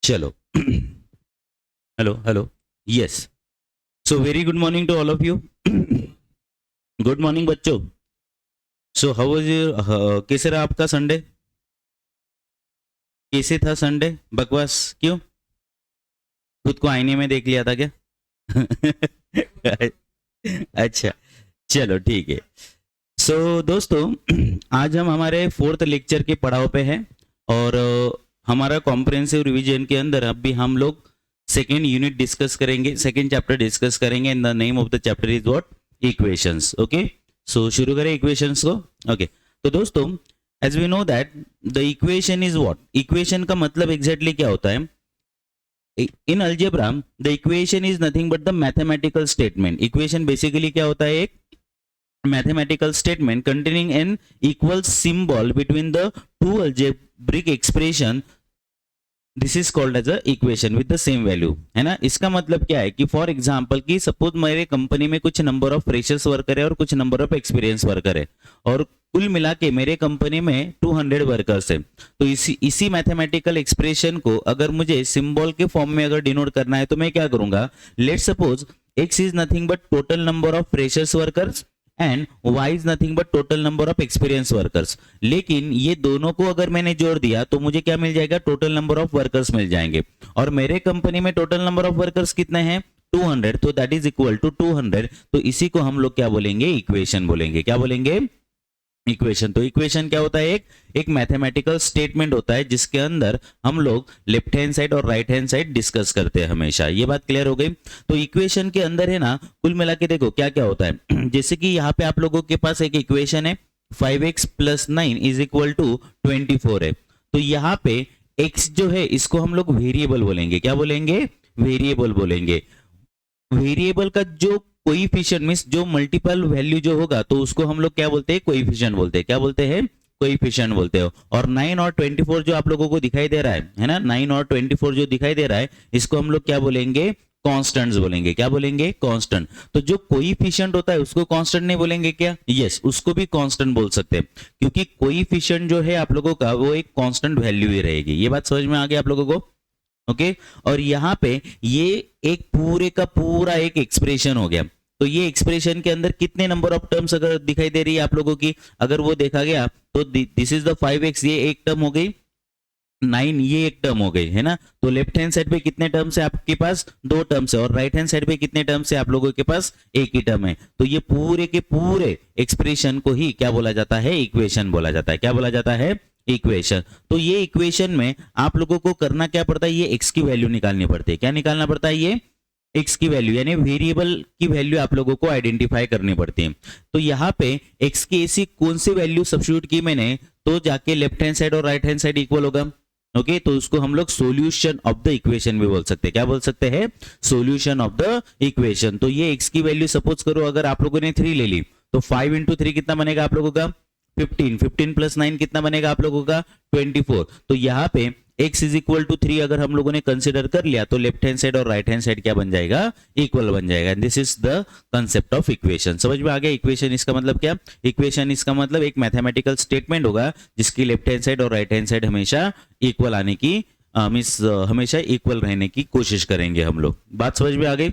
चलो hello hello yes so very good morning to all of you good morning बच्चों। So how was your कैसे रहा आपका Sunday? कैसे था संडे? बकवास क्यों? खुद को आईने में देख लिया था क्या? अच्छा, चलो ठीक है। सो दोस्तों आज हम हमारे फोर्थ लेक्चर के पड़ाव पे हैं और हमारा कॉम्प्रिहेंसिव रिवीजन के अंदर अभी हम लोग सेकेंड यूनिट डिस्कस करेंगे, सेकेंड चैप्टर डिस्कस करेंगे। In the name of the chapter is what? Equations. Okay, so शुरू करें इक्वेशंस को। ओके तो दोस्तों as we know that the equation is what? Equation का मतलब एग्जैक्टली क्या होता है? In algebra the equation is nothing but the mathematical statement. Equation basically क्या होता है? एक mathematical statement containing an equal symbol between the two algebraic expression. This is called as a equation with the same value, है ना। इसका मतलब क्या है कि फॉर एग्जांपल कि सपोज मेरे कंपनी में कुछ नंबर ऑफ फ्रेशर्स वर्कर है और कुछ नंबर ऑफ एक्सपीरियंस वर्कर है और कुल मिला के मेरे कंपनी में 200 वर्कर्स है। तो इसी मैथमेटिकल एक्सप्रेशन को अगर मुझे सिंबल के फॉर्म में अगर डिनोट करना है तो मैं क्या करूंगा? Let's suppose x is nothing but total number of freshers workers and y is nothing but total number of experience workers. लेकिन ये दोनों को अगर मैंने जोड़ दिया तो मुझे क्या मिल जाएगा? टोटल नंबर ऑफ वर्कर्स मिल जाएंगे। और मेरे कंपनी में टोटल नंबर ऑफ वर्कर्स कितने हैं? 200, तो दैट इज इक्वल टू 200। तो इसी को हम लोग क्या बोलेंगे? इक्वेशन बोलेंगे। क्या बोलेंगे? इक्वेशन। तो इक्वेशन क्या होता है? एक मैथमेटिकल स्टेटमेंट होता है जिसके अंदर हम लोग लेफ्ट हैंड साइड और राइट हैंड साइड डिस्कस करते हैं हमेशा। ये बात क्लियर हो गई? तो इक्वेशन के अंदर है ना, कुल मिला के देखो क्या क्या होता है। जैसे कि यहाँ पे आप लोगों के पास एक इक्वेशन है 5x + 9 इज इक्वल टू 24 है। तो यहाँ पे x जो है इसको हम लोग वेरिएबल बोलेंगे। क्या बोलेंगे? वेरिएबल बोलेंगे। वेरिएबल का जो कोएफिशिएंट मींस जो मल्टीपल वैल्यू जो होगा तो उसको हम लोग क्या बोलते हैं? कोएफिशिएंट बोलते हैं। क्या बोलते हैं? कोएफिशिएंट बोलते हो। और 9 और 24 जो आप लोगों को दिखाई दे रहा है ना, 9 और 24 जो दिखाई दे रहा है इसको हम लोग क्या बोलेंगे? कांस्टेंट्स बोलेंगे। क्या बोलेंगे? कांस्टेंट। तो जो कोएफिशिएंट होता है उसको कांस्टेंट नहीं बोलेंगे क्या? यस, उसको भी कांस्टेंट बोल सकते हैं क्योंकि कोएफिशिएंट जो है आप लोगों का वो एक कांस्टेंट वैल्यू ही रहेगी। ये बात समझ में आ गई आप लोगों को? ओके और यहाँ पे ये एक पूरे का पूरा एक एक्सप्रेशन हो गया। तो ये एक्सप्रेशन के अंदर कितने नंबर ऑफ टर्म्स अगर दिखाई दे रही है आप लोगों की, अगर वो देखा गया तो दिस इज द 5x, ये एक टर्म हो गई, 9 ये एक टर्म हो गई, है ना। तो लेफ्ट हैंड साइड पे कितने टर्म्स है आपके पास? 2 टर्म्स है। और राइट हैंड साइड पे कितने टर्म्स है आप लोगों के पास? एक ही टर्म है। तो ये पूरे के पूरे एक्सप्रेशन को ही क्या बोला जाता है? इक्वेशन बोला जाता है। क्या बोला जाता है? इक्वेशन। तो ये इक्वेशन में आप लोगों को करना क्या पड़ता है? ये x की वैल्यू निकालनी पड़ती है। क्या निकालना पड़ता है? ये x की वैल्यू यानी वेरिएबल की वैल्यू आप लोगों को आइडेंटिफाई करनी पड़ती है। तो यहाँ पे x की ऐसी कौन सी वैल्यू सब्स्टिट्यूट की मैंने तो जाके लेफ्ट हैंड साइड और राइट हैंड साइड इक्वल होगा। ओके तो उसको हम लोग सॉल्यूशन ऑफ द इक्वेशन भी बोल सकते हैं। क्या बोल सकते हैं? Solution of the equation. तो ये x की वैल्यू सपोज करो अगर आप लोगों ने 3 ले ली तो 5 × 3 कितना बनेगा आप लोगों का? 15। 15 + 9 कितना बनेगा आप लोगों का? 24। तो यहाँ पे x इज इक्वल टू 3 अगर हम लोगों ने कंसिडर कर लिया तो लेफ्ट हैंड साइड और राइट हैंड साइड क्या बन जाएगा? इक्वल बन जाएगा। This is the concept of equation. समझ में आ गया? इक्वेशन इसका मतलब क्या? इक्वेशन इसका मतलब एक मैथमेटिकल स्टेटमेंट होगा जिसकी लेफ्ट हैंड साइड और राइट हैंड साइड हमेशा इक्वल आने की मीन्स हमेशा इक्वल रहने की कोशिश करेंगे हम लोग। बात समझ में आ गई?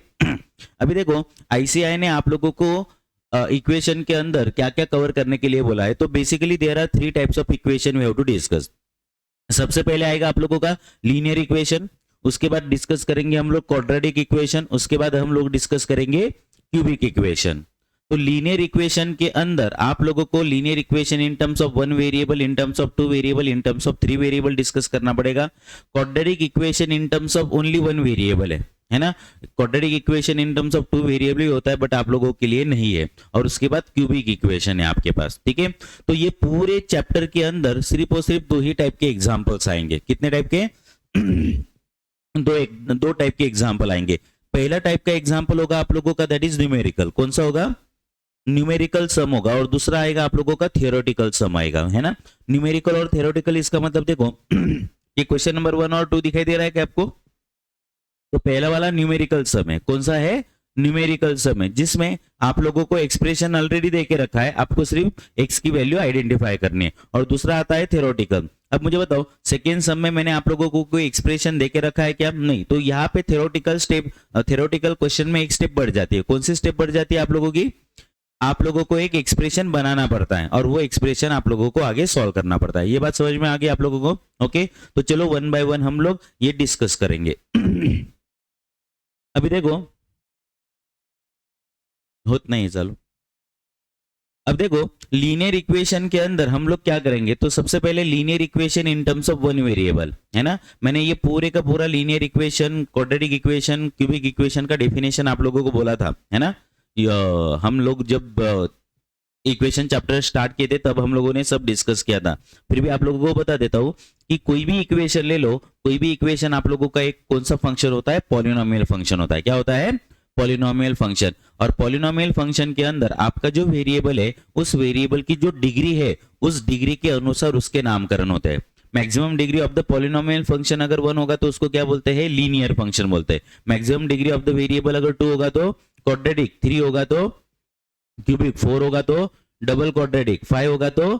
अभी देखो आईसीआई ने आप लोगों को इक्वेशन के अंदर क्या क्या कवर करने के लिए बोला है। तो basically there are 3 types of equation we have to discuss. सबसे पहले आएगा आप लोगों का लीनियर इक्वेशन, उसके बाद डिस्कस करेंगे हम लोग क्वाड्रेटिक इक्वेशन, उसके बाद हम लोग डिस्कस करेंगे क्यूबिक इक्वेशन। तो लीनियर इक्वेशन के अंदर आप लोगों को linear equation in terms of 1 variable, in terms of 2 variable, in terms of 3 variable discuss करना पड़ेगा। Quadratic equation in terms of only 1 variable है ना। Quadratic equation in terms of 2 variable ही होता है बट आप लोगों के लिए नहीं है। और उसके बाद क्यूबिक इक्वेशन है आपके पास। ठीक है तो ये पूरे चैप्टर के अंदर सिर्फ और सिर्फ 2 ही टाइप के एग्जांपल्स आएंगे। कितने टाइप के? दो टाइप के एग्जांपल आएंगे। पहला टाइप का एग्जांपल होगा आप लोगों का दैट इज न्यूमेरिकल। कौन सा होगा? न्यूमेरिकल सम होगा। और दूसरा आएगा आप लोगों का थियोरेटिकल सम आएगा, है ना। न्यूमेरिकल और थियोरेटिकल इसका मतलब देखो ये क्वेश्चन नंबर 1 और 2 दिखाई दे रहा है क्या आपको? तो पहला वाला न्यूमेरिकल सम है। कौन सा है? न्यूमेरिकल सम है जिसमें आप लोगों को एक्सप्रेशन ऑलरेडी देके रखा है, आपको सिर्फ x की वैल्यू आइडेंटिफाई करनी है। और दूसरा आता है थ्योरेटिकल। अब मुझे बताओ सेकेंड सम में मैंने आप लोगों को कोई एक्सप्रेशन देके रखा है क्या? नहीं। तो यहाँ पे थ्योरेटिकल क्वेश्चन में एक स्टेप बढ़ जाती है। कौन सी स्टेप बढ़ जाती है आप लोगों की? आप लोगों को एक एक्सप्रेशन बनाना पड़ता है और वो एक्सप्रेशन आप लोगों को आगे सॉल्व करना पड़ता है। ये बात समझ में आ गई आप लोगों को? ओके, तो चलो वन बाय वन हम लोग ये डिस्कस करेंगे। अभी देखो होत नहीं चालू। अब देखो लीनियर इक्वेशन के अंदर हम लोग क्या करेंगे, तो सबसे पहले linear equation in terms of one variable, है ना। मैंने ये पूरे का पूरा linear equation, quadratic equation, cubic equation का डेफिनेशन आप लोगों को बोला था, है ना। हम लोग जब इक्वेशन चैप्टर स्टार्ट किए थे तब हम लोगों ने सब डिस्कस किया था। फिर भी आप लोगों को बता देता हूं कि कोई भी इक्वेशन ले लो, कोई भी इक्वेशन आप लोगों का एक कौन सा फंक्शन होता है? पॉलिनोमियल फंक्शन होता है। क्या होता है? Polynomial function. और पॉलिनोमियल फंक्शन के अंदर आपका जो वेरिएबल है, उस वेरिएबल की जो डिग्री है, उस डिग्री के अनुसार उसके नामकरण होते हैं। Maximum degree of the polynomial function अगर 1 होगा तो उसको क्या बोलते हैं? लीनियर फंक्शन बोलते हैं। Maximum degree of the variable अगर 2 होगा तो क्वाड्रेटिक, 3 होगा तो क्यूबिक, 4 होगा तो डबल क्वाड्रेटिक, 5 होगा तो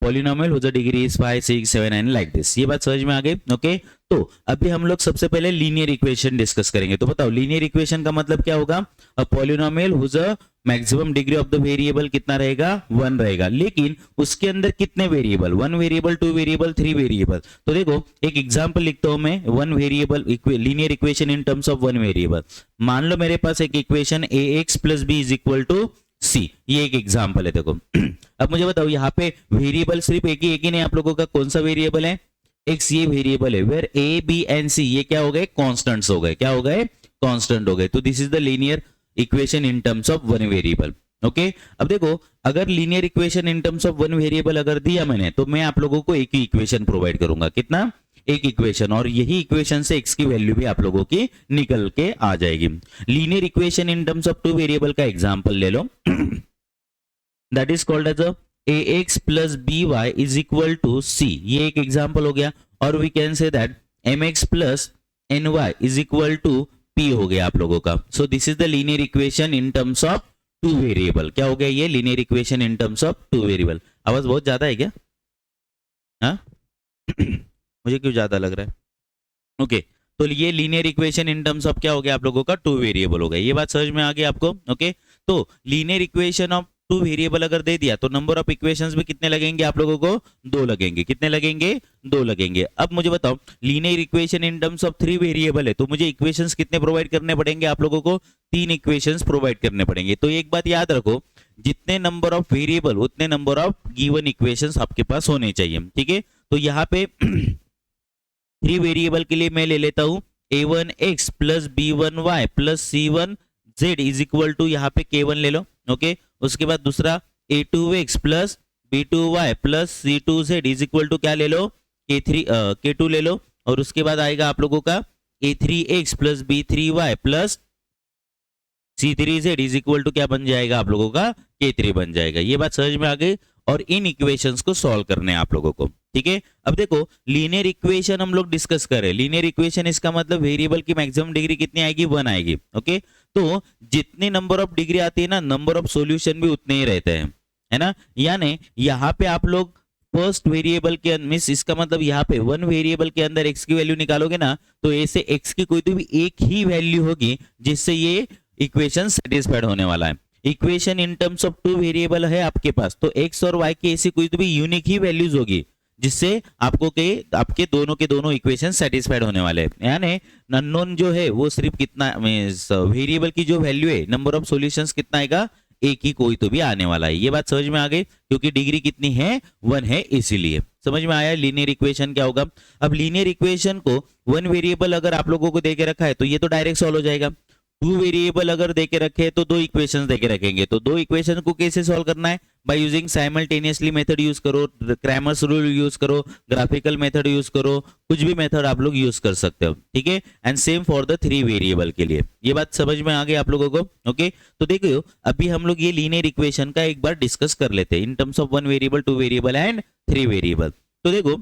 polynomial whose degree is 5, 6, 7 and like this. ये बात समझ में आ गई? ओके, तो अभी हम लोग सबसे पहले लीनियर इक्वेशन डिस्कस करेंगे। तो बताओ लीनियर इक्वेशन का मतलब क्या होगा? A polynomial whose maximum degree of the variable कितना रहेगा? 1 रहेगा। लेकिन उसके अंदर कितने वेरिएबल? 1 variable, 2 variable, 3 variable. तो देखो एक एग्जांपल लिखता हूं मैं, 1 variable linear equation in terms of 1 variable. मान लो मेरे पास एक equation ax plus B is equal to C, ये एक एग्जांपल है। देखो अब मुझे बताओ यहाँ पे वेरिएबल सिर्फ एक ही नहीं आप लोगों का। कौन सा वेरिएबल है? एक्स ये वेरिएबल है, वेयर ए बी एंड सी ये क्या हो गए? कांस्टेंट्स हो गए। क्या हो गए? कांस्टेंट हो गए। तो this is the linear equation in terms of one variable. Okay, अब देखो अगर linear equation in terms of one variable अगर दिया मैंने, तो मैं आप लोगों को एक ही इक्वेशन प्रोवाइड करूंगा। कितना? एक इक्वेशन। और यही इक्वेशन से x की वैल्यू भी आप लोगों की निकल के आ जाएगी। Linear equation in terms of 2 variable का एग्जांपल ले लो, that is called as ax plus by is equal to c। ये एक एग्जांपल हो गया। और we can say that mx plus ny is equal to p हो गया आप लोगों का। So this is the linear equation in terms of 2 variable. क्या हो गया? ये linear equation in terms of 2 variable. आवाज बहुत ज्यादा है क्या? हाँ मुझे क्यों ज्यादा लग रहा है? ओके, तो ये linear equation in terms of क्या हो गया आप लोगों का? 2 वेरिएबल हो गया। ये बात समझ में आ गई आपको? ओके, तो लीनियर इक्वेशन ऑफ 2 वेरिएबल अगर दे दिया तो नंबर ऑफ इक्वेशंस भी कितने लगेंगे आप लोगों को? 2 लगेंगे। कितने लगेंगे? 2 लगेंगे। अब मुझे बताओ linear equation in terms of 3 variable है, तो मुझे इक्वेशंस कितने प्रोवाइड करने पड़ेंगे आप लोगों को? 3 इक्वेशंस प्रोवाइड करने पड़ेंगे। तो एक बात याद रखो, जितने नंबर ऑफ वेरिएबल उतने नंबर ऑफ गिवन इक्वेशंस आपके पास होने चाहिए। ठीक है, तो यहाँ पे 3 वेरिएबल के लिए मैं ले लेता हूं a1x plus b1y plus c1z is equal to यहाँ पे k1 ले लो। ओके, उसके बाद दूसरा a2x plus b2y plus c2z is equal to क्या ले लो? k2 ले लो। और उसके बाद आएगा आप लोगों का a3x plus b3y plus c3z is equal to क्या बन जाएगा आप लोगों का? k3 बन जाएगा। ये बात समझ में आ गई। और इन इक्वेशंस को सॉल्व करने हैं आप लोगों को। ठीक है, अब देखो लीनियर इक्वेशन हम लोग डिस्कस करें। लीनियर इक्वेशन इसका मतलब वेरिएबल की मैक्सिमम डिग्री कितनी आएगी? 1 आएगी। ओके, तो जितने नंबर ऑफ डिग्री आती है ना, नंबर ऑफ सॉल्यूशन भी उतने ही रहते हैं, है ना। यानी यहाँ पे आप लोग फर्स्ट वेरिएबल के मींस इसका मतलब यहाँ पे 1 वेरिएबल के अंदर x की वैल्यू निकालोगे ना, तो ऐसे x की कोई तो भी एक ही वैल्यू होगी जिससे ये इक्वेशन सेटिस्फाइड होने वाला है। Equation in terms of 2 variable है आपके पास, तो x और y की ऐसी कोई तो भी यूनिक ही वैल्यूज होगी जिससे आपको आपके दोनों के दोनों इक्वेशन सेटिस्फाइड होने वाले हैं। यानी अननोन जो है वो सिर्फ कितना वेरिएबल की जो वैल्यू है, नंबर ऑफ सॉल्यूशंस कितना आएगा? एक ही कोई तो भी आने वाला है। ये बात समझ में आ गई, क्योंकि डिग्री कितनी है? 1 है, इसीलिए समझ में आया लीनियर इक्वेशन क्या होगा। अब लीनियर इक्वेशन को 1 वेरिएबल अगर आप लोगों को देके रखा है तो ये तो डायरेक्ट सॉल्व हो जाएगा। 2 वेरिएबल अगर देके रखे तो 2 इक्वेशंस देके रखेंगे, तो 2 इक्वेशन को कैसे सॉल्व करना है? By using simultaneously method use करो, क्रैमर्स रूल यूज करो, ग्राफिकल मेथड यूज करो, कुछ भी मेथड आप लोग यूज कर सकते हो। ठीक है, and same for the 3 variable के लिए। ये बात समझ में आ गई आप लोगों को? ओके, तो देखो अभी हम लोग ये लीनियर इक्वेशन का एक बार डिस्कस कर लेते हैं इन terms of 1 variable, 2 variable and 3 variable. तो देखो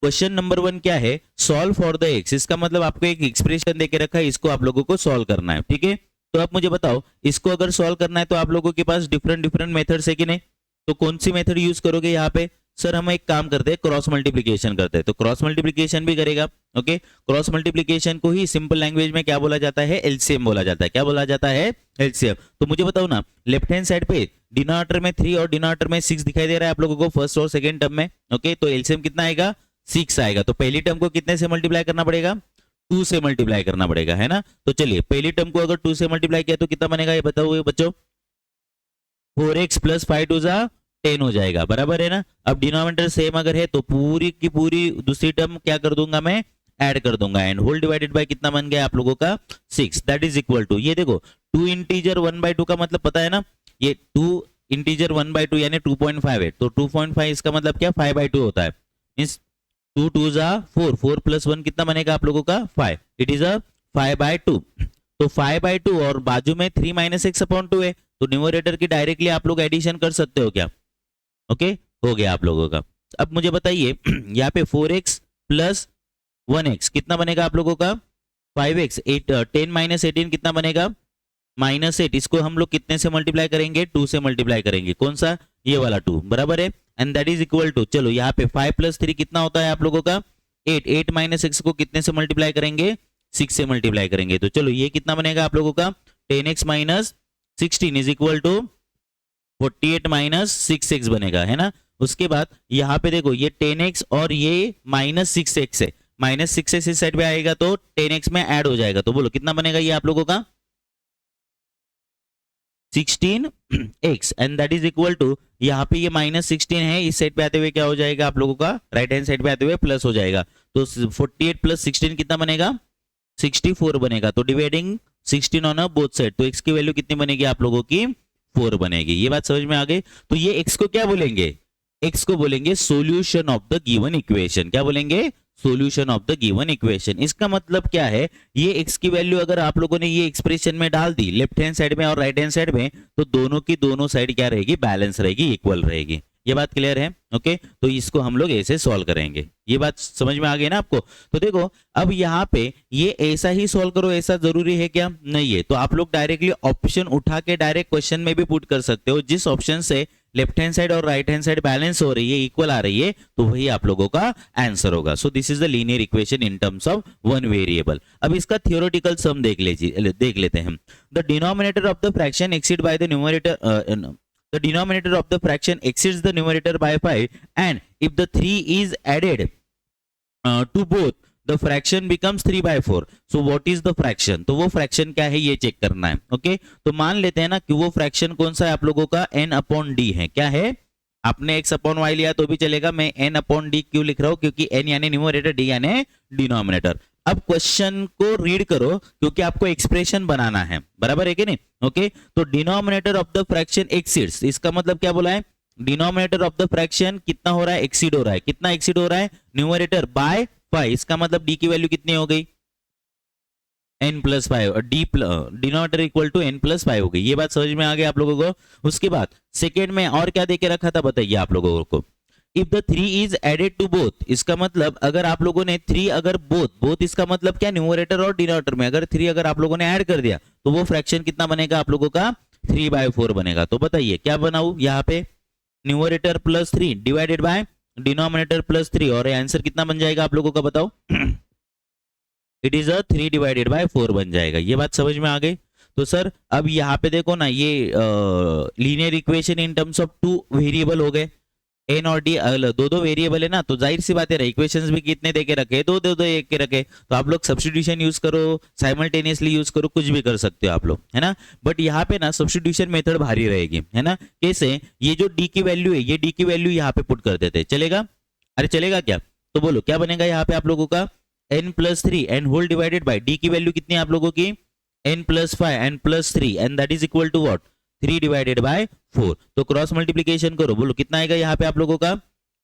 क्वेश्चन नंबर 1 क्या है? Solve for the x. इसका मतलब आपको एक एक्सप्रेशन देके रखा है, इसको आप लोगों को सॉल्व करना है। ठीक है, तो आप मुझे बताओ इसको अगर सॉल्व करना है तो आप लोगों के पास डिफरेंट मेथड्स है कि नहीं? तो कौन सी मेथड यूज करोगे यहाँ पे? सर हम एक काम करते हैं, क्रॉस मल्टीप्लीकेशन करते हैं, तो क्रॉस मल्टीप्लीकेशन भी करेगा। ओके, क्रॉस मल्टीप्लीकेशन को ही सिंपल लैंग्वेज में क्या बोला जाता है, एलसीएम बोला जाता है। क्या बोला जाता है, एलसीएम। तो मुझे बताओ ना, लेफ्ट हैंड साइड पे डिनोमिनेटर में 3 और डिनोमिनेटर में 6 दिखाई दे रहा है आप लोगों को फर्स्ट और सेकंड टर्म में। ओके, तो एलसीएम कितना आएगा, 6 आएगा। तो पहली टर्म को कितने से मल्टीप्लाई करना पड़ेगा, 2 से मल्टीप्लाई करना पड़ेगा, है ना। तो चलिए पहली टर्म को अगर 2 से मल्टीप्लाई किया तो कितना बनेगा, ये बताओ बच्चों, 4x प्लस 5 2 जा 10 हो जाएगा, बराबर है ना। अब डिनोमिनेटर सेम अगर है तो पूरी की पूरी दूसरी टर्म क्या कर दूंगा मैं, ऐड कर दूंगा, एंड होल डिवाइडेड बाय कितना बन गया आप लोगों का, 6। दैट इज इक्वल टू, ये देखो 2 इंटीजर 1/2 का मतलब पता है ना, ये 2 इंटीजर 1/2 यानी 2.5 है, तो 2.5 इसका मतलब क्या, 5/2 होता है। मींस 2 2 जा 4, 4 प्लस 1 कितना बनेगा आप लोगों का, 5। इट इज अ 5/2। तो 5/2 और बाजू में 3 माइनस एक्स अपॉन 2 है, तो न्यूमरेटर की डायरेक्टली आप लोग एडिशन कर सकते हो क्या। ओके, हो गया आप लोगों का। अब मुझे बताइए यहाँ पे 4x प्लस 1x कितना बनेगा आप लोगों का, 5x। 10 माइनस 18 कितना बनेगा, -8। इसको हम लोग कितने से मल्टीप्लाई करेंगे, 2 से मल्टीप्लाई करेंगे। कौन सा, ये वाला 2, बराबर है। And that is equal to, चलो यहाँ पे 5 प्लस 3 कितना होता है आप लोगों का, 8। 8 माइनस एक्स को कितने से मल्टीप्लाई करेंगे, 6 से मल्टीप्लाई करेंगे। तो चलो ये कितना बनेगा आप लोगों का, 10x minus 16 is equal to 48 minus 6x बनेगा, है ना। उसके बाद यहाँ पे देखो ये 10x और ये -6x है, -6x इस साइड पे आएगा तो 10x में ऐड हो जाएगा, तो बोलो कितना बनेगा ये आप लोगों का, 16x। And that is equal to, यहाँ पे ये -16 है, इस साइड पे आते हुए क्या हो जाएगा आप लोगों का, राइट हैंड साइड पे आते हुए प्लस हो जाएगा। तो 48 प्लस 16 कितना बनेगा, 64 बनेगा। तो डिवाइडिंग 16 ऑन बोथ साइड, तो x की वैल्यू कितनी बनेगी आप लोगों की, 4 बनेगी। ये बात समझ में आ गई। तो ये x को क्या बोलेंगे, x को बोलेंगे solution of the given equation. क्या बोलेंगे, solution of the given equation. इसका मतलब क्या है, ये x की वैल्यू अगर आप लोगों ने ये एक्सप्रेशन में डाल दी लेफ्ट हैंड साइड में और राइट हैंड साइड में, तो दोनों की दोनों साइड क्या रहेगी, बैलेंस रहेगी, इक्वल रहेगी। ये बात क्लियर है। ओके, तो इसको हम लोग ऐसे सॉल्व करेंगे। ये बात समझ में आ गई ना आपको। तो देखो अब यहाँ पे ये ऐसा ही सॉल्व करो, ऐसा जरूरी है क्या, नहीं है। तो आप लोग डायरेक्टली ऑप्शन उठा के डायरेक्ट क्वेश्चन में भी पुट कर सकते हो। जिस ऑप्शन से लेफ्ट हैंड साइड और राइट हैंड साइड बैलेंस हो रही है, इक्वल आ रही है, तो वही आप लोगों का आंसर होगा। सो this is the linear equation in terms of one variable. अब इसका थियोरेटिकल सम देख लेते हैं। The denominator of the fraction exceed by the numerator, the denominator of the fraction exceeds the numerator by 5, and if the 3 is added to both, the fraction becomes 3/4. so what is the fraction, तो वो fraction क्या है ये check करना है। Okay, तो मान लेते हैं ना कि वो fraction कौन सा है आप लोगों का, n/d है। क्या है, आपने x/y लिया तो भी चलेगा, मैं n/d क्यों लिख रहा हूं, क्योंकि n यानी न्यूमरेटर, d यानी डिनोमिनेटर। अब क्वेश्चन को रीड करो क्योंकि आपको एक्सप्रेशन बनाना है, बराबर है कि नहीं। ओके, तो denominator of the fraction exceeds, इसका मतलब क्या बोला है, डिनोमिनेटर ऑफ द फ्रैक्शन कितना हो रहा है, एक्सीड हो रहा है। कितना एक्सीड हो रहा है, न्यूमरेटर बाय 5। इसका मतलब d की वैल्यू कितनी हो गई, n+5, और डिनोमिनेटर इक्वल टू n+5 हो गई। ये बात समझ में आ गई आप लोगों को। उसके बाद सेकेंड में और क्या देके रखा था बताइए आप लोगों को, if the 3 is added to both, इसका मतलब अगर आप लोगों ने 3 अगर बोथ इसका मतलब क्या, न्यूमरेटर और डिनोमिनेटर में अगर 3 अगर आप लोगों ने ऐड कर दिया तो वो फ्रैक्शन कितना बनेगा आप लोगों का, 3/4 बनेगा। तो बताइए क्या बनाऊं यहाँ पे, न्यूमरेटर +3 डिवाइडेड बाय डिनोमिनेटर +3, और आंसर कितना बन जाएगा आप लोगों का बताओ, इट इज अ 3/4 बन जाएगा। ये बात समझ में आ गई। तो सर अब यहाँ पे देखो ना, ये linear equation in terms of 2 variable हो गए, n और d, दो वेरिएबल है ना, तो जाहिर सी बात है इक्वेशंस भी कितने देके रखे, दो एक के रखे, तो आप लोग सब्स्टिट्यूशन यूज करो, साइमल्टेनियसली यूज करो, कुछ भी कर सकते हो आप लोग, है ना। बट यहाँ पे ना सब्स्टिट्यूशन मेथड भारी रहेगी, है ना। कैसे, ये जो d की वैल्यू है, ये d की वैल्यू यहाँ पे पुट कर देते, चलेगा, अरे चलेगा क्या, तो बोलो क्या बनेगा यहाँ पे आप लोगों का, n+3 and whole divided by d की वैल्यू कितनी है आप लोगों की, n+5 and +3, and that is equal to what, 3/4। तो क्रॉस मल्टीप्लीकेशन करो, बोलो कितना आएगा यहाँ पे आप लोगों का,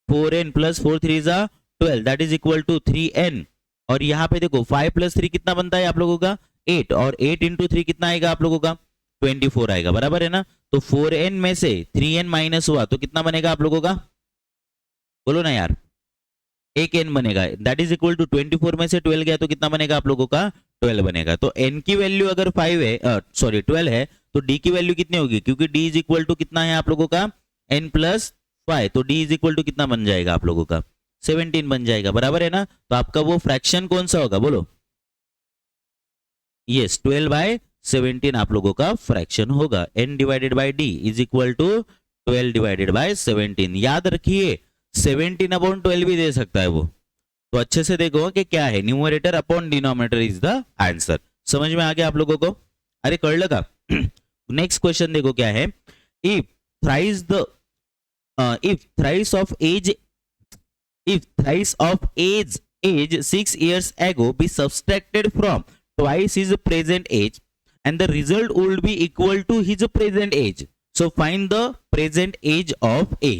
4n + 4 3 = 12, that is equal to 3n। और यहाँ पे देखो 5 + 3 कितना बनता है आप लोगों का, 8, और 8 × 3 कितना आएगा आप लोगों का, 24 आएगा, बराबर है ना। तो 4n में से 3n माइनस हुआ तो कितना बनेगा आप लोगों का, बोलो ना यार, 1n बनेगा, दैट इज इक्वल टू 24 में से 12 गया तो कितना बनेगा आप लोगों का, 12 बनेगा। तो n की वैल्यू अगर 5 है, सॉरी 12 है, तो d की वैल्यू कितनी होगी, क्योंकि d इज इक्वल टू कितना है आप लोगों का, n + वाई, तो डी इज इक्वल टू कितना बन जाएगा आप लोगों का 17 बन जाएगा, बराबर है ना। तो आपका वो फ्रैक्शन कौन सा होगा बोलो, यस 12/17 आप लोगों का फ्रैक्शन होगा। n divided by d is equal to 12 divided by 17। याद रखिए 17 अपॉन 12 भी दे सकता है वो, तो अच्छे से देखो कि क्या है, numerator upon denominator is the answer. समझ में आ गया आप लोगों को, अरे कर लगा। नेक्स्ट क्वेश्चन देखो क्या है, if thrice the if thrice of age if thrice of age 6 years ago be subtracted from twice his present age and the result would be equal to his present age, so find the present age of a।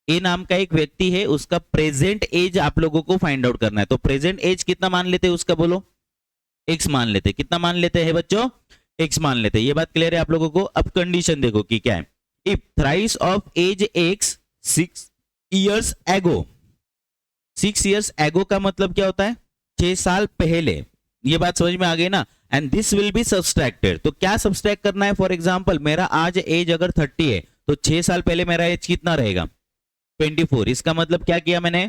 ए नाम का एक व्यक्ति है, उसका present as आप लोगों को find out करना है। तो प्रेजेंट एज कितना मान लेते हैं उसका बोलो, एक्स मान लेते। कितना मान लेते हैं बच्चों, एक्स मान लेते। ये बात क्लियर है आप लोगों को। अब कंडीशन देखो कि क्या है, if thrice of age x 6 years ago, 6 years ago का मतलब क्या होता है, 6 साल पहले। ये बात समझ में आ गई ना। And this will be subtracted, तो क्या सब्सट्रैक्ट करना है, फॉर एग्जांपल मेरा आज एज अगर 30 है तो 6 साल पहले मेरा एज कितना रहेगा 24। इसका मतलब क्या किया मैंने,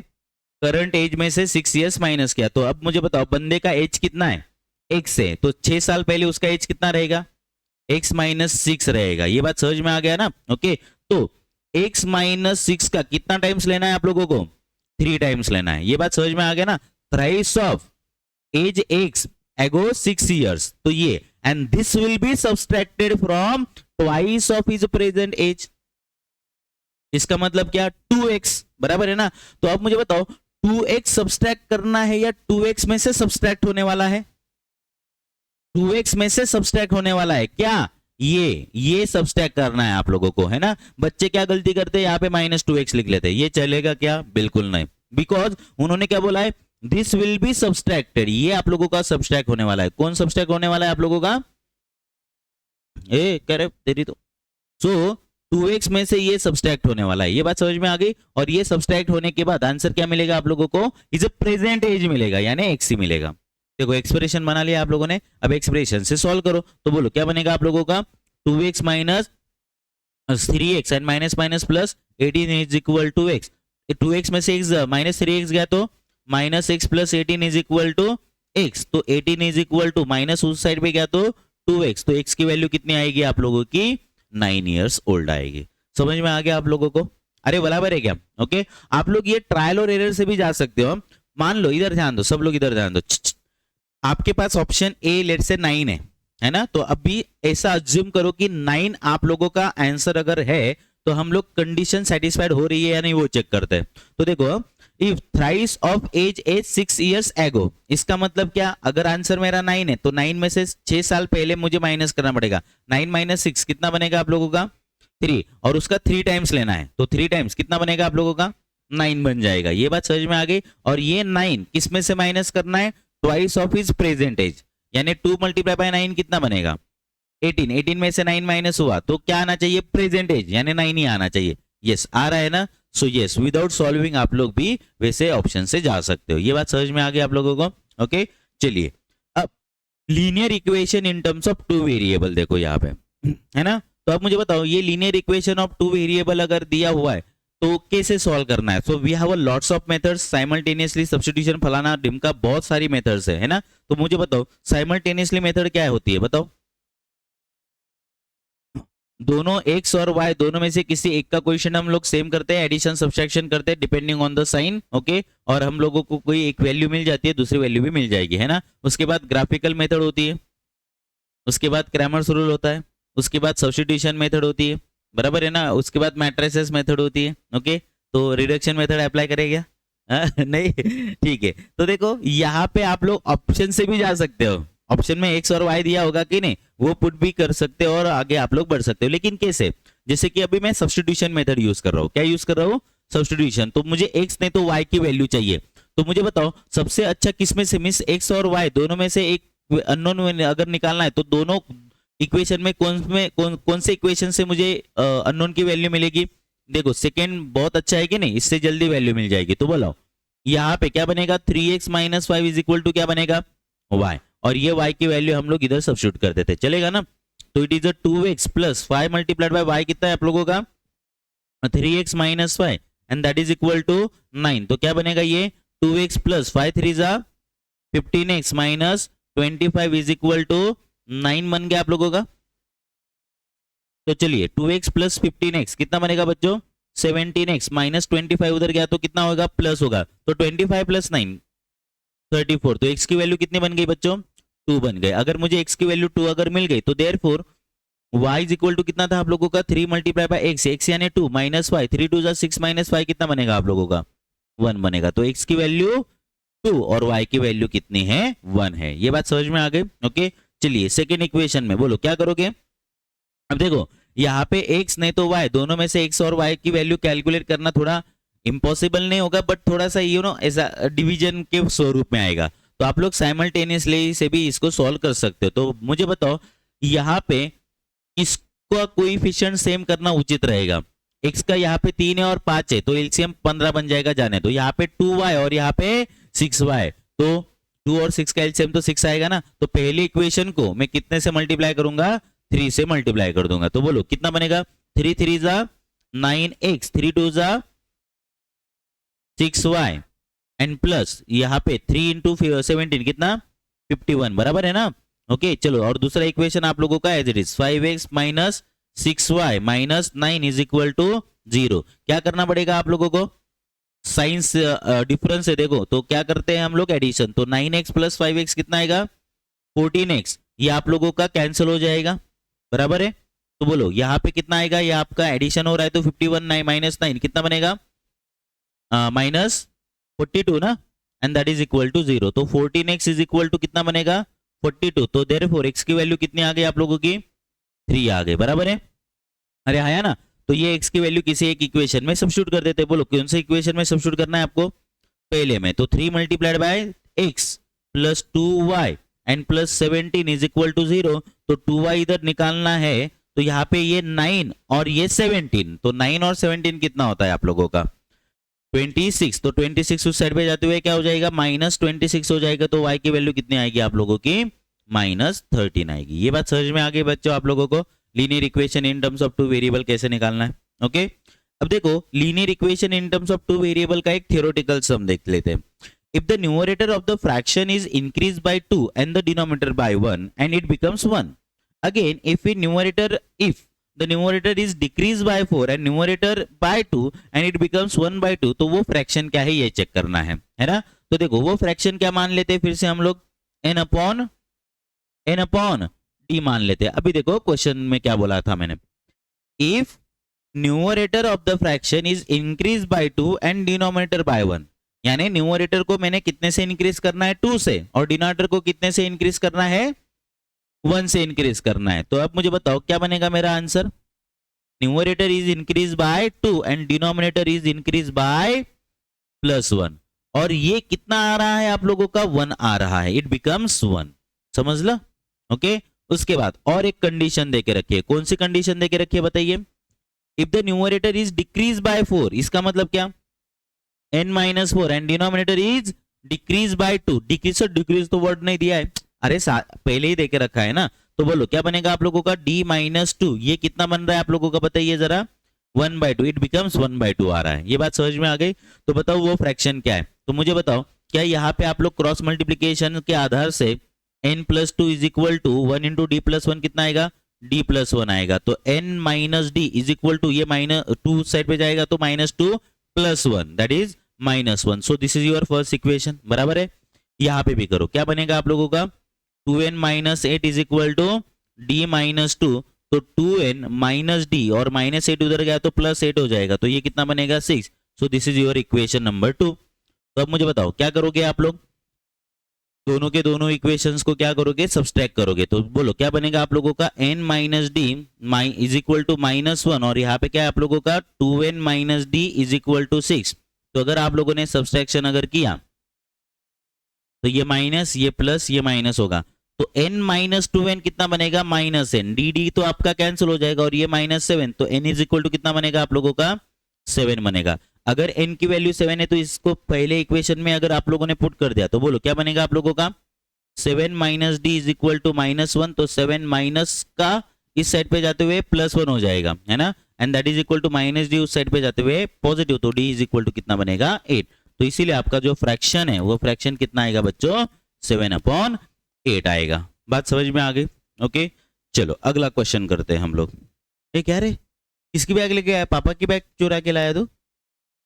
करंट एज में से 6 years माइनस किया। तो अब मुझे बताओ बंदे का एज कितना है, एक्स है, तो 6 साल पहले उसका एज कितना रहेगा, x माइनस 6 रहेगा। ये बात समझ में आ गया ना। ओके, तो x माइनस 6 का कितना टाइम्स लेना है आप लोगों को, 3 टाइम्स लेना है। ये बात समझ में आ गया ना। थ्राइस ऑफ एज x एगो 6 years, तो ये and this will be subtracted from twice of his present age. इसका मतलब क्या, 2x, बराबर है ना। तो अब मुझे बताओ 2x सब्सट्रैक्ट करना है या 2x में से सब्सट्रैक्ट होने वाला है, 2x में से सब्सट्रैक्ट होने वाला है क्या, ये सब्सट्रैक्ट करना है आप लोगों को, है ना। बच्चे क्या गलती करते हैं, यहाँ पे -2x लिख लेते हैं, ये चलेगा क्या, बिल्कुल नहीं। बिकॉज उन्होंने क्या बोला है, दिस विल बी सब्सट्रैक्टेड, ये आप लोगों का सब्सट्रैक्ट होने वाला है। कौन सब्सट्रैक्ट होने वाला है आप लोगों का, ए कह रहे तेरी तो, सो 2x में से ये सब्सट्रैक्ट होने वाला है। ये बात समझ में आ गई। और ये सब्सट्रैक्ट होने के बाद आंसर क्या मिलेगा आप लोगों को, इज अ प्रेजेंट एज मिलेगा, यानी x ही मिलेगा। देखो एक्सप्रेशन बना लिया आप लोगों ने, अब एक्सप्रेशन से सॉल्व करो। तो बोलो क्या बनेगा आप लोगों का, 2x minus 3x and minus minus plus 18 is equal to x। 2x में से माइनस 3x गया तो minus x plus 18 is equal to x। तो 18 इज इक्वल टू माइनस उस साइड पे गया तो 2x, तो x की वैल्यू कितनी आएगी आप लोगों की, 9 years ओल्ड आएगी। समझ में आ गया आप लोगों को, अरे बराबर है क्या। ओके, आप लोग ये ट्रायल और एरर से भी जा सकते हो। मान लो इधर ध्यान दो, सब लोग इधर ध्यान दो, आपके पास ऑप्शन ए लेट से 9 है ना। तो अभी ऐसा अज्यूम करो कि 9 आप लोगों का आंसर अगर है तो हम लोग कंडीशन सेटिस्फाइड हो रही है या नहीं वो चेक करते हैं। तो देखो if thrice of age 6 years ago, इसका मतलब क्या, अगर आंसर मेरा 9 है तो 9 में से 6 साल पहले मुझे माइनस करना पड़ेगा। 9 माइनस 6 कितना बनेगा आप लोगों का, 3, और उसका 3 टाइम्स लेना है। तो 3 टाइम्स कितना बनेगा आप लोगों का, 9 बन जाएगा। ये बात समझ में आ गई। और ये 9 किस में से माइनस करना है, twice of his present age, यानी 2 मल्टीप्लाई बाय 9 कितना बनेगा, 18। 18 में से 9 माइनस हुआ तो क्या आना चाहिए, प्रेजेंट एज, यानी 9 ही आना चाहिए। यस आ रहा है ना। सो यस, विदाउट सॉल्विंग आप लोग भी वैसे ऑप्शन से जा सकते हो। ये बात समझ में आ गई आप लोगों को। ओके चलिए, अब linear equation in terms of 2 variable देखो यहाँ पे, है ना। तो अब मुझे बताओ ये लीनियर इक्वेशन ऑफ 2 वेरिएबल अगर दिया हुआ है तो कैसे सॉल्व करना है। So we have a lots of methods, simultaneously substitution फलाना ढिमका, बहुत सारी मेथड्स है ना। तो मुझे बताओ साइमल्टेनियसली मेथड क्या होती है, बताओ। दोनों x और y दोनों में से किसी एक का क्वेश्चन हम लोग सेम करते हैं, एडिशन सब्सट्रैक्शन करते हैं depending on the sign. Okay, और हम लोगों को कोई एक वैल्यू मिल जाती है, दूसरी वैल्यू भी मिल जाएगी, है ना। उसके बाद ग्राफिकल मेथड होती है, उसके बाद क्रैमर्स रूल होता है, उसके बाद सब्स्टिट्यूशन मेथड होती है, बराबर है ना। उसके बाद मैट्रिसेस मेथड होती है। ओके, तो रिडक्शन मेथड अप्लाई करेगा नहीं, ठीक है। तो देखो यहाँ पे आप लोग ऑप्शन से भी जा सकते हो, ऑप्शन में x और y दिया होगा कि नहीं, वो पुट भी कर सकते हो और आगे आप लोग बढ़ सकते हो। लेकिन कैसे, जैसे कि अभी मैं सब्स्टिट्यूशन मेथड यूज कर रहा हूँ, क्या यूज कर रहा हूँ, सब्स्टिट्यूशन। तो मुझे x नहीं तो y की वैल्यू चाहिए। तो मुझे बताओ सबसे अच्छा किस में से, मिस x और y दोनों में से एक अननोन अगर निकालना है तो दोनों इक्वेशन में कौन से इक्वेशन से मुझे अननोन की वैल्यू मिलेगी। देखो सेकेंड बहुत अच्छा है कि नहीं, इससे जल्दी वैल्यू मिल जाएगी। तो बोलो यहाँ पे क्या बनेगा, 3x minus 5 is equal to क्या बनेगा, y, और ये y की वैल्यू हम लोग इधर सब्स्टिट्यूट कर देते, चलेगा ना। तो it is a 2x plus 5 multiplied by y कितना है आप लोगों का, 3x minus 5 and that is equal to 9। तो क्या बनेगा ये 2x प्लस 5 3 जा 15x minus 25 is equal to 9 बन गया आप लोगों का। तो चलिए 2x प्लस 15x कितना बनेगा बच्चों 17x माइनस 25 उधर गया तो कितना होगा प्लस होगा। तो 25 प्लस 9 34। तो x की वैल्यू कितनी बन गई बच्चों 2 बन गए। अगर मुझे x की वैल्यू 2 अगर मिल गई तो therefore y is equal to कितना था आप लोगों का 3 मल्टीप्लाई बाय x यानी 2 माइनस 5 3 2 6 माइनस 5 कितना बनेगा आप लोगों का 1 बनेगा। तो x की वैल्यू 2 और y की वैल्यू कितनी है 1 है। ये बात समझ में आ गई। ओके चलिए सेकेंड इक्वेशन में बोलो क्या करोगे। अब देखो यहाँ पे x नहीं तो y दोनों में से x और y की वैल्यू कैलकुलेट करना थोड़ा इम्पॉसिबल नहीं होगा बट थोड़ा सा ऐसा डिवीजन के स्वरूप में आएगा। तो आप लोग साइमल्टेनियसली से भी इसको सॉल्व कर सकते हो। तो मुझे बताओ यहाँ पे इसका कोएफिशिएंट सेम करना उचित रहेगा। x का यहाँ पे 3 है और 5 है तो एलसीएम 15 बन जाएगा जाने दो। यहाँ पे 2y और यहाँ पे 6y तो 2 और 6 का एलसीएम तो 6 आएगा ना। तो पहली इक्वेशन को मैं कितने से मल्टीप्लाई करूंगा 3 से मल्टीप्लाई कर दूंगा। तो बोलो कितना बनेगा 3 3 जा 9x 3 2 जा 6y एंड प्लस यहाँ पे 3 इंटू 17 कितना 51 बराबर है ना। ओके चलो और दूसरा इक्वेशन आप लोगों का as it is 5x minus 6y minus 9 is equal to 0। क्या करना पड़ेगा आप लोगों को साइंस डिफरेंस है देखो तो क्या करते हैं हम लोग एडिशन। तो 9x प्लस 5x कितना आएगा 14x ये आप लोगों का कैंसिल हो जाएगा बराबर है। तो बोलो यहाँ पे कितना आएगा ये आपका एडिशन हो रहा है तो 51 9 माइनस 9 कितना बनेगा माइनस 42 ना and that is equal to 0। तो 14x इज इक्वल टू कितना बनेगा 42। तो देयरफॉर x की वैल्यू कितनी आ गई आप लोगों की 3 आ गई बराबर है। अरे आया ना। तो ये x की वैल्यू किसी एक इक्वेशन में सब्स्टिट्यूट कर देते हैं। बोलो कौन से इक्वेशन में सब्स्टिट्यूट करना है आपको पहले में। तो 3 multiplied by x plus 2y and plus 17 is equal to 0। तो 2y इधर निकालना है तो यहाँ पे ये 9 और ये 17 तो 9 और 17 कितना होता है आप लोगों का 26। तो 26 उस साइड पे जाते हुए क्या हो जाएगा माइनस 26 हो जाएगा। तो y की वैल्यू कितनी आएगी आप लोगों की माइनस 13 आएगी। ये बात समझ में आ गई बच्चों आप लोगों को linear equation in terms of two variable कैसे निकालना है। ओके अब देखो linear equation in terms of two variable का एक थियोरेटिकल सम देख लेते हैं। If the numerator of the fraction is increase by 2 and the denominator by 1 and it becomes 1 again if the numerator is decreased by 4 and numerator by 2 and it becomes 1 by 2 तो वो fraction क्या है ये check करना है ना। तो देखो वो फ्रैक्शन क्या मान लेते हैं फिर से हम लोग n अपॉन d मान लेते हैं। अभी देखो क्वेश्चन में क्या बोला था मैंने if numerator of the fraction is increase by 2 and denominator by 1 यानी न्यूमरेटर को मैंने कितने से इंक्रीज करना है 2 से और डिनोमिनेटर को कितने से इंक्रीज करना है 1 से इंक्रीज करना है। तो अब मुझे बताओ क्या बनेगा मेरा answer numerator is increase by 2 and denominator is increase by plus 1 और ये कितना आ रहा है आप लोगों का 1 आ रहा है इट बिकम्स 1 समझ लो। ओके उसके बाद और एक कंडीशन देके रखिए। कौन सी कंडीशन देके रखिए बताइए if the numerator is decrease by 4 इसका मतलब क्या n minus 4 and denominator is decrease by 2 decrease तो वर्ड नहीं दिया है अरे पहले ही देके रखा है ना। तो बोलो क्या बनेगा आप लोगों का d माइनस 2 ये कितना बन रहा है आप लोगों का बताइए जरा 1 by 2 इट बिकम्स 1 by 2 आ रहा है। ये बात समझ में आ गई। तो बताओ वो फ्रैक्शन क्या है। तो मुझे बताओ क्या यहाँ पे आप लोग क्रॉस मल्टीप्लीकेशन के आधार से n plus 2 is equal to 1 into d plus 1 कितना आएगा d प्लस 1 आएगा। तो n minus d is equal to ये माइनस 2 साइड पे जाएगा तो minus 2 plus 1 that is minus 1। So this is your first equation बराबर है। यहाँ पे भी करो क्या बनेगा आप लोगों का 2n minus 8 is equal to d minus 2 तो 2n माइनस डी और माइनस 8 उधर गया तो प्लस 8 हो जाएगा तो ये कितना बनेगा 6। सो this is your equation number 2। तो अब मुझे बताओ क्या करोगे आप लोग दोनों के दोनों इक्वेशंस को क्या करोगे सब्सट्रैक्ट करोगे। तो बोलो क्या बनेगा आप लोगों का n minus d is equal to minus 1 और यहाँ पे क्या है आप लोगों का 2n minus d is equal to 6। तो अगर आप लोगों ने सब्सट्रैक्शन अगर किया तो ये माइनस ये प्लस ये माइनस होगा तो n माइनस 2n कितना बनेगा माइनस n डी तो आपका कैंसिल हो जाएगा और ये माइनस 7 तो n इज इक्वल टू कितना बनेगा आप लोगों का 7 बनेगा। अगर n की वैल्यू 7 है तो इसको पहले इक्वेशन में अगर आप लोगों ने पुट कर दिया तो बोलो क्या बनेगा आप लोगों का 7 minus d is equal to minus 1 तो 7 माइनस का इस साइड पे जाते हुए प्लस 1 हो जाएगा है ना and that is equal to minus d, उस साइड पे जाते हुए पॉजिटिव, तो डी इज इक्वल टू कितना बनेगा 8। तो इसीलिए आपका जो फ्रैक्शन है वो फ्रैक्शन कितना आएगा बच्चों 7/8 आएगा। बात समझ में आ गई? ओके चलो अगला क्वेश्चन करते हैं हम लोग। क्या रे किसकी बैग लेके आया? पापा की बैग चुरा के लाया तू?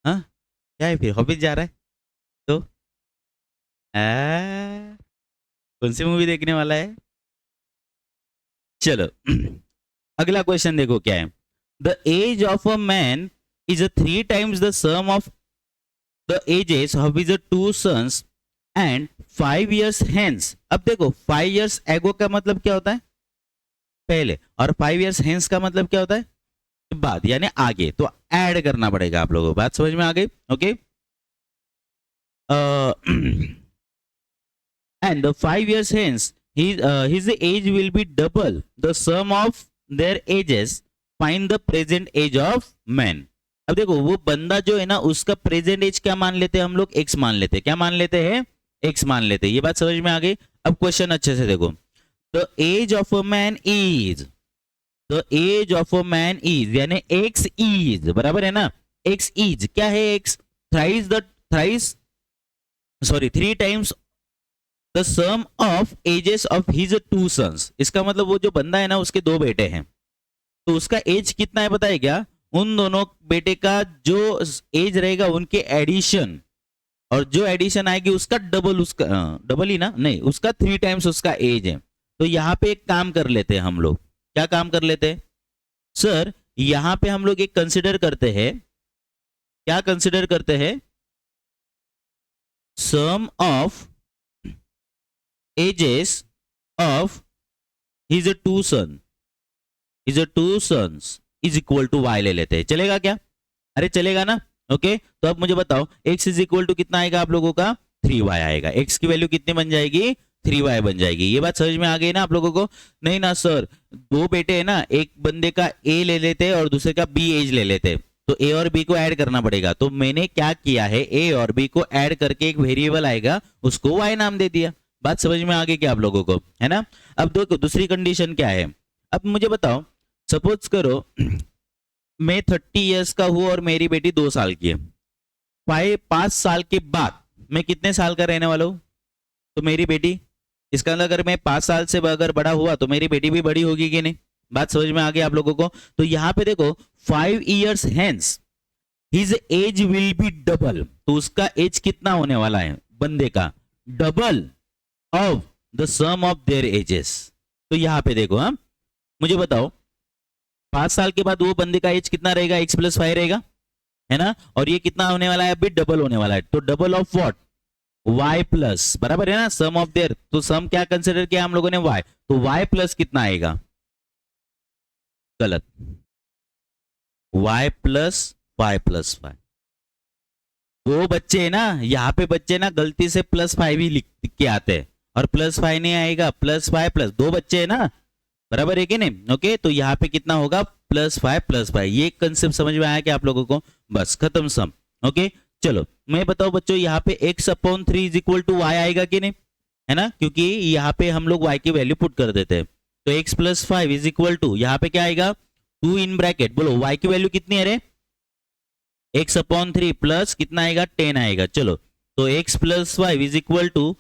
हाँ क्या है फिर, ऑफिस जा रहा है तो कौन सी मूवी देखने वाला है? चलो अगला क्वेश्चन देखो क्या है। The age of a man is 3 times the sum of the ages of his 2 sons and 5 years hence। अब देखो 5 years ago का मतलब क्या होता है पहले, और 5 years hence का मतलब क्या होता है बाद, यानी आगे। तो ऐड करना पड़ेगा आप लोगों को। बात समझ में आ गई? Okay and the 5 years hence his age will be double the sum of their ages, find the present age of man। अब देखो वो बंदा जो है ना उसका प्रेजेंट एज क्या मान लेते हैं हम लोग, एक्स मान लेते हैं। क्या मान लेते हैं? एक्स मान लेते हैं। ये बात समझ में आ गई? अब क्वेश्चन अच्छे से देखो। The age of a man is, the age of a man is यानी एक्स इज, बराबर है ना, एक्स इज क्या है x, thrice 3 times the sum of ages of his 2 sons। इसका मतलब वो जो बंदा है ना उसके 2 बेटे हैं, तो उसका एज कितना है बताए क्या? उन दोनों बेटे का जो एज रहेगा उनके एडिशन, और जो एडिशन आएगी उसका डबल, उसका डबल ही ना, नहीं उसका 3 times उसका एज है। तो यहां पे एक काम कर लेते हैं हम लोग। क्या काम कर लेते हैं सर? यहां पे हम लोग एक कंसिडर करते हैं, क्या कंसिडर करते हैं? Sum of ages of his 2 sons, his 2 sons is equal to Y ले लेते हैं। चलेगा क्या? अरे चलेगा ना। ओके तो अब मुझे बताओ x इज इक्वल टू कितना आएगा आप लोगों का 3y आएगा। x की वैल्यू कितनी बन जाएगी 3y बन जाएगी। ये बात समझ में आ गई ना आप लोगों को? नहीं ना सर, 2 बेटे है ना, एक बंदे का a ले लेते और दूसरे का b एज ले लेते, तो a और b को ऐड करना पड़ेगा। तो मैंने क्या किया है, a और b को ऐड करके एक वेरिएबल आएगा उसको y नाम दे दिया। बात समझ में आ गई क्या आप लोगों को, है ना? अब देखो दूसरी कंडीशन क्या है। अब मुझे बताओ सपोज करो मैं 30 years का हूं और मेरी बेटी 2 साल की है। 5 साल के बाद मैं कितने साल का रहने वाला हूं? तो मेरी बेटी, इसका मतलब अगर मैं 5 साल से अगर बड़ा हुआ तो मेरी बेटी भी बड़ी होगी कि नहीं? बात समझ में आ गई आप लोगों को? तो यहां पे देखो 5 years hence his age will be double, तो उसका एज कितना होने वाला है बंदे का? Double of the sum of their ages. तो यहां पे देखो, हाँ मुझे बताओ 5 साल के बाद वो बंदे का एज कितना रहेगा? x + 5 रहेगा, है ना? और ये कितना होने वाला है? अभी डबल होने वाला है। तो double of what? y plus, बराबर है ना, सम ऑफ देयर। तो सम क्या कंसिडर किया हम लोगों ने? y। तो y प्लस कितना आएगा? गलत, y प्लस 5 + 5। 2 बच्चे है ना, यहाँ पे बच्चे ना गलती से +5 ही लिख के आते हैं और +5 नहीं आएगा, +5 + 2 बच्चे है ना, बराबर है कि नहीं? ओके तो यहाँ पे कितना होगा? +5 + 5। ये कंसेप्ट समझ में आया क्या आप लोगों को? बस खत्म सम। ओके चलो मैं बताओ बच्चों यहाँ पे x/3 is equal to y आएगा कि नहीं, है ना? क्योंकि यहाँ पे हम लोग y की वैल्यू पुट कर देते हैं। तो x + 5 इज इक्वल टू यहाँ पे क्या आएगा? 2 इन ब्रैकेट, बोलो y की वैल्यू कितनी है रे? x/3 प्लस कितना आएगा? 10 आएगा। चलो तो x + 5 is equal to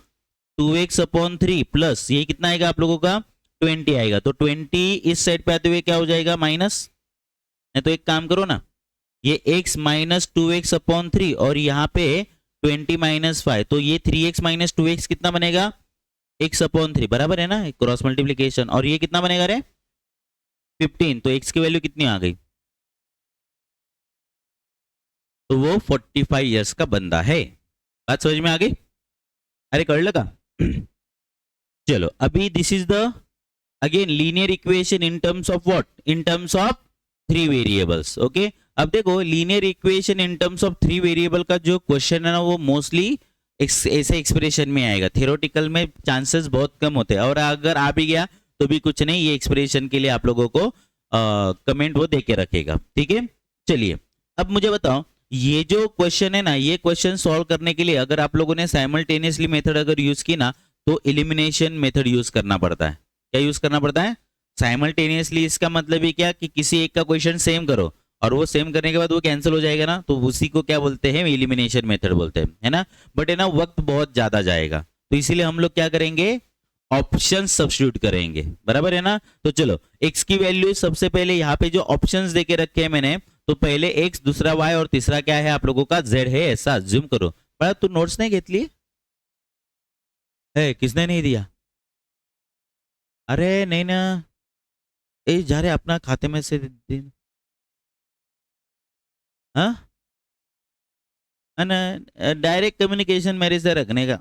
2x/3 plus ये कितना आएगा आप लोगों का? 20 आएगा। तो 20 इस साइड पे आते हुए क्या हो जाएगा? माइनस। तो एक काम करो ना, ये x - 2x/3 और यहाँ पे 20 - 5, तो ये 3x - 2x कितना बनेगा? x/3, बराबर है ना, क्रॉस मल्टीप्लीकेशन। और ये कितना बनेगा रे? 15। तो x की वैल्यू कितनी आ गई? तो वो 45 ईयर्स का बंदा है। बात समझ में आ गई? अरे कर लगा चलो अभी this is the again linear equation in terms of what? In terms of 3 variables. Okay अब देखो linear equation in terms of 3 variable का जो क्वेश्चन है ना वो मोस्टली ऐसे एक्सप्रेशन में आएगा। थ्योरेटिकल में चांसेस बहुत कम होते हैं, और अगर आ भी गया तो भी कुछ नहीं, ये एक्सप्रेशन के लिए आप लोगों को कमेंट वो दे के रखेगा। ठीक है चलिए अब मुझे बताओ ये जो क्वेश्चन है ना, ये क्वेश्चन सॉल्व करने के लिए अगर आप लोगों ने साइमल्टेनियसली मेथड अगर यूज की ना तो एलिमिनेशन मेथड यूज करना पड़ता है। क्या यूज करना पड़ता है? साइमल्टेनियसली। इसका मतलब ही क्या कि किसी एक का क्वेश्चन सेम करो और वो सेम करने के बाद वो कैंसिल हो जाएगा ना, तो उसी को क्या बोलते हैं, एलिमिनेशन मेथड बोलते हैं, है ना। बट है ना वक्त बहुत ज्यादा जाएगा, तो इसीलिए हम लोग क्या करेंगे, ऑप्शन सब्स्टिट्यूट करेंगे, बराबर है ना। तो चलो x की वैल्यू सबसे पहले यहाँ पे जो ऑप्शंस देके रखे हैं मैंने, तो पहले x, दूसरा y और तीसरा क्या है आप लोगों का z है, ऐसा ज्यूम करो। पर तू नोट्स नहीं घेतली है, किसने नहीं दिया, अरे नहीं ना, ए जा रहे अपना खाते में से हाँ, डायरेक्ट कम्युनिकेशन मेरे से रखने का।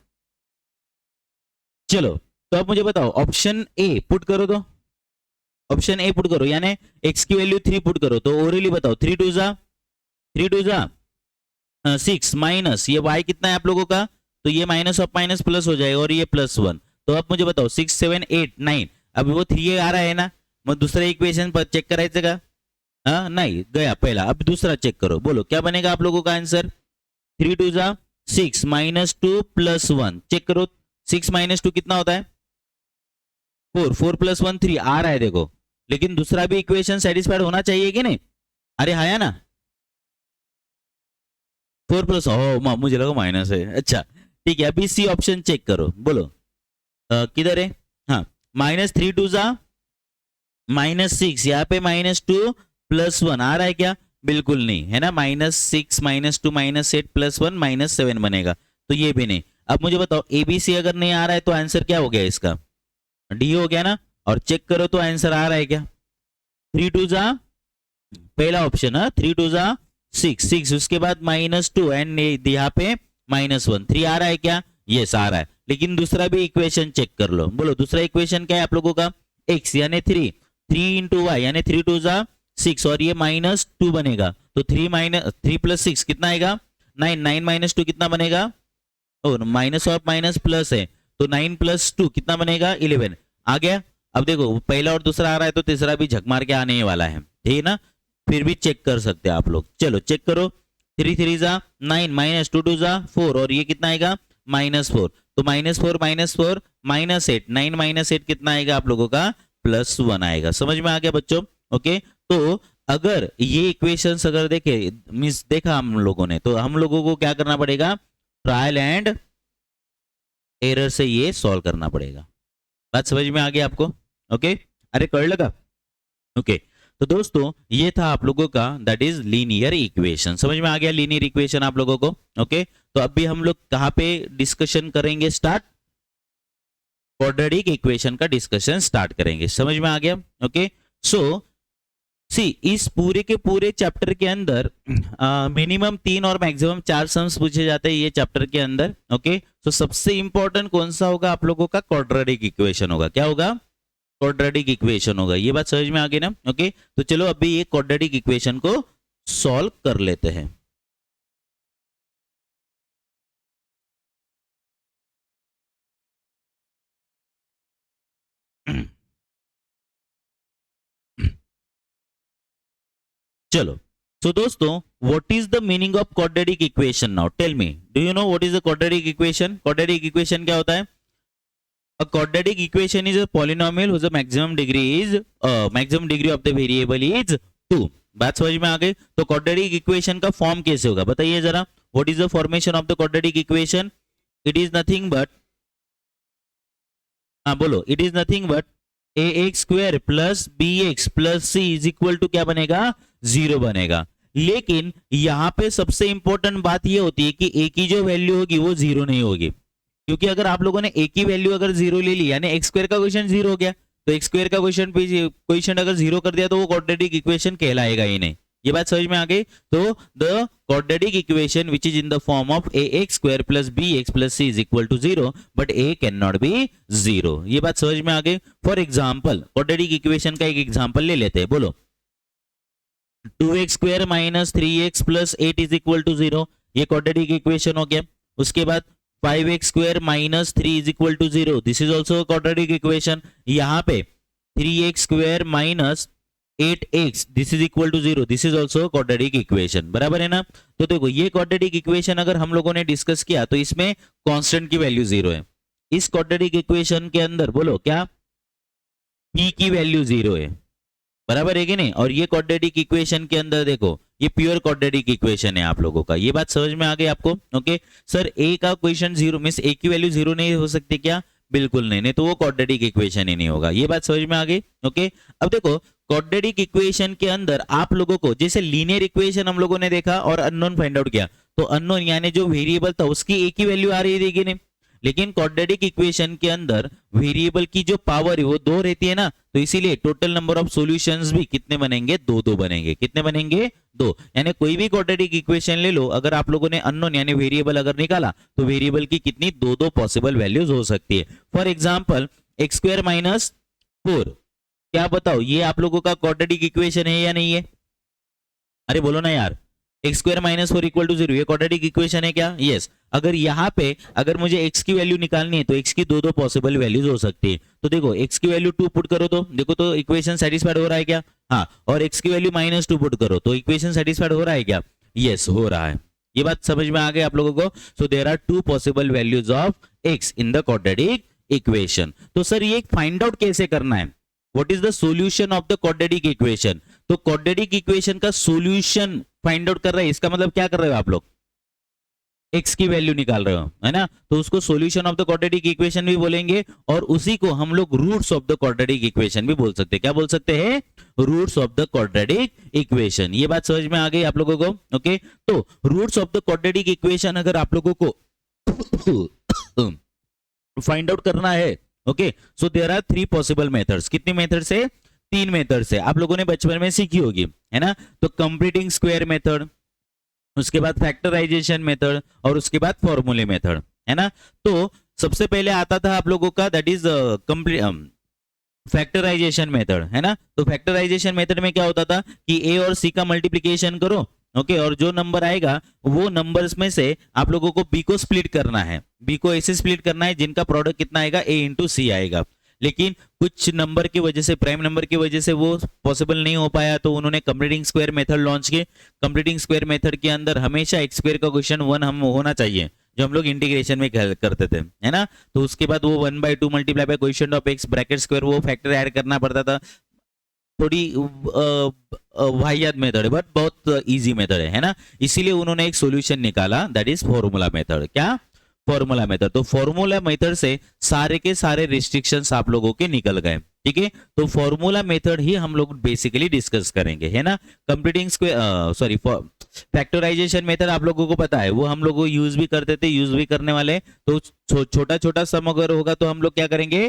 चलो तो अब मुझे बताओ, ऑप्शन ए पुट करो, तो ऑप्शन ए पुट करो, यानी x की वैल्यू 3 पुट करो, तो ओरली बताओ 3 2 जा 6 माइनस ये y कितना है आप लोगों का, तो ये माइनस ऑफ माइनस प्लस हो जाएगा और ये +1। तो अब मुझे बताओ 6 7 8 9, अब वो 3 आ रहा है ना, मग दूसरा इक्वेशन पर चेक करायचं का, हाँ नहीं गया पहला, अब दूसरा चेक करो, बोलो क्या बनेगा आप लोगों का आंसर, 3 2 जा 6 -2 +1, चेक करो 6 -2 कितना होता है 4, 4 + 1 3 आ रहा है देखो, लेकिन दूसरा भी इक्वेशन सेटिस्फाइड होना चाहिए कि नहीं, अरे हाँ ना 4 + ओ मुझे लगा माइनस है, अच्छा ठीक है, अभी सी ऑप्शन चेक करो, बोलो किधर है, हाँ -3 2 जा -6, यहाँ पे -2 +1 आ रहा है क्या, बिल्कुल नहीं है ना, -6 -2 -8 +1 -7 बनेगा, तो ये भी नहीं। अब मुझे बताओ एबीसी अगर नहीं आ रहा है तो आंसर क्या हो गया इसका, डी हो गया ना, और चेक करो तो आंसर आ रहा है क्या, 3 2 जा पहला ऑप्शन है 3 2 जा 6, उसके बाद -2 एंड यहाँ पे -1, 3 आ रहा है क्या, यस आ रहा है, लेकिन दूसरा भी इक्वेशन चेक कर लो, बोलो दूसरा इक्वेशन क्या है आप लोगों का, x यानी 3 × y यानी 3 2 जा 6, और ये -2 बनेगा, तो 3 + 6 कितना आएगा 9, 9 - 2 कितना बनेगा, ओ माइनस और माइनस प्लस है, तो 9 + 2 कितना बनेगा 11 आ गया। अब देखो पहला और दूसरा आ रहा है तो तीसरा भी झक मार के आने वाला है, ठीक है ना, फिर भी चेक कर सकते हैं आप लोग, चलो चेक करो 3 3 जा 9 -2 2 जा 4, और ये कितना आएगा -4, तो -4 -4 -8, 9 - 8 कितना आएगा आप लोगों का +1 आएगा, समझ में आ गया बच्चों, ओके। तो अगर ये इक्वेशंस अगर देखे मीन्स देखा हम लोगों ने, तो हम लोगों को क्या करना पड़ेगा, ट्रायल एंड एरर से ये सॉल्व करना पड़ेगा, बात समझ में आ गया आपको, ओके, अरे कर लगा, ओके। तो दोस्तों ये था आप लोगों का दैट इज लीनियर इक्वेशन, समझ में आ गया लीनियर इक्वेशन आप लोगों को, ओके। तो अभी हम लोग कहां पे डिस्कशन करेंगे, स्टार्ट क्वाड्रेटिक इक्वेशन का डिस्कशन स्टार्ट करेंगे, समझ में आ गया, ओके। सो सी इस पूरे के पूरे चैप्टर के अंदर मिनिमम 3 और मैक्सिमम 4 सम्स पूछे जाते हैं ये चैप्टर के अंदर, ओके। तो सबसे इंपॉर्टेंट कौन सा होगा आप लोगों का, क्वाड्रेटिक इक्वेशन होगा, क्या होगा, क्वाड्रेटिक इक्वेशन होगा, ये बात समझ में आ गई ना, ओके। तो चलो अभी ये क्वाड्रेटिक इक्वेशन को सॉल्व कर लेते हैं। चलो so दोस्तों what is the meaning of quadratic equation now, tell me, do you know what is the quadratic equation, quadratic equation क्या होता है, a quadratic equation is a polynomial whose maximum degree of the variable is 2, बात समझ में आ गई। तो quadratic equation का फॉर्म कैसे होगा बताइए जरा, what is the formation of the quadratic equation, it is nothing but, हाँ बोलो, it is nothing but ax² + bx + c is equal to क्या बनेगा 0 बनेगा, लेकिन यहां पे सबसे इंपॉर्टेंट बात ये होती है कि a की जो वैल्यू होगी वो 0 नहीं होगी, क्योंकि अगर आप लोगों ने a की वैल्यू अगर 0 ले ली यानी x² का क्वेश्चन 0 हो गया, तो x² का क्वेश्चन अगर 0 कर दिया तो वो क्वाड्रेटिक इक्वेशन कहलाएगा ही नहीं, ये बात समझ में आ गई। तो the quadratic equation which is in the form of ax² + bx + c is equal to 0 but a can not be 0, ये बात समझ में आ गई। फॉर एग्जांपल क्वाड्रेटिक इक्वेशन का एक एग्जांपल ले लेते हैं, बोलो 2x² - 3x + 8 is equal to 0, ये क्वाड्रेटिक इक्वेशन हो गया। उसके बाद 5x² - 3 is equal to 0, this is also quadratic equation. यहाँ पे 3x² - 8x this is equal to 0, this is also quadratic equation, बराबर है ना। तो देखो ये क्वाड्रेटिक इक्वेशन अगर हम लोगों ने डिस्कस किया तो इसमें कांस्टेंट की वैल्यू 0 है, इस क्वाड्रेटिक इक्वेशन के अंदर बोलो क्या p की वैल्यू 0 है, बराबर है कि नहीं। और ये क्वाड्रेटिक इक्वेशन के अंदर देखो ये प्योर क्वाड्रेटिक इक्वेशन है आप लोगों का। ये बात समझ में आ गई आपको? ओके सर ए का क्वेश्चन जीरो मींस ए की वैल्यू जीरो नहीं हो सकती क्या? बिल्कुल नहीं, नहीं तो वो क्वाड्रेटिक इक्वेशन ही नहीं होगा। ये बात समझ में आ गई? ओके अब देखो क्वाड्रेटिक इक्वेशन के अंदर आप लोगों को जैसे लीनियर इक्वेशन हम लोगों ने देखा और अननोन फाइंड आउट किया, तो अननोन यानी जो वेरिएबल था उसकी एक ही वैल्यू आ रही थी कि नहीं। लेकिन क्वाड्रेटिक इक्वेशन के अंदर वेरिएबल की जो पावर है वो दो रहती है ना, तो इसीलिए टोटल नंबर ऑफ सॉल्यूशंस भी कितने बनेंगे? दो दो बनेंगे। कितने बनेंगे? दो। यानी कोई भी क्वाड्रेटिक इक्वेशन ले लो, अगर आप लोगों ने अननोन यानी वेरिएबल अगर निकाला तो वेरिएबल की कितनी? दो दो पॉसिबल वैल्यूज हो सकती है। For example x square minus 4, क्या बताओ ये आप लोगों का क्वाड्रेटिक इक्वेशन है या नहीं है? अरे बोलो ना यार। X square minus 4 equal to 0 ये क्वाड्रेटिक इक्वेशन है क्या? यस। अगर यहाँ पे अगर मुझे x की वैल्यू निकालनी है तो x की दो दो पॉसिबल वैल्यूज हो सकती है। तो देखो x की वैल्यू 2 पुट करो तो देखो तो इक्वेशन सेटिस्फाइड हो रहा है क्या? हाँ। और x की वैल्यू -2 पुट करो तो इक्वेशन सेटिस्फाइड हो रहा है क्या? यस हो रहा है। ये बात समझ में आ गई आप लोगों को? So there are two possible values of x in the quadratic equation. तो सर ये फाइंड आउट कैसे करना है? What is the solution of the quadratic equation? तो क्वाड्रेटिक इक्वेशन का सॉल्यूशन फाइंड आउट कर रहे हैं, इसका मतलब क्या कर रहे हो आप लोग? x की वैल्यू निकाल रहे हो है ना, तो उसको solution of the quadratic equation भी बोलेंगे और उसी को हम लोग roots of the quadratic equation भी बोल सकते हैं। क्या बोल सकते हैं? Roots of the quadratic equation. ये बात समझ में आ गई आप लोगों को? ओके तो roots of the quadratic equation अगर आप लोगों को फाइंड आउट करना है, okay so there are 3 possible methods. कितनी मेथड्स है? 3 मेथड्स है। आप लोगों ने बचपन में सीखी होगी है ना। तो कंप्लीटिंग स्क्वायर मेथड, उसके बाद फैक्टराइजेशन मेथड और उसके बाद फॉर्मूले मेथड है ना। तो सबसे पहले आता था आप लोगों का दैट इज फैक्टराइजेशन मेथड है ना। तो फैक्टराइजेशन मेथड में क्या होता था कि a और c का मल्टीप्लिकेशन करो, ओके और जो नंबर आएगा वो नंबर्स में से आप लोगों को b को स्प्लिट करना है। b को ऐसे स्प्लिट करना है जिनका प्रोडक्ट कितना आएगा? a इंटू सी आएगा। लेकिन कुछ नंबर की वजह से, प्राइम नंबर की वजह से वो पॉसिबल नहीं हो पाया, तो उन्होंने कंप्लीटिंग स्क्वायर मेथड लॉन्च किए। कंप्लीटिंग स्क्वायर मेथड के अंदर हमेशा एक्स स्क्वायर का क्वेश्चन 1 हम होना चाहिए, जो हम लोग इंटीग्रेशन में करते थे है ना। तो उसके बाद वो 1/2 multiply by question of x bracket square, वो फैक्टर ऐड करना पड़ता था। थोड़ी वाहियात मेथड है बट बहुत इजी मेथड है ना। इसीलिए उन्होंने एक सॉल्यूशन निकाला दैट इज फॉर्मूला मेथड। क्या? Formula method. तो फॉर्मूला मेथड से सारे के सारे रिस्ट्रिक्शंस आप लोगों के निकल गए, ठीक है। तो फॉर्मूला मेथड ही हम लोग बेसिकली डिस्कस करेंगे है ना। कंप्लीटिंग सॉरी फैक्टराइजेशन मेथड आप लोगों को पता है, वो हम लोग यूज भी करते थे, यूज भी करने वाले। तो छोटा छोटा सम अगर होगा तो हम लोग क्या करेंगे?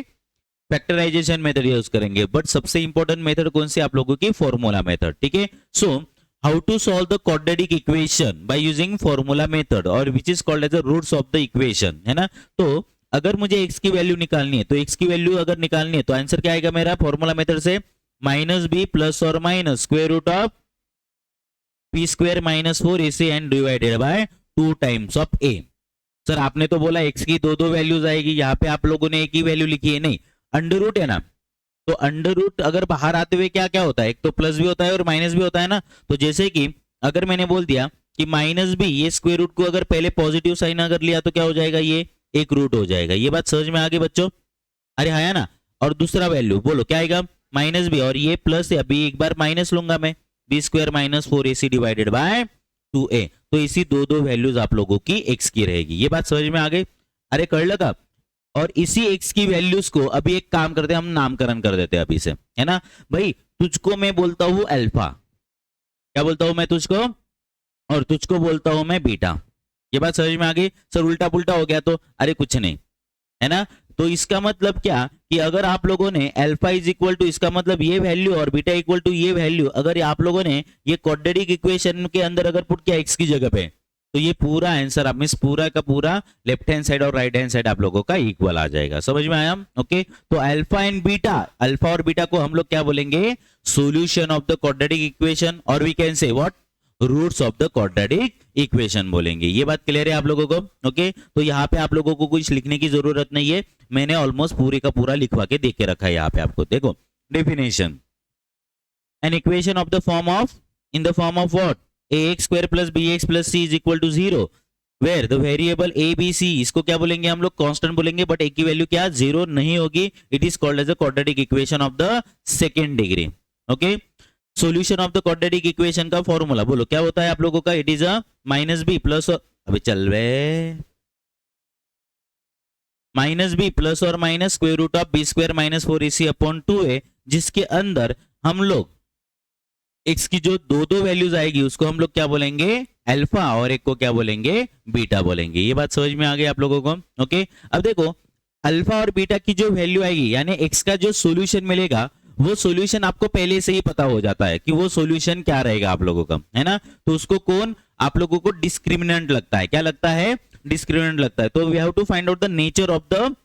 फैक्टराइजेशन मेथड यूज करेंगे। बट सबसे इंपॉर्टेंट मेथड कौन सी आप लोगों की? फॉर्मूला मेथड, ठीक है। सो how to solve the quadratic equation by using formula method और which is called as the roots of the equation है ना। तो अगर मुझे x की वैल्यू निकालनी है, तो x की वैल्यू अगर निकालनी है तो आंसर क्या आएगा मेरा फॉर्मूला मेथड से? -b प्लस और minus square root of p square minus 4ac and divided by 2 times of a। Sir आपने तो बोला x की दो दो वैल्यूज आएगी, यहाँ पे आप लोगों ने एक ही वैल्यू लिखी है। नहीं, अंडर रूट है ना, तो अंडर रूट अगर बाहर आते हुए क्या क्या होता है? एक तो प्लस भी होता है और माइनस भी होता है ना। तो जैसे कि अगर मैंने बोल दिया कि -b, ये स्क्वायर रूट को अगर पहले पॉजिटिव साइन अगर लिया तो क्या हो जाएगा? ये एक रूट हो जाएगा। ये बात समझ में आ गई बच्चों? अरे हाँ ना। और दूसरा वैल्यू बोलो क्या आएगा? -b और ये प्लस है, अभी एक बार माइनस लूंगा मैं, b square minus 4ac divided by 2a। तो इसी दो दो वैल्यूज आप लोगों की x की रहेगी। ये बात समझ में आ गई? अरे कर लगा। और इसी x की वैल्यूज को अभी एक काम करते हैं, हम नामकरण कर देते हैं अभी से है ना। भाई तुझको मैं बोलता हूं अल्फा, क्या बोलता हूं मैं तुझको? और तुझको बोलता हूं मैं बीटा। ये बात समझ में आ गई? सर उल्टा पुल्टा हो गया तो? अरे कुछ नहीं है ना। तो इसका मतलब क्या कि अगर आप लोगों ने अल्फा इज इक्वल टू, इसका मतलब ये वैल्यू और बीटा इक्वल टू ये वैल्यू, अगर आप लोगों ने ये क्वाड्रेटिक इक्वेशन के अंदर अगर पुट किया x की जगह पे, तो ये पूरा आंसर आप मींस पूरा का पूरा लेफ्ट हैंड साइड और राइट हैंड साइड आप लोगों का इक्वल आ जाएगा। समझ में आया? ओके तो अल्फा एंड बीटा, अल्फा और बीटा को हम लोग क्या बोलेंगे? Solution of the quadratic equation, और we can say what? Roots of the quadratic equation बोलेंगे। ये बात क्लियर है आप लोगों को? ओके तो यहाँ पे आप लोगों को कुछ लिखने की जरूरत नहीं है, मैंने ऑलमोस्ट पूरे का पूरा लिखवा के देख के रखा है यहाँ पे आपको। देखो definition, an equation of the form of, in the form of what? ax square plus bx plus c is equal to 0 where the variable a b c, इसको क्या बोलेंगे हम लोग? कांस्टेंट बोलेंगे। बट a की वैल्यू क्या? 0 नहीं होगी। It is called as a quadratic equation of the second degree. Okay solution of the quadratic equation का फॉर्मूला बोलो क्या होता है आप लोगों का? It is a minus b plus, अभी चल रहे माइनस बी प्लस और minus square root of b square minus 4ac upon 2a, जिसके अंदर हम लोग x की जो दो दो वैल्यूज आएगी उसको हम लोग क्या बोलेंगे? अल्फा, और एक को क्या बोलेंगे? बीटा बोलेंगे। ये बात समझ में आ गई आप लोगों को? ओके, अब देखो अल्फा और बीटा की जो वैल्यू आएगी यानी x का जो सॉल्यूशन मिलेगा वो सॉल्यूशन आपको पहले से ही पता हो जाता है कि वो सॉल्यूशन क्या रहेगा आप लोगों का, है ना? तो उसको कौन आप लोगों को डिस्क्रिमिनेंट लगता है? क्या लगता है? डिस्क्रिमिनेंट लगता है। तो we have to find out the nature of the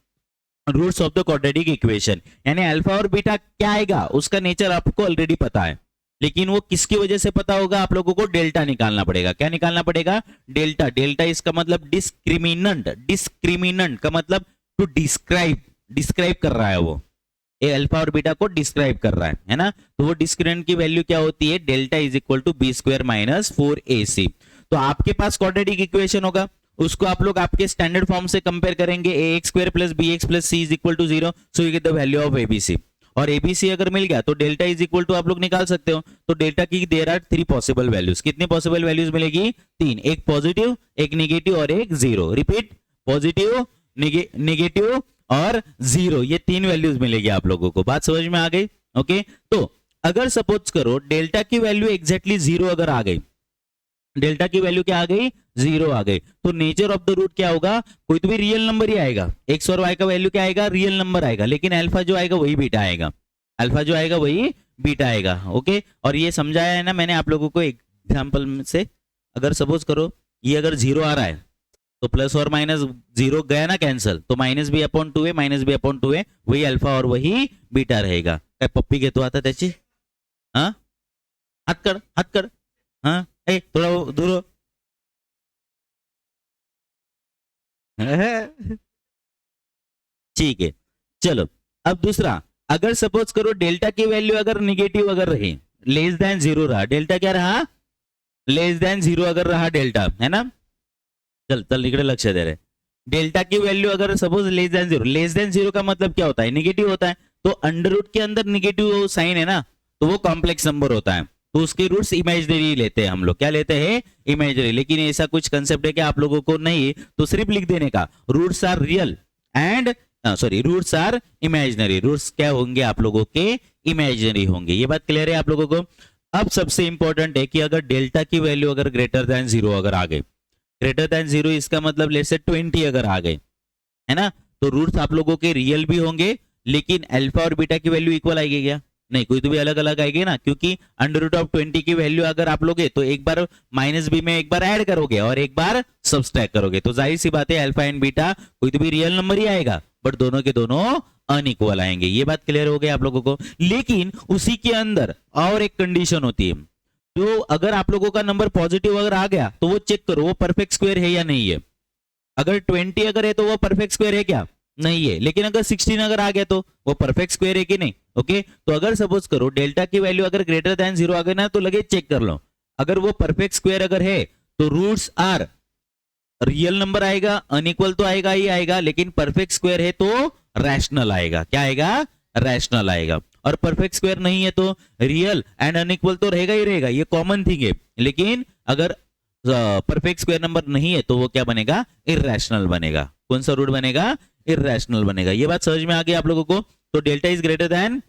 roots of the quadratic equation, यानी अल्फा और बीटा क्या आएगा उसका नेचर आपको ऑलरेडी पता है, लेकिन वो किसकी वजह से पता होगा? आप लोगों को डेल्टा निकालना पड़ेगा। क्या निकालना पड़ेगा? डेल्टा। डेल्टा इसका मतलब डिस्क्रिमिनेंट, डिस्क्रिमिनेंट का मतलब टू डिस्क्राइब, डिस्क्राइब कर रहा है वो, ये अल्फा और बीटा को डिस्क्राइब कर रहा है ना? तो वो डिस्क्रिमिनेंट की वैल्यू क्या होती है? Delta is equal to b square minus 4ac। तो आपके पास क्वाड्रेटिक इक्वेशन होगा, उसको आप लोग आपके स्टैंडर्ड फॉर्म से कंपेयर करेंगे, ax square plus bx plus c is equal to 0, so you get the value of abc। और abc अगर मिल गया तो डेल्टा इज इक्वल टू आप लोग निकाल सकते हो। तो डेल्टा की देयर आर 3 पॉसिबल वैल्यूज। कितनी पॉसिबल वैल्यूज मिलेगी? 3, एक पॉजिटिव, एक नेगेटिव और एक जीरो। रिपीट, पॉजिटिव, नेगेटिव और जीरो, ये 3 वैल्यूज मिलेगी आप लोगों को। बात समझ में आ गई? ओके, तो अगर सपोज करो डेल्टा की वैल्यू एग्जैक्टली 0 अगर आ गई, डेल्टा की वैल्यू क्या आ गई? 0 आ गई, तो नेचर ऑफ द रूट क्या होगा? कोई तो भी रियल नंबर ही आएगा। एक्स और वाई का वैल्यू क्या आएगा? रियल नंबर आएगा, लेकिन अल्फा जो आएगा वही बीटा आएगा, अल्फा जो आएगा वही बीटा आएगा। ओके, और ये समझाया है ना मैंने आप लोगों को एग्जांपल से। अगर सपोज करो ये अगर 0 आ रहा है तो प्लस और माइनस 0 गया ना कैंसल, तो minus B upon 2a minus B upon 2a वही अल्फा और वही बीटा रहेगा। काय पप्पी घेतो आता त्याची? हाँ, हात कर, हात कर, हाँ ए थोड़ा दूर हो। ठीक है, चलो अब दूसरा, अगर सपोज करो डेल्टा की वैल्यू अगर निगेटिव अगर रही, लेस देन 0 रहा, डेल्टा क्या रहा? लेस देन 0 अगर रहा डेल्टा, है ना? चल चल इकडे लक्ष दे रहे। डेल्टा की वैल्यू अगर suppose less than 0, less than 0 का मतलब क्या होता है? निगेटिव होता है। तो अंडर रूट के अंदर निगेटिव साइन है ना, तो वो कॉम्प्लेक्स नंबर होता है, तो उसके रूट्स इमेजिनरी लेते हैं हम लोग। क्या लेते हैं? इमेजिनरी। लेकिन ऐसा कुछ कंसेप्ट है कि आप लोगों को नहीं, तो सिर्फ लिख देने का roots are real and sorry roots are imaginary. Roots क्या होंगे आप लोगों के? इमेजिनरी होंगे। ये बात क्लियर है आप लोगों को? अब सबसे इंपॉर्टेंट है कि अगर डेल्टा की वैल्यू अगर ग्रेटर देन 0 अगर आ गई, ग्रेटर देन 0 इसका मतलब लेट्स से 20 अगर आ गए, है ना, तो रूट्स आप लोगों के रियल भी होंगे, लेकिन अल्फा और बीटा की वैल्यू इक्वल आएगी क्या? नहीं, कोई तो भी अलग अलग आएगी ना, क्योंकि अंडर रूट ऑफ 20 की वैल्यू अगर आप लोगे तो एक बार माइनस बी में एक बार ऐड करोगे और एक बार सब्सट्रैक्ट करोगे, तो जाहिर सी बात है अल्फा एंड बीटा कोई तो भी रियल नंबर ही आएगा, बट दोनों के दोनों अनइक्वल आएंगे। ये बात क्लियर हो गई आप लोगों को? लेकिन उसी के अंदर और एक कंडीशन होती है, जो अगर आप लोगों का नंबर पॉजिटिव अगर आ गया तो वो चेक करो वो परफेक्ट स्क्वायर है या नहीं है। अगर 20 अगर है तो वो परफेक्ट स्क्वायर है क्या? नहीं है। लेकिन अगर 16 अगर आ गया तो वो परफेक्ट स्क्वायर है कि नहीं? ओके, तो अगर सपोज करो डेल्टा की वैल्यू अगर ग्रेटर देन 0 आ गई ना, तो लगे चेक कर लो, अगर वो परफेक्ट स्क्वायर अगर है तो रूट्स आर रियल नंबर आएगा, अनइक्वल तो आएगा ही आएगा, लेकिन परफेक्ट स्क्वायर है तो रैशनल आएगा। क्या आएगा? रैशनल आएगा। और परफेक्ट स्क्वायर नहीं है तो रियल एंड अनइक्वल तो रहेगा ही रहेगा, ये कॉमन थिंग है। लेकिन अगर परफेक्ट स्क्वायर नंबर नहीं है तो वो क्या बनेगा? इररेशनल बनेगा। कौन सा रूट बनेगा? इररेशनल बनेगा। ये बात समझ में आ गई आप लोगों को? तो डेल्टा इज ग्रेटर देन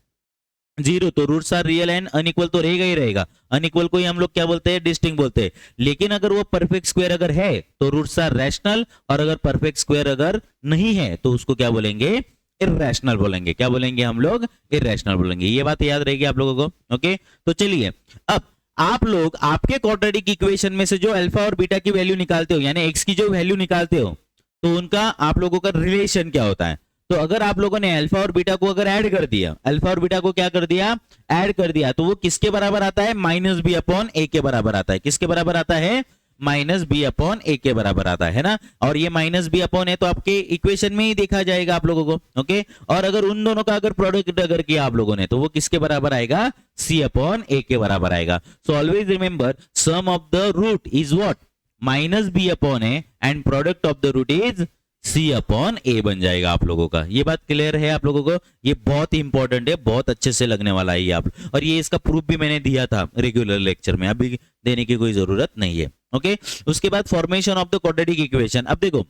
0 तो roots are real and unequal तो रहेगा ही रहेगा। अनइक्वल को ही हम लोग क्या बोलते हैं? डिस्टिंक्ट बोलते हैं। लेकिन अगर वो परफेक्ट स्क्वायर अगर है तो रूट्स आर रैशनल, और अगर परफेक्ट स्क्वायर अगर नहीं है तो उसको क्या बोलेंगे? इररेशनल बोलेंगे। क्या बोलेंगे हम लोग? इररेशनल बोलेंगे। ये बात याद रहेगी आप लोगों को? ओके, तो चलिए अब आप लोग आपके क्वाड्रेटिक इक्वेशन में से जो अल्फा और बीटा की वैल्यू निकालते हो, यानी एक्स की जो वैल्यू निकालते हो, तो उनका आप लोगों का रिलेशन क्या होता है? तो अगर आप लोगों ने अल्फा और बीटा को अगर ऐड कर दिया, अल्फा और बीटा को क्या कर दिया? ऐड कर दिया, तो वो किसके बराबर आता है? माइनस बी अपॉन ए के बराबर आता है। किसके बराबर आता है? माइनस बी अपॉन ए के बराबर आता है ना। और ये माइनस बी अपॉन है तो आपके इक्वेशन में ही देखा जाएगा आप लोगों को। ओके, और अगर उन दोनों का अगर प्रोडक्ट अगर किया आप लोगों ने तो वो किसके बराबर आएगा? सी अपॉन ए के बराबर आएगा। So always remember sum of the root is what? Minus B upon A and product of the root is C upon A बन जाएगा आप लोगों का। ये बात क्लियर है आप लोगों को? ये बहुत ही इंपॉर्टेंट है, बहुत अच्छे से लगने वाला है ये आप, और ये इसका प्रूफ भी मैंने दिया था रेगुलर लेक्चर में, अभी देने की कोई जरूरत नहीं है। ओके, उसके बाद formation of the quadratic equation. अब देखो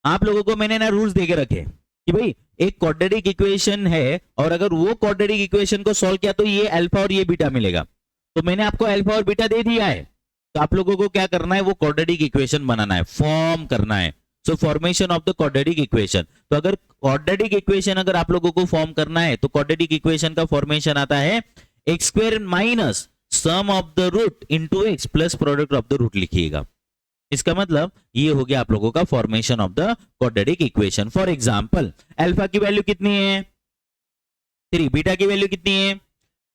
आप लोगों को मैंने ना रूल्स देके रखे कि भाई एक क्वाड्रेटिक इक्वेशन है और अगर वो क्वाड्रेटिक इक्वेशन को सॉल्व किया तो ये अल्फा और ये बीटा मिलेगा। तो मैंने आपको अल्फा और बीटा दे दिया है, तो आप लोगों को क्या करना है, वो क्वाड्रेटिक इक्वेशन बनाना है, फॉर्म करना है। सो formation of the quadratic equation. तो अगर क्वाड्रेटिक इक्वेशन अगर आप लोगों को फॉर्म करना है तो क्वाड्रेटिक इक्वेशन का फॉर्मेशन आता है x square minus sum of the root into x plus product of the root लिखिएगा। इसका मतलब ये हो गया आप लोगों का formation of the quadratic equation. For example alpha की वैल्यू कितनी है 3, बीटा की वैल्यू कितनी है,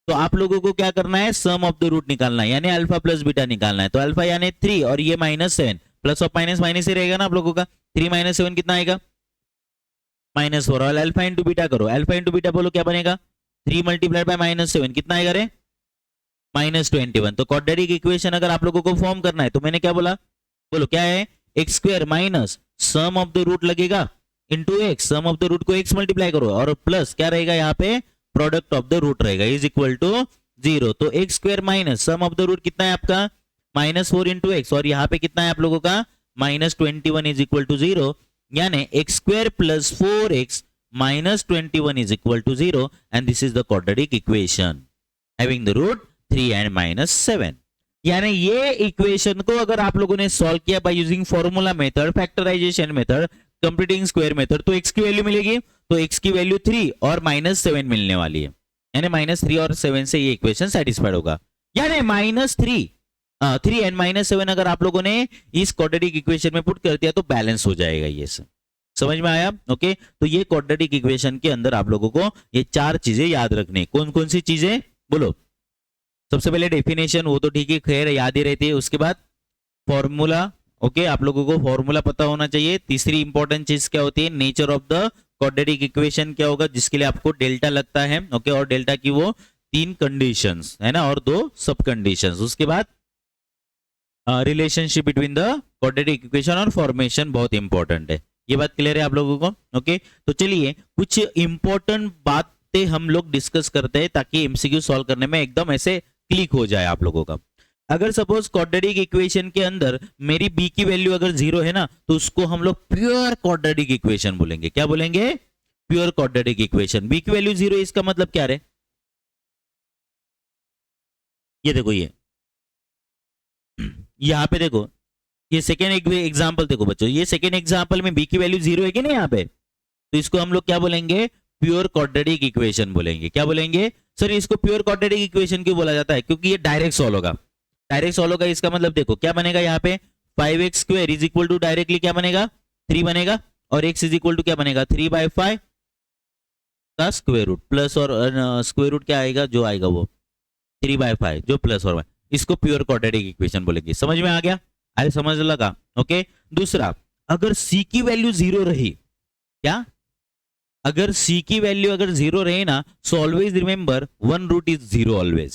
तो आप लोगों को क्या करना है, सम ऑफ द रूट निकालना है, यानी अल्फा प्लस बीटा निकालना है। तो अल्फा यानी 3 और ये -7, प्लस ऑफ माइनस माइनस ही रहेगा ना आप लोगों का। 3 - 7 कितना आएगा, -4। और अल्फा इंटू बीटा करो, अल्फा इंटू बीटा बोलो क्या बनेगा, 3 × -7 कितना आएगा रे, -21। तो क्वाड्रेटिक इक्वेशन अगर आप लोगों को फॉर्म करना है तो मैंने क्या बोला, बोलो क्या है, x square minus sum of the root लगेगा into X, sum of the root को एक्स मल्टीप्लाई करो और प्लस क्या रहेगा यहाँ पे, प्रोडक्ट ऑफ द रूट रहेगा, इज इक्वल टू 0। तो X square minus sum of the root कितना है आपका, -4 इंटू एक्स, और यहाँ पे कितना है आप लोगों का, -21 इज इक्वल टू 0, यानी x square plus 4x minus 21 is equal to 0, and this is the quadratic equation having the root 3 and -7। यानी ये इक्वेशन को अगर आप लोगों ने सॉल्व किया by using formula method, factorization method, computing square method, तो x की वैल्यू मिलेगी, तो x की वैल्यू 3 और -7 मिलने वाली है, यानी -3 और 7 से ये इक्वेशन सेटिस्फाइड होगा। यानी -3 and -7 अगर आप लोगों ने इस क्वाड्रेटिक इक्वेशन में पुट कर दिया तो बैलेंस हो जाएगा। ये समझ में आया? ओके, तो ये क्वाड्रेटिक इक्वेशन के अंदर आप लोगों को ये 4 चीजें याद रखनी। कौन कौन सी चीजें बोलो? सबसे पहले डेफिनेशन, वो तो ठीक है, खैर याद ही रहती है। उसके बाद फॉर्मूला, ओके, आप लोगों को फॉर्मूला पता होना चाहिए। तीसरी इंपॉर्टेंट चीज क्या होती है, nature of the quadratic equation क्या होगा, जिसके लिए आपको डेल्टा लगता है, ओके, और डेल्टा की वो 3 कंडीशंस है ना, और 2 सब कंडीशंस। उसके बाद relationship between the quadratic equation और फॉर्मेशन बहुत इंपॉर्टेंट है। ये बात क्लियर है आप लोगों को? ओके, तो चलिए कुछ इंपॉर्टेंट बातें हम लोग डिस्कस करते हैं ताकि एमसीक्यू सॉल्व करने में एकदम ऐसे क्लिक हो जाए आप लोगों का। अगर सपोज क्वाड्रेटिक इक्वेशन के अंदर मेरी b की वैल्यू अगर 0 है ना, तो उसको हम लोग प्योर क्वाड्रेटिक इक्वेशन बोलेंगे। क्या बोलेंगे? Pure quadratic equation. b की वैल्यू 0, इसका मतलब क्या है, ये देखो, ये यहाँ पे देखो, ये सेकेंड एग्जाम्पल देखो बच्चों, ये सेकेंड एग्जाम्पल में b की वैल्यू 0 है कि नहीं यहाँ पे, तो इसको हम लोग क्या बोलेंगे, प्योर क्वाड्रेटिक इक्वेशन बोलेंगे। क्या बोलेंगे सर, इसको प्योर क्वाड्रेटिक इक्वेशन क्यों बोला जाता है? क्योंकि ये डायरेक्ट सॉल्व होगा। डायरेक्ट सॉल्व होगा इसका मतलब देखो क्या बनेगा, यहाँ पे 5x² is equal to directly क्या बनेगा, 3 बनेगा, और x इज इक्वल टू क्या बनेगा, 3/5 का स्क्वायर रूट, प्लस और स्क्वायर रूट क्या आएगा, जो आएगा वो 3/5 जो प्लस और इसको प्योर क्वाड्रेटिक इक्वेशन बोलेंगे। समझ में आ गया? अरे समझ लगा? ओके, दूसरा, अगर c की वैल्यू 0 रही, क्या, अगर c की वैल्यू अगर 0 रहे ना, so always remember 1 root is 0 always.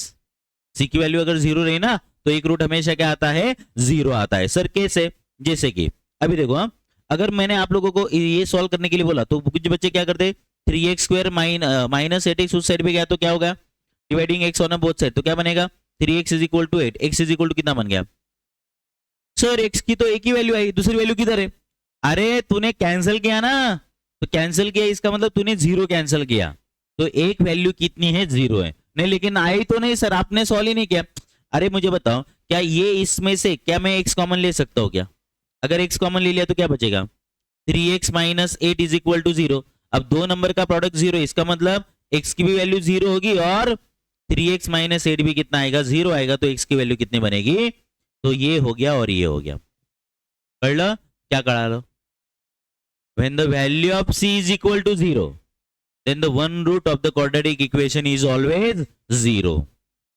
c की वैल्यू अगर 0 रही ना, तो एक रूट हमेशा क्या आता है, 0 आता है। सर कैसे? जैसे कि अभी देखो, अगर मैंने आप लोगों को ये सॉल्व करने के लिए बोला तो कुछ बच्चे क्या करते, 3x² माइनस 8x उस साइड पे गया तो क्या होगा, dividing x on both side, तो क्या बनेगा, 3x is equal to 8, x is equal to कितना बन गया, सर x की तो एक ही वैल्यू आई, दूसरी वैल्यू किधर है, अरे तूने कैंसिल किया ना, तो कैंसिल किया इसका मतलब तूने 0 कैंसिल किया, तो एक वैल्यू कितनी है, 0 है। नहीं लेकिन आई तो नहीं सर, आपने सॉल्व ही नहीं किया। अरे मुझे बताओ, क्या ये इसमें से क्या मैं x कॉमन ले सकता हूँ क्या? अगर x कॉमन ले लिया तो क्या बचेगा, 3x minus 8 is equal to 0। अब 2 नंबर का प्रोडक्ट 0, इसका मतलब x की भी वैल्यू 0 होगी और 3x माइनस 8 भी कितना आएगा, 0 आएगा, तो x की वैल्यू कितनी बनेगी, तो ये हो गया और ये हो गया। पढ़ लो, क्या करा लो, when the value of c is equal to 0 then the one root of the quadratic equation is always 0।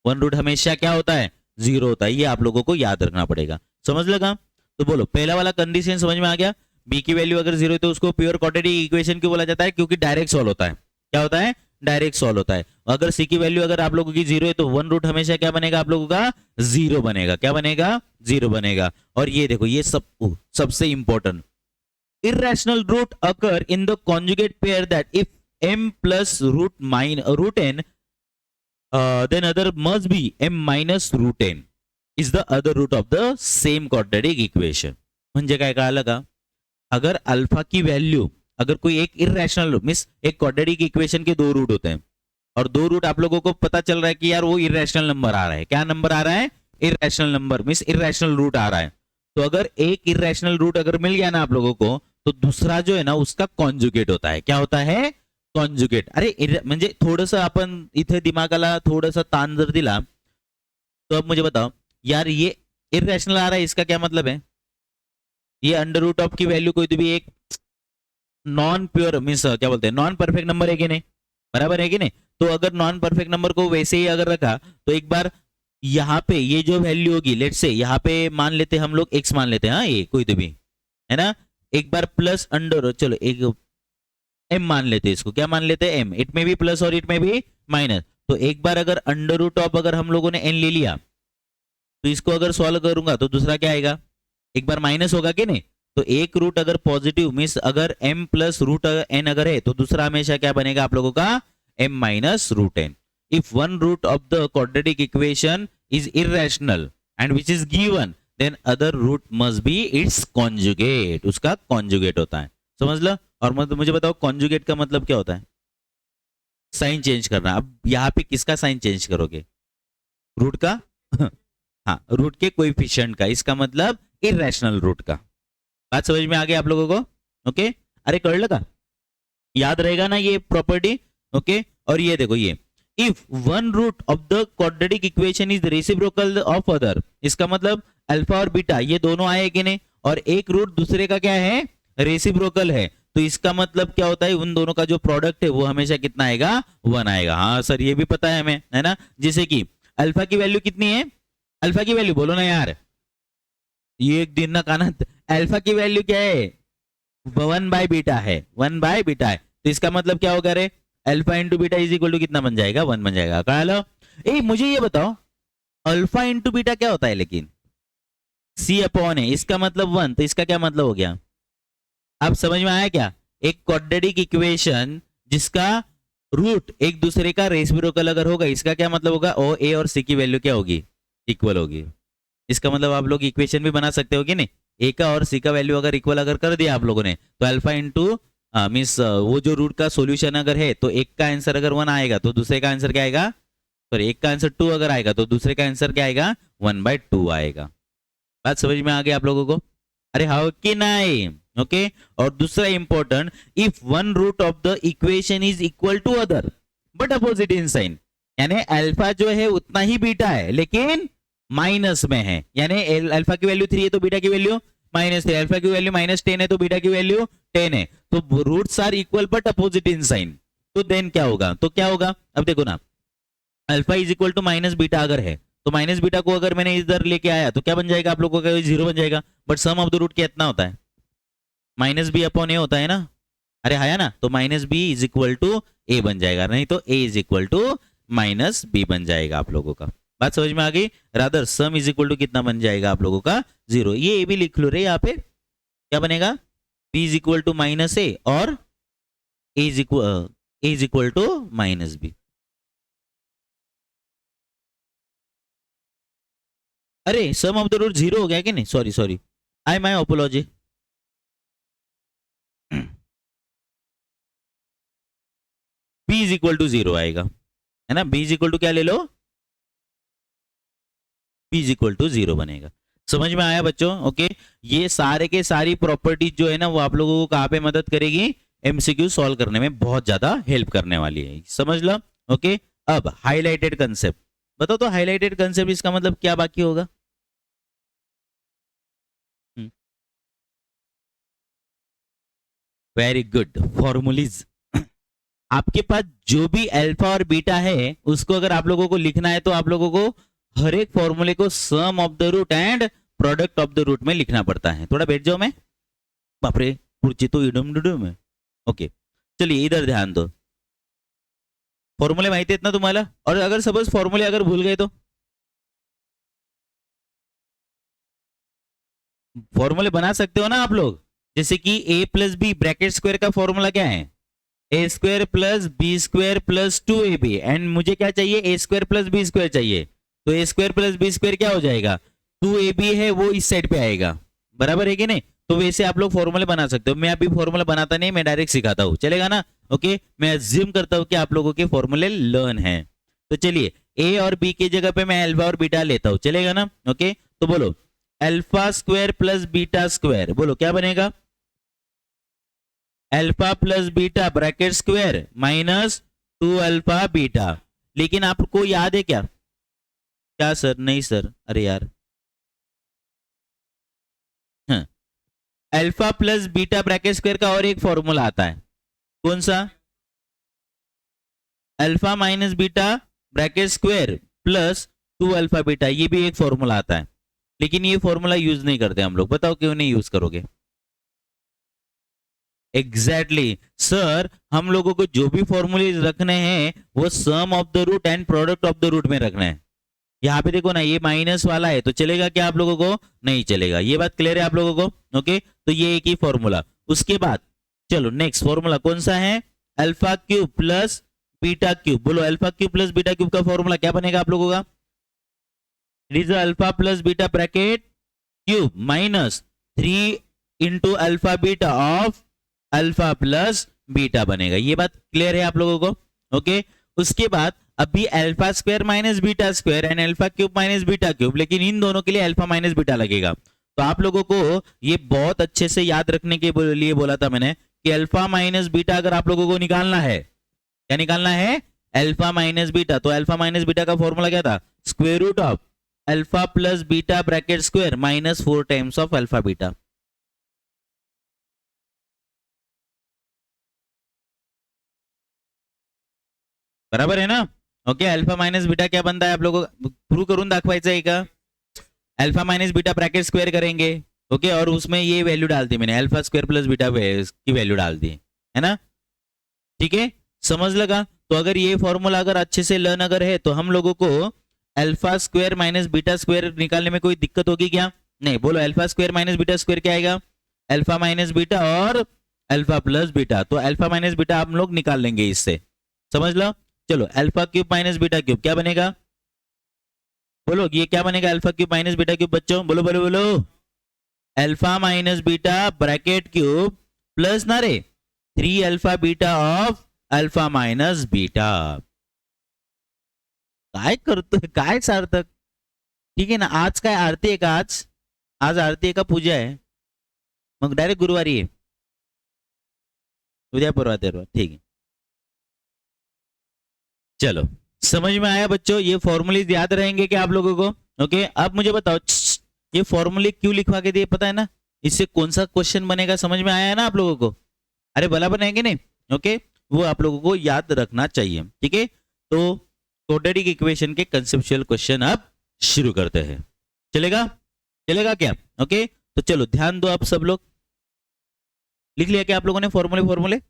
One root हमेशा क्या होता है, 0 होता है। ये आप लोगों को याद रखना पड़ेगा। समझ लगा? तो बोलो पहला वाला कंडीशन समझ में आ गया। b की वैल्यू अगर 0 है तो उसको प्योर क्वाड्रेटिक इक्वेशन क्यों बोला जाता है, क्योंकि डायरेक्ट सॉल्व होता है। क्या होता है, डायरेक्ट सॉल्व होता है। अगर c की वैल्यू अगर आप लोगों की 0 है तो वन रूट हमेशा क्या बनेगा, आप लोगों का 0 बनेगा। क्या बनेगा, 0 बनेगा। और ये देखो, ये सबसे important, irrational root occur in the conjugate pair that if m plus root n, then other must be m minus root n is the other root of the same quadratic equation. म्हणजे काय कळालं का? अगर alpha की value, अगर कोई एक irrational means एक क्वाड्रेटिक इक्वेशन के दो रूट होते हैं और दो रूट आप लोगों को पता चल रहा है कि यार वो इरेशनल नंबर आ रहा है. क्या नंबर आ रहा है? Irrational number means irrational root आ रहा है. तो अगर एक इरेशनल रूट अगर मिल गया ना आप लोगों को, तो दूसरा जो है ना उसका कॉन्जुगेट होता है. क्या होता है? कॉन्जुगेट. अरे म्हणजे थोडंसं आपण इथे दिमागाला थोडंसं ताण जर दिला, तो अब मुझे बताओ यार ये इरेशनल आ रहा है, इसका क्या मतलब है? ये अंडर रूट ऑफ की वैल्यू कोई तो भी एक नॉन प्योर मीन्स क्या बोलते हैं, नॉन परफेक्ट नंबर है कि नहीं? बराबर है कि नहीं? तो अगर नॉन परफेक्ट नंबर को वैसे ही अगर रखा, तो एक बार यहाँ पे ये जो वैल्यू होगी, लेट से यहाँ पे मान लेते हम लोग x मान लेते हैं, हाँ ये कोई तो भी है ना, एक बार प्लस अंडर, चलो एक m मान लेते हैं, इसको क्या मान लेते हैं? m. इट में भी प्लस और इट में भी माइनस. तो एक बार अगर अंडर रूट ऑफ अगर हम लोगों ने n ले लिया, तो इसको अगर सॉल्व करूंगा तो दूसरा क्या आएगा? एक बार माइनस होगा कि नहीं? तो एक रूट अगर पॉजिटिव मीन्स अगर m प्लस रूट n अगर है, तो दूसरा हमेशा क्या बनेगा आप लोगों का? m minus root n. If one root of the quadratic equation is irrational and which is given, then other root must be its conjugate. उसका conjugate होता है. समझ लो. और मुझे बताओ conjugate का मतलब क्या होता है? साइन चेंज करना. अब यहाँ पे किसका साइन चेंज करोगे? रूट का हाँ, रूट के कोएफिशिएंट का. इसका मतलब इरेशनल रूट का. बात समझ में आ गई आप लोगों को? ओके. अरे कर लगा, याद रहेगा ना ये प्रॉपर्टी. ओके. और ये देखो, ये if one root of the quadratic equation is reciprocal of other, इसका मतलब अल्फा और बीटा ये दोनों आए कि नहीं, और एक रूट दूसरे का क्या है? रेसिप्रोकल है. तो इसका मतलब क्या होता है? उन दोनों का जो प्रोडक्ट है वो हमेशा कितना आएगा? 1 आएगा. हाँ सर ये भी पता है हमें, है ना. जैसे कि अल्फा की वैल्यू कितनी है? अल्फा की वैल्यू बोलो ना यार, ये एक दिन ना काना. अल्फा की वैल्यू क्या है? 1 बाय बीटा है. 1 बाय बीटा है. तो इसका मतलब क्या होगा रे? Alpha into beta is equal to कितना बन जाएगा? 1 बन जाएगा. कहा लो. मुझे ये बताओ अल्फा इंटू बीटा क्या होता है? लेकिन सी अपॉन है, इसका मतलब 1. तो इसका क्या मतलब हो गया? आप समझ में आया क्या? एक क्वाड्रेटिक इक्वेशन जिसका रूट एक दूसरे का रेसिप्रोकल अगर होगा, इसका क्या मतलब होगा? ओ ए और सी की वैल्यू क्या होगी? इक्वल होगी. इसका मतलब आप लोग इक्वेशन भी बना सकते हो कि नहीं? ए का और सी का वैल्यू अगर इक्वल अगर कर दिया आप लोगों ने, तो अल्फा इंटू मीन्स वो जो रूट का सॉल्यूशन अगर है, तो एक का आंसर अगर 1 आएगा तो दूसरे का आंसर क्या आएगा? सॉरी, एक का आंसर 2 अगर आएगा तो दूसरे का आंसर क्या आएगा? 1/2 आएगा. बात समझ में आ गई आप लोगों को? अरे हाउ कि नहीं? ओके. और दूसरा important, if one root of the equation is equal to other but opposite in sign, यानी अल्फा जो है उतना ही बीटा है लेकिन माइनस में है. यानी अल्फा की वैल्यू 3 है तो बीटा की वैल्यू -3, अल्फा की वैल्यू -10 है तो बीटा की वैल्यू 10 है. तो roots are equal but opposite in sign. तो देन क्या होगा? तो क्या होगा? अब देखो ना, alpha is equal to minus beta अगर है, तो माइनस बीटा को अगर मैंने इधर लेके आया तो क्या बन जाएगा आप लोगों का? 0 बन जाएगा. But sum of the root कितना होता है? माइनस बी अपॉन ए होता है ना. अरे आया ना. तो minus B is equal to A बन जाएगा, नहीं तो A is equal to minus B बन जाएगा आप लोगों का. बात समझ में आ गई? Rather sum is equal to कितना बन जाएगा आप लोगों का? 0. ये भी लिख लो रे यहाँ पे. क्या बनेगा? b is equal to minus A और a is equal to minus B. अरे सम ऑफ द रूट 0 हो गया कि नहीं? Sorry I my apology. b is equal to 0 आएगा, है ना. b इज इक्वल टू क्या ले लो? b इज इक्वल टू 0 बनेगा. समझ में आया बच्चों? ओके. ये सारे के सारी प्रॉपर्टीज जो है ना वो आप लोगों को कहाँ पे मदद करेगी? एमसीक्यू सॉल्व करने में बहुत ज्यादा हेल्प करने वाली है. समझ लो. ओके. अब हाईलाइटेड कंसेप्ट बताओ. तो हाईलाइटेड कंसेप्ट इसका मतलब क्या बाकी होगा? Very good. फॉर्मूलीज. आपके पास जो भी अल्फा और बीटा है उसको अगर आप लोगों को लिखना है तो आप लोगों को हर एक फॉर्मूले को sum of the root and product of the root में लिखना पड़ता है. थोड़ा बैठ जाओ. मैं बापरे पुरची तो इडम डुडम है. ओके. चलिए इधर ध्यान दो. फॉर्मूले माहिती आहेत ना तुम्हाला? और अगर सपोज फॉर्मूले अगर भूल गए तो फॉर्मूले बना सकते हो ना आप लोग. जैसे कि a plus B bracket square का फॉर्मूला क्या है, A square plus B square plus 2ab, and मुझे क्या चाहिए, A square plus B square चाहिए, तो A square plus B square क्या हो जाएगा, 2ab है वो इस साइड पे आएगा, बराबर है कि नहीं। तो वैसे आप लोग फॉर्मूले बना सकते हो, मैं अभी फॉर्मूला बनाता नहीं, मैं डायरेक्ट सिखाता हूँ, चलेगा ना। ओके, मैं अज्यूम करता हूँ कि आप लोगों के फॉर्मूले लर्न हैं। तो चलिए ए और बी की जगह पे मैं अल्फा और बीटा लेता हूँ, चलेगा ना। ओके, तो बोलो alpha square plus beta square, बोलो क्या बनेगा, alpha plus beta bracket square minus 2 alpha beta. लेकिन आपको याद है क्या, क्या सर, नहीं सर, अरे यार, हाँ, alpha plus beta bracket square का और एक फॉर्मूला आता है, कौन सा, alpha minus beta bracket square plus 2 alpha beta, ये भी एक फॉर्मूला आता है, लेकिन ये फॉर्मूला यूज नहीं करते हम लोग, बताओ क्यों नहीं यूज करोगे। एग्जैक्टली सर, हम लोगों को जो भी फॉर्मूले रखने हैं वो sum of the root and product of the root में रखना है। यहाँ पे देखो ना, ये माइनस वाला है तो चलेगा क्या आप लोगों को, नहीं चलेगा, ये बात क्लियर है आप लोगों को। ओके, तो ये एक ही फॉर्मूला। उसके बाद चलो नेक्स्ट फॉर्मूला कौन सा है, alpha cube plus beta cube, बोलो alpha cube plus beta cube का फॉर्मूला क्या बनेगा आप लोगों का, it is alpha plus beta bracket cube minus 3 into alpha beta of alpha plus beta बनेगा, ये बात क्लियर है आप लोगों को। ओके, उसके बाद अभी alpha square minus beta square and alpha cube minus beta cube, लेकिन इन दोनों के लिए अल्फा माइनस बीटा लगेगा। तो आप लोगों को ये बहुत अच्छे से याद रखने के लिए बोला था मैंने कि अल्फा माइनस बीटा अगर आप लोगों को निकालना है, क्या निकालना है, अल्फा माइनस बीटा, तो अल्फा माइनस बीटा का फॉर्मूला क्या था, square root of alpha plus beta bracket square minus 4 times of alpha beta. बराबर है ना। ओके, अल्फा माइनस बीटा क्या बनता है आप लोगों को प्रूव करून दाखवायचं आहे का, alpha minus beta bracket square करेंगे। ओके, और उसमें ये वैल्यू डाल दी मैंने, अल्फा स्क्वायर प्लस बीटा की वैल्यू डाल दी है ना, ठीक है, समझ लगा। तो अगर ये फॉर्मूला अगर अच्छे से लर्न अगर है तो हम लोगों को alpha square minus beta square निकालने में कोई दिक्कत होगी क्या, नहीं, बोलो alpha square minus beta square क्या आएगा, अल्फा माइनस बीटा और अल्फा प्लस बीटा, तो अल्फा माइनस बीटा हम लोग निकाल लेंगे इससे, समझ लो। चलो alpha cube minus beta cube क्या बनेगा, बोलो ये क्या बनेगा, alpha cube minus beta cube बच्चों, बोलो बोलो बोलो, alpha minus beta bracket cube plus ना रे 3 alpha beta of alpha minus beta. काय करतो काय सार्थक, ठीक आहे ना। आज काय आरती आहे का, आज आज आरती आहे का पूजा आहे, मग डायरेक्ट गुरुवारी आहे, उद्या परवा तेरवा, ठीक है। चलो समझ में आया बच्चों, ये फॉर्मूले याद रहेंगे क्या आप लोगों को। ओके, अब मुझे बताओ ये फॉर्मूले क्यों लिखवा के दिए पता है ना, इससे कौन सा क्वेश्चन बनेगा समझ में आया है ना आप लोगों को, अरे भला बनाएंगे नहीं। ओके, वो आप लोगों को याद रखना चाहिए, ठीक है। तो क्वाड्रेटिक इक्वेशन के कंसेप्चुअल क्वेश्चन अब शुरू करते हैं, चलेगा, चलेगा क्या। ओके, तो चलो ध्यान दो आप सब लोग, लिख लिया क्या आप लोगों ने फॉर्मूले, फॉर्मूले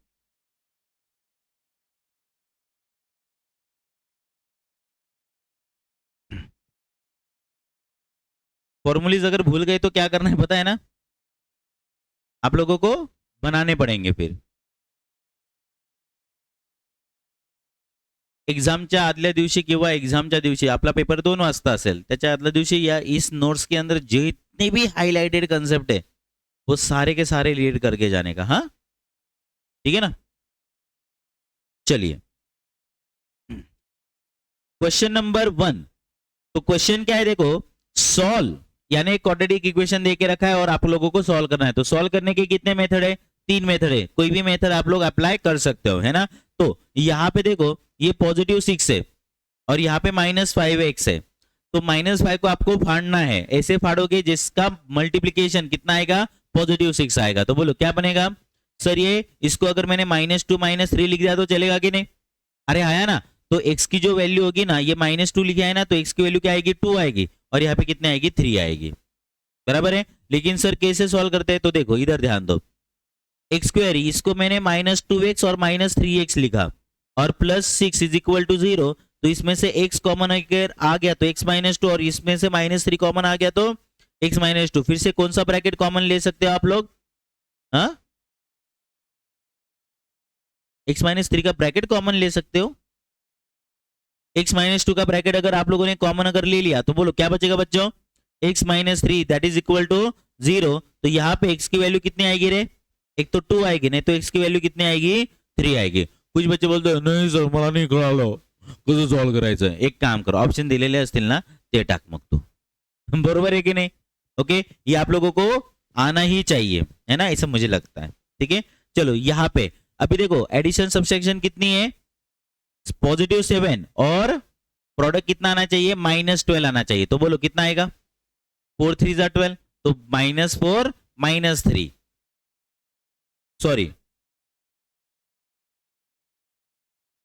फॉर्मूलीज अगर भूल गए तो क्या करना है पता है ना, आप लोगों को बनाने पड़ेंगे फिर। एक्झामच्या आदल्या दिवशी किंवा एक्झामच्या दिवशी आपला पेपर 2 वाजता असेल, त्याच्या आदल्या दिवशी या इस नोट्स के अंदर जितने भी हाईलाइटेड कंसेप्ट है वो सारे के सारे रीड करके जाने का, हाँ ठीक है ना। चलिए क्वेश्चन नंबर 1, तो क्वेश्चन क्या है देखो, सॉल्व यानी एक क्वाड्रेटिक इक्वेशन दे के रखा है और आप लोगों को सॉल्व करना है। तो सॉल्व करने के कितने मेथड है, 3 मेथड है, कोई भी मेथड आप लोग अप्लाई कर सकते हो, है ना। तो यहाँ पे देखो ये पॉजिटिव 6 है और यहाँ पे -5x है, तो -5 को आपको फाड़ना है, ऐसे फाड़ोगे जिसका मल्टीप्लीकेशन कितना आएगा, पॉजिटिव 6 आएगा। तो बोलो क्या बनेगा सर, ये इसको अगर मैंने -2 -3 लिख दिया तो चलेगा कि नहीं, अरे आया ना। तो x की जो वैल्यू होगी ना, ये -2 लिखा है ना, तो x की वैल्यू क्या आएगी, 2 आएगी, और यहाँ पे कितने आएगी, 3 आएगी, बराबर है। लेकिन सर कैसे सॉल्व करते हैं, तो देखो इधर ध्यान दो, एक्स स्क्वायर इसको मैंने -2x और -3x लिखा और +6 इज इक्वल टू 0, तो इसमें से x कॉमन अगर आ गया तो x -2 और इसमें से -3 कॉमन आ गया तो x -2, फिर से कौन सा ब्रैकेट कॉमन ले सकते हो आप लोग, हाँ, x माइनस 3 का ब्रैकेट कॉमन ले सकते हो। x माइनस 2 का ब्रैकेट अगर आप लोगों ने कॉमन अगर ले लिया तो बोलो क्या बचेगा बच्चों, x minus 3 that is equal to 0। तो यहाँ पे x की वैल्यू कितनी आएगी रे, एक तो 2 आएगी, नहीं तो x की वैल्यू कितनी आएगी, 3 आएगी। कुछ बच्चे बोलते हैं नाही सर मला नाही कळालं कसं सॉल्व करायचं। एक काम करो, ऑप्शन दिलेले असतील ना ते टाक मग तू, बरोबर है कि नहीं। ओके, ये आप लोगों को आना ही चाहिए, है ना, ऐसा मुझे लगता है। ठीक है, चलो यहाँ पे अभी देखो एडिशन सब्सट्रैक्शन कितनी है, पॉजिटिव 7 और प्रोडक्ट कितना आना चाहिए, -12 आना चाहिए। तो बोलो कितना आएगा, 4 3 जा 12, तो -4 -3, सॉरी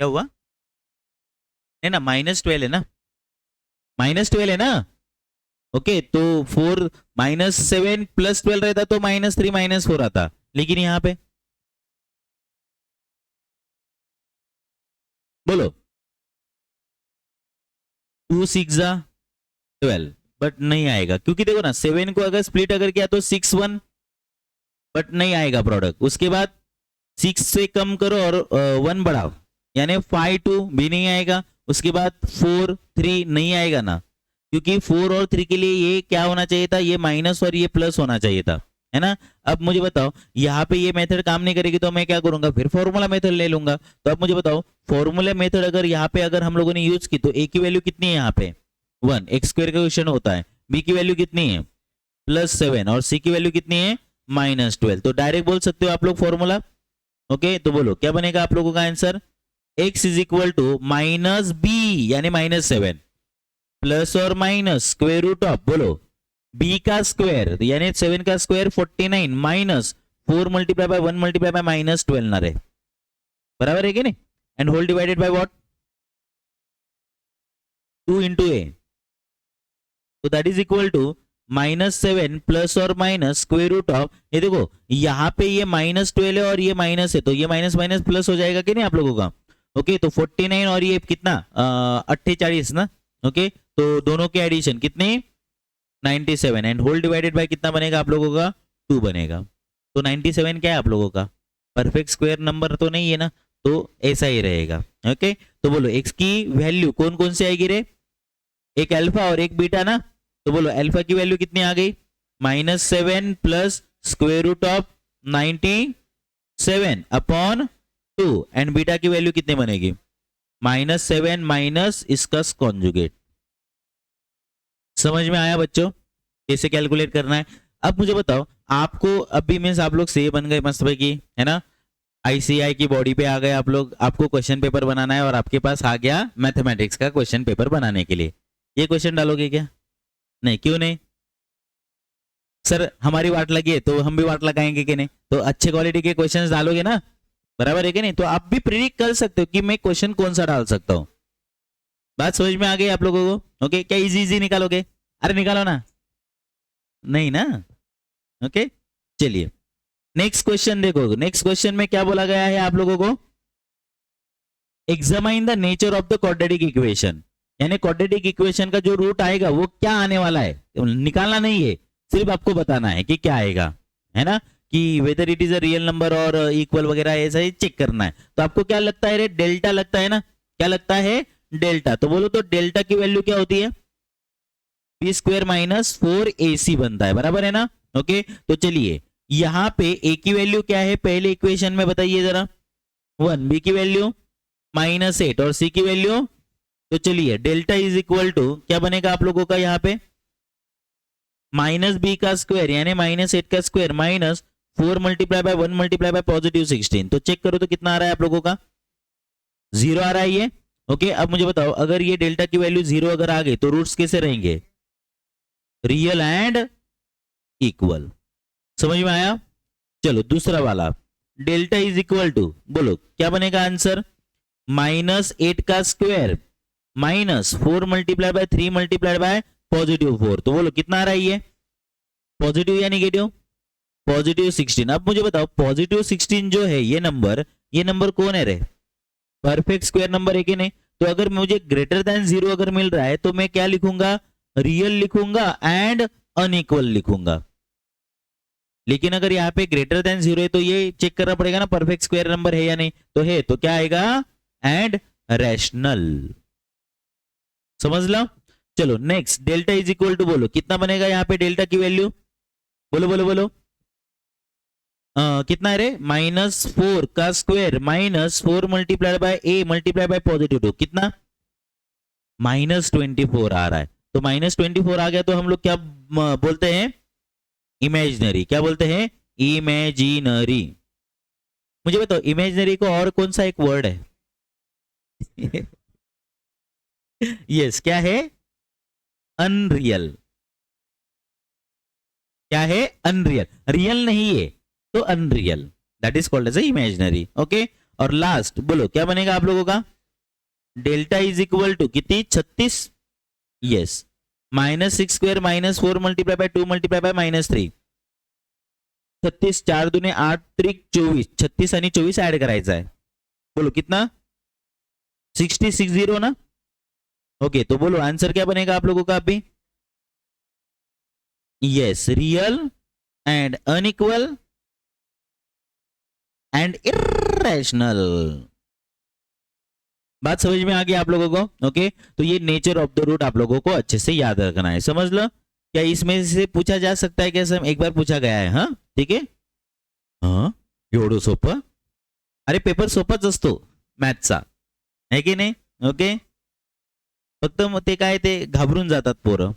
क्या हुआ, है ना -12 है ना, -12 है ना। ओके, तो 4 -7 + 12 रहता तो -3 -4 आता, लेकिन यहाँ पे बोलो 2 6 जा 12, बट नहीं आएगा क्योंकि देखो ना 7 को अगर स्प्लिट अगर किया तो 6 1, बट नहीं आएगा प्रोडक्ट। उसके बाद 6 से कम करो और 1 बढ़ाओ, यानी 5 2 भी नहीं आएगा। उसके बाद 4 3 नहीं आएगा ना, क्योंकि 4 और 3 के लिए ये क्या होना चाहिए था, ये माइनस और ये प्लस होना चाहिए था, है ना। अब मुझे बताओ यहाँ पे ये मेथड काम नहीं करेगी तो मैं क्या करूंगा, फिर फॉर्मूला मेथड ले लूंगा। तो अब मुझे बताओ फॉर्मूला मेथड अगर यहाँ पे अगर हम लोगों ने यूज की तो a की वैल्यू कितनी है यहाँ पे 1, x स्क्वायर का क्वेश्चन होता है, b की वैल्यू कितनी है +7 और c की वैल्यू कितनी है -12। तो डायरेक्ट बोल सकते हो आप लोग फॉर्मूला। ओके, तो बोलो क्या बनेगा आप लोगों का answer, x is equal to -b यानी -7 प्लस और माइनस स्क्वायर रूट ऑफ बोलो b का स्क्वायर यानी 7 का square 49 minus 4 multiply by 1 multiply by -12 ना रहे, बराबर है कि नहीं, and whole divided by what 2 into a, तो that is equal to -7 plus और माइनस स्क्वायर रूट ऑफ, ये देखो यहाँ पे ये -12 है और ये माइनस है तो ये माइनस माइनस प्लस हो जाएगा कि नहीं आप लोगों का। ओके, तो 49 और ये कितना 48 ना। ओके, तो दोनों के एडिशन कितने 97 एंड होल डिवाइडेड बाय कितना बनेगा आप लोगों का 2 बनेगा। तो 97 क्या है आप लोगों का, परफेक्ट स्क्वायर नंबर तो नहीं है ना, तो ऐसा ही रहेगा। ओके, तो बोलो x की वैल्यू कौन कौन सी आएगी रे, एक अल्फा और एक बीटा ना। तो बोलो अल्फा की वैल्यू कितनी आ गई -7 plus square root of 97 upon 2 and beta की वैल्यू कितनी बनेगी -7 माइनस इसका कॉन्जुगेट। समझ में आया बच्चों कैसे कैलकुलेट करना है। अब मुझे बताओ आपको अभी मीन्स आप लोग से बन गए मस्त भाई की, है ना, आईसीआई की बॉडी पे आ गए आप लोग, आपको क्वेश्चन पेपर बनाना है और आपके पास आ गया मैथमेटिक्स का क्वेश्चन पेपर बनाने के लिए। ये क्वेश्चन डालोगे क्या, नहीं, क्यों नहीं सर, हमारी वाट लगी है तो हम भी वाट लगाएंगे कि नहीं, तो अच्छे क्वालिटी के क्वेश्चंस डालोगे ना, बराबर है कि नहीं। तो आप भी प्रिडिक्ट कर सकते हो कि मैं क्वेश्चन कौन सा डाल सकता हूं। बात समझ में आ गई आप लोगों को। ओके, क्या इजी इजी निकालोगे, अरे निकालो ना, नहीं ना। ओके, चलिए नेक्स्ट क्वेश्चन देखो। नेक्स्ट क्वेश्चन में क्या बोला गया है आप लोगों को, examine the nature of the quadratic equation, यानी क्वाड्रेटिक इक्वेशन का जो रूट आएगा वो क्या आने वाला है, निकालना नहीं है, सिर्फ आपको बताना है कि क्या आएगा, है ना, कि whether it is a real number और इक्वल वगैरह ऐसा ही चेक करना है। तो आपको क्या लगता है रे, डेल्टा लगता है ना, क्या लगता है डेल्टा। तो बोलो तो डेल्टा की वैल्यू क्या होती है बी स्क्वायर माइनस 4ac बनता है, बराबर है ना। ओके, तो चलिए यहां पे a की वैल्यू क्या है पहले इक्वेशन में बताइए जरा 1, b की वैल्यू -8 और c की वैल्यू, तो चलिए डेल्टा इज इक्वल टू क्या बनेगा आप लोगों का यहाँ पे -b का स्क्वायर यानी -8 का square minus 4 multiply by 1 multiply bye +16। तो चेक करो तो कितना आ रहा है आप लोगों का 0 आ रहा है ये। ओके, अब मुझे बताओ अगर ये डेल्टा की वैल्यू 0 अगर आ गई तो रूट्स कैसे रहेंगे, रियल एंड इक्वल। समझ में आया। चलो दूसरा वाला डेल्टा इज इक्वल टू बोलो क्या बनेगा आंसर -8 का square minus 4 multiply bye 3 multiply by +4। तो बोलो कितना आ रहा है ये पॉजिटिव या नेगेटिव, +16। अब मुझे बताओ +16 जो है ये नंबर कौन है रे, परफेक्ट स्क्वायर नंबर है कि नहीं। तो अगर मुझे ग्रेटर देन 0 अगर मिल रहा है तो मैं क्या लिखूंगा, रियल लिखूंगा एंड अनइक्वल लिखूंगा। लेकिन अगर यहाँ पे ग्रेटर देन 0 है तो ये चेक करना पड़ेगा ना परफेक्ट स्क्वायर नंबर है या नहीं, तो है, तो क्या आएगा, एंड रैशनल। समझ लो। चलो next, delta is equal to, बोलो कितना बनेगा यहाँ पे डेल्टा की वैल्यू, बोलो बोलो बोलो, कितना है रे, -4 का square -4 multiplied bye A multiplied by +2, कितना, -24 आ रहा है। तो -24 आ गया तो हम लोग क्या बोलते हैं, इमेजिनरी। क्या बोलते हैं, इमेजिनरी। मुझे बताओ इमेजिनरी को और कौन सा एक वर्ड है? यस, क्या है, अनरियल। क्या है, अनरियल, रियल नहीं है तो unreal, that is called as imaginary. Okay, और लास्ट बोलो क्या बनेगा आप लोगों का, डेल्टा इज इक्वल टू कितनी, 36, yes, -6 square -4 multiply bye 2 multiply bye -3, 36, 4 दूने 8 त्रिक 24, 36 आणि 24 ऍड करायचा है, बोलो कितना, 60 ना। ओके, तो बोलो आंसर क्या बनेगा आप लोगों का अभी, yes, real and unequal and irrational. बात समझ में आ गई आप लोगों को? ओके, तो ये नेचर ऑफ द रूट आप लोगों को अच्छे से याद रखना है, समझ लो। क्या इसमें से पूछा जा सकता है, कैसे, एक बार पूछा गया है, हाँ ठीक है, हाँ एवढं सोपं, अरे पेपर सोपाच असतो मॅथचा, है की नाही? ओके, फक्त मग ते काय ते घाबरून जातात पोरं।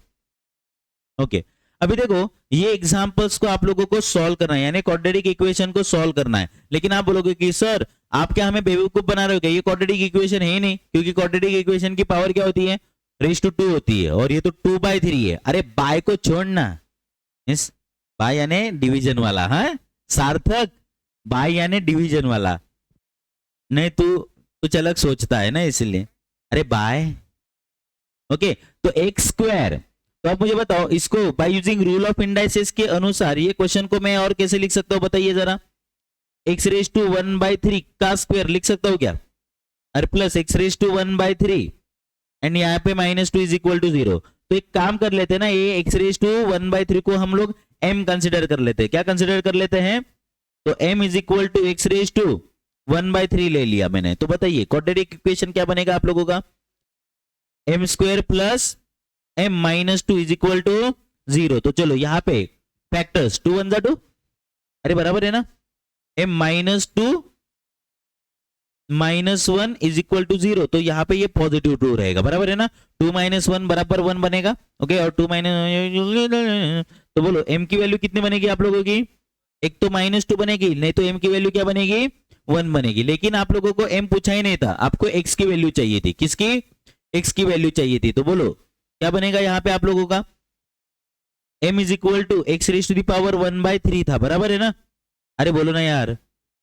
ओके, अभी देखो ये एग्जांपल्स को आप लोगों को सॉल्व करना है, यानी क्वाड्रेटिक इक्वेशन को सॉल्व करना है। लेकिन आप बोलोगे कि सर आप क्या हमें बेवकूफ बना रहे हो क्या, ये क्वाड्रेटिक इक्वेशन है ही नहीं, क्योंकि क्वाड्रेटिक इक्वेशन की पावर क्या होती है, रेज़ टू 2 होती है, और ये तो 2/3 है। अरे बाय को छोड़ना, इस बाय यानी डिवीजन वाला, हाँ सार्थक, बाय यानी डिवीजन वाला, नहीं तू कुछ अलग सोचता है ना इसलिए, अरे बाय। ओके, तो एक्स स्क्वायर, तो आप मुझे बताओ इसको by using rule of indices के अनुसार ये क्वेश्चन को मैं और कैसे लिख सकता हूं, बताइए जरा, x⁻⁴ का स्क्वायर लिख सकता हूं क्या, और प्लस x⁻⁴ एंड यहाँ पे -2 इज इक्वल टू 0। तो एक काम कर लेते हैं ना, ये x⁻⁴ को हम लोग m कंसिडर कर लेते हैं, क्या कंसिडर कर लेते हैं, तो m is equal to x⁻⁴ ले लिया मैंने। तो बताइए क्वाड्रेटिक इक्वेशन क्या बनेगा आप लोगों का, m² plus m-2 is equal to 0। तो चलो यहाँ पे फैक्टर्स 2 1 2, अरे बराबर है ना, m-2 -1 इज इक्वल टू 0, तो यहाँ पे ये पॉजिटिव 2 रहेगा, बराबर है ना, 2 - 1 बराबर 1 बनेगा। ओके, और 2 तो बोलो m की वैल्यू कितनी बनेगी आप लोगों की, एक तो -2 बनेगी, नहीं तो m की वैल्यू क्या बनेगी, 1 बनेगी। लेकिन आप लोगों को m पूछा ही नहीं था, आपको x की वैल्यू चाहिए थी, किसकी, x की वैल्यू चाहिए थी। तो बोलो क्या बनेगा यहाँ पे आप लोगों का, m is equal to x⁻⁴ था, बराबर है ना, अरे बोलो ना यार,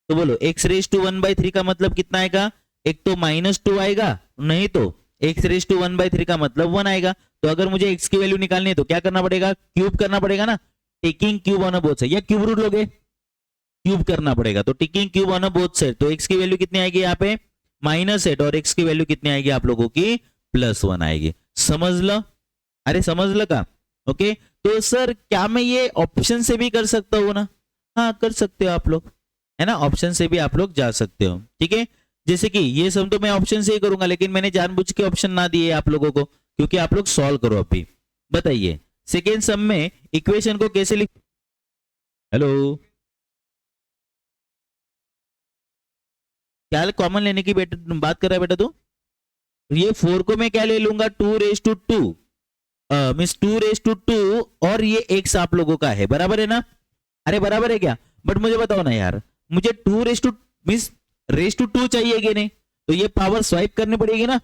तो बोलो x⁻⁴ का मतलब कितना आएगा, एक तो -2 आएगा, नहीं तो x⁻⁴ का मतलब 1 आएगा। तो अगर मुझे x की वैल्यू निकालनी है तो क्या करना पड़ेगा, क्यूब करना पड़ेगा ना, taking cube on both side, या क्यूब रूट लोगे, क्यूब करना पड़ेगा, तो taking cube on both side, तो x की वैल्यू कितनी आएगी यहाँ पे -8, और x की वैल्यू कितनी आएगी आप लोगों की +1 आएगी। समझ लो, अरे समझ लो का। ओके, तो सर क्या मैं ये ऑप्शन से भी कर सकता हूँ ना, हाँ कर सकते हो आप लोग, है ना, ऑप्शन से भी आप लोग जा सकते हो, ठीक है। जैसे कि ये सम तो मैं ऑप्शन से ही करूंगा, लेकिन मैंने जानबूझ के ऑप्शन ना दिए आप लोगों को, क्योंकि आप लोग सॉल्व करो अभी। बताइए सेकेंड सम में इक्वेशन को कैसे लिख, हेलो, क्या कॉमन लेने की बात कर रहा है बेटा तू, ये 4 को मैं क्या ले लूंगा, 2⁻², मीन्स 2⁻², और ये x आप लोगों का है, बराबर है ना, अरे बराबर है क्या, बट मुझे बताओ ना यार, मुझे 2 मीन्स ⁻² चाहिए कि नहीं, तो ये पावर स्वाइप करनी पड़ेगी ना,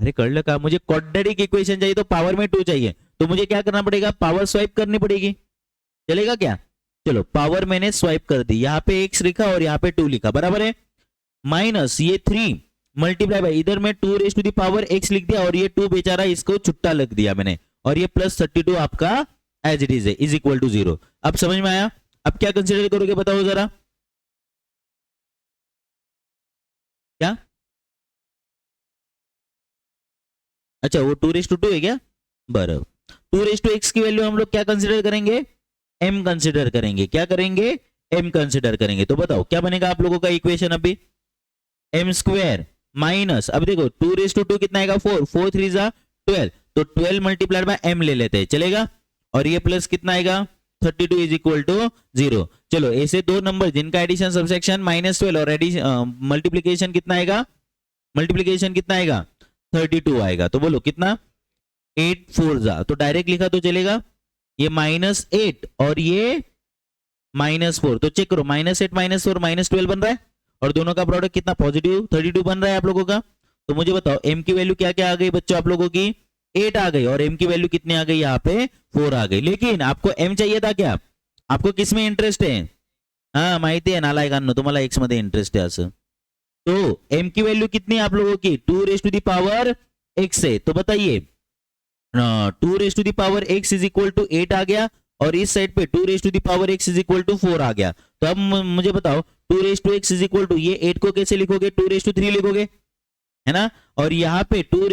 अरे कर लो का, मुझे क्वाड्रेटिक इक्वेशन चाहिए तो पावर में 2 चाहिए, तो मुझे क्या करना पड़ेगा, पावर स्वाइप करनी पड़ेगी, चलेगा क्या, चलो पावर मैंने स्वाइप कर दी, यहाँ पे x लिखा और यहाँ पे 2 लिखा, बराबर है, माइनस ये 3 मल्टीप्लाई बाय, इधर में 2⁻x लिख दिया, और ये 2 बेचारा इसको छुट्टा लिख दिया मैंने, और ये +32 आपका एज इट इज है, इज इक्वल टू 0। अब समझ में आया, अब क्या कंसिडर करोगे बताओ जरा, क्या, अच्छा वो 2⁻2 है क्या, बराबर, 2⁻x की वैल्यू हम लोग क्या कंसिडर करेंगे, m कंसिडर करेंगे। क्या करेंगे? m कंसिडर करेंगे। तो बताओ क्या बनेगा आप लोगों का इक्वेशन अभी? m स्क्वायर माइनस, अब देखो 2 कितना आएगा? 4, 4 3 जा 12, तो 12 मल्टीप्लाइड बाय m ले लेते हैं, चलेगा? और ये प्लस कितना आएगा? 32 इज इक्वल टू 0। चलो ऐसे दो नंबर जिनका एडिशन सबसेक्शन -12 और एडिशन मल्टीप्लीकेशन कितना आएगा? मल्टीप्लीकेशन कितना आएगा? 32 आएगा। तो बोलो कितना? 8 4 जा, तो डायरेक्ट लिखा तो चलेगा। ये -8 और ये -4, तो चेक करो, -8 -4 -12 बन रहा है, और दोनों का प्रोडक्ट कितना? पॉजिटिव 32 बन रहा है आप लोगों का। तो मुझे बताओ m की वैल्यू क्या क्या आ गई बच्चों आप लोगों की? 8 आ गई, और m की वैल्यू कितनी आ गई? यहाँ पे 4 आ गई। लेकिन आपको m चाहिए था क्या? आपको किस में इंटरेस्ट है? हाँ माहिती आहे नालायकांनो, तुम्हाला x मध्ये इंटरेस्ट है असं। तो m की वैल्यू कितनी है आप लोगों की? 2 x है। तो बताइए 2 x इज इक्वल टू 8 आ गया, और इस साइड पे 2 x इज इक्वल टू 4 आ गया। तो अब मुझे बताओ 2 x इज इक्वल टू, ये 8 को कैसे लिखोगे? 2 लिखोगे, है ना? और यहाँ पे 2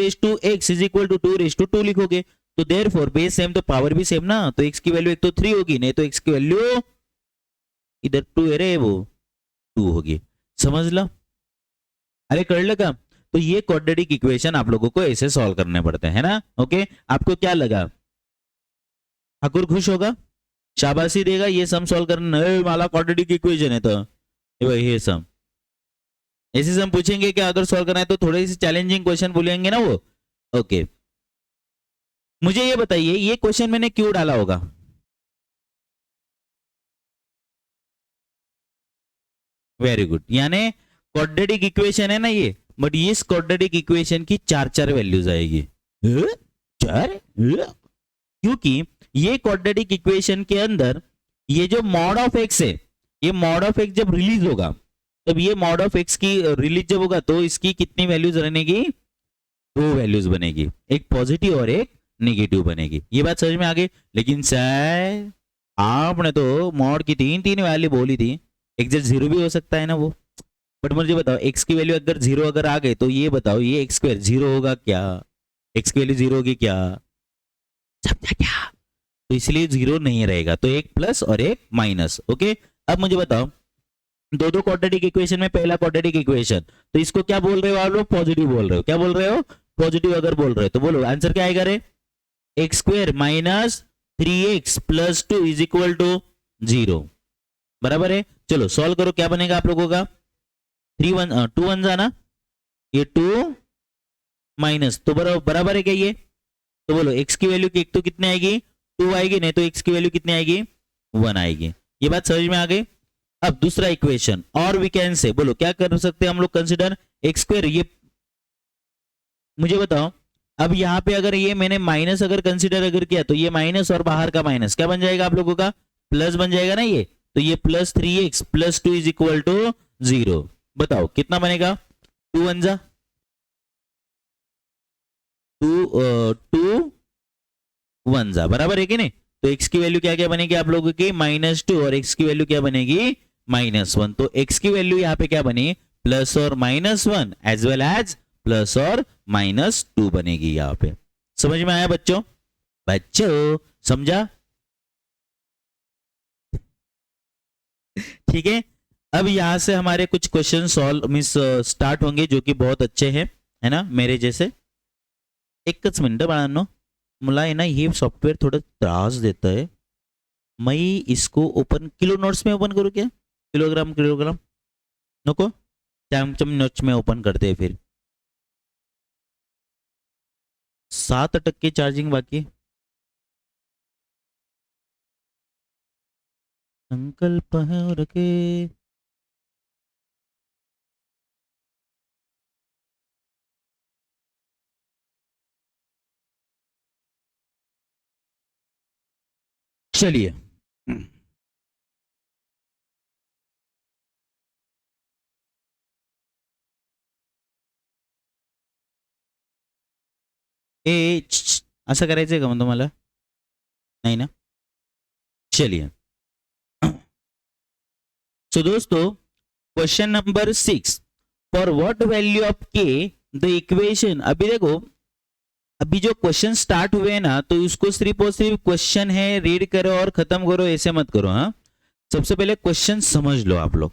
x इज इक्वल टू 2 लिखोगे। तो देयरफॉर बेस सेम तो पावर भी सेम ना, तो x की वैल्यू एक तो 3 होगी, नहीं तो x की वैल्यू इधर 2 है रे, वो 2 होगी। समझ लो, अरे कर लगा? तो ये क्वाड्रेटिक इक्वेशन आप लोगों को ऐसे सॉल्व करने पड़ते हैं ना। ओके, आपको क्या लगा? ठाकुर खुश होगा, शाबाशी देगा, ये सम सॉल्व करना वाला क्वाड्रेटिक इक्वेशन है। तो ये सम ऐसे सम पूछेंगे कि अगर सॉल्व करना है तो थोड़े से चैलेंजिंग क्वेश्चन बोलेंगे ना वो। ओके, मुझे ये बताइए ये क्वेश्चन मैंने क्यों डाला होगा? वेरी गुड, यानी क्वाड्रेटिक इक्वेशन है ना ये, बट इस क्वाड्रेटिक इक्वेशन की 4 वैल्यूज आएगी। 4? क्योंकि ये क्वाड्रेटिक इक्वेशन के अंदर ये जो मॉड ऑफ एक्स है, ये मॉड ऑफ एक्स जब रिलीज होगा, तब ये मॉड ऑफ एक्स की रिलीज जब होगा तो इसकी कितनी वैल्यूज बनेगी? 2 वैल्यूज बनेगी, एक पॉजिटिव और एक नेगेटिव बनेगी। ये बात समझ में आ गई? लेकिन सर आपने तो मॉड की 3 वैल्यू बोली थी, एग्जैक्ट 0 भी हो सकता है ना वो। बट मुझे बताओ x की वैल्यू अगर 0 अगर आ गए तो ये बताओ ये x स्क्वायर 0 होगा क्या? x की वैल्यू 0 होगी क्या? समझा क्या? तो इसलिए 0 नहीं रहेगा, तो एक प्लस और एक माइनस। ओके, अब मुझे बताओ दो क्वाड्रेटिक इक्वेशन में पहला क्वाड्रेटिक इक्वेशन, तो इसको क्या बोल रहे हो आप लोग? पॉजिटिव बोल रहे हो। क्या बोल रहे हो? पॉजिटिव अगर बोल रहे हो तो बोलो आंसर क्या आएगा रे? X square minus 3x plus 2 is equal to 0, बराबर है। चलो सॉल्व करो, क्या बनेगा आप लोगों का? 2 1 जाना, ये 2 माइनस, तो बराबर है क्या ये? तो बोलो x की वैल्यू एक तो कितनी आएगी? 2 आएगी, नहीं तो x की वैल्यू कितनी आएगी? 1 आएगी। ये बात समझ में आ गई? अब दूसरा इक्वेशन, और वी कैन से, बोलो क्या कर सकते हैं हम लोग? Consider x square. ये मुझे बताओ, अब यहाँ पे अगर ये मैंने माइनस अगर कंसिडर अगर किया तो ये माइनस और बाहर का माइनस क्या बन जाएगा आप लोगों का? प्लस बन जाएगा ना ये। तो ये plus 3x plus 2 is equal to 0। बताओ कितना बनेगा? 2 1 जा 2 1 जा, बराबर है कि नहीं? तो x की वैल्यू क्या क्या बनेगी आप लोगों की? -2, और x की वैल्यू क्या बनेगी? -1। तो x की वैल्यू यहाँ पे क्या बनी? प्लस और -1 एज वेल एज प्लस और -2 बनेगी यहाँ पे। समझ में आया बच्चों? बच्चों समझा? ठीक है, अब यहां से हमारे कुछ क्वेश्चन सॉल्व मिस स्टार्ट होंगे जो कि बहुत अच्छे हैं, है ना, मेरे जैसे। एकच मिनिट बाळांनो, मला है ना ये सॉफ्टवेयर थोड़ा त्रास देता है। मैं इसको ओपन किलो नोट्स में ओपन करूँ क्या? किलोग्राम नको, चम नोट्स में ओपन करते हैं फिर। 7% चार्जिंग बाकी। संकल्प है रखे। चलिए असं करायचंय का मग तुम्हाला? नहीं ना? चलिए सो दोस्तों question number 6, for what value of k the equation, अभी देखो अभी जो क्वेश्चन स्टार्ट हुए हैं ना, तो उसको सिर्फ और सिर्फ क्वेश्चन है रीड करो और खत्म करो, ऐसे मत करो। हाँ, सबसे पहले क्वेश्चन समझ लो आप लोग,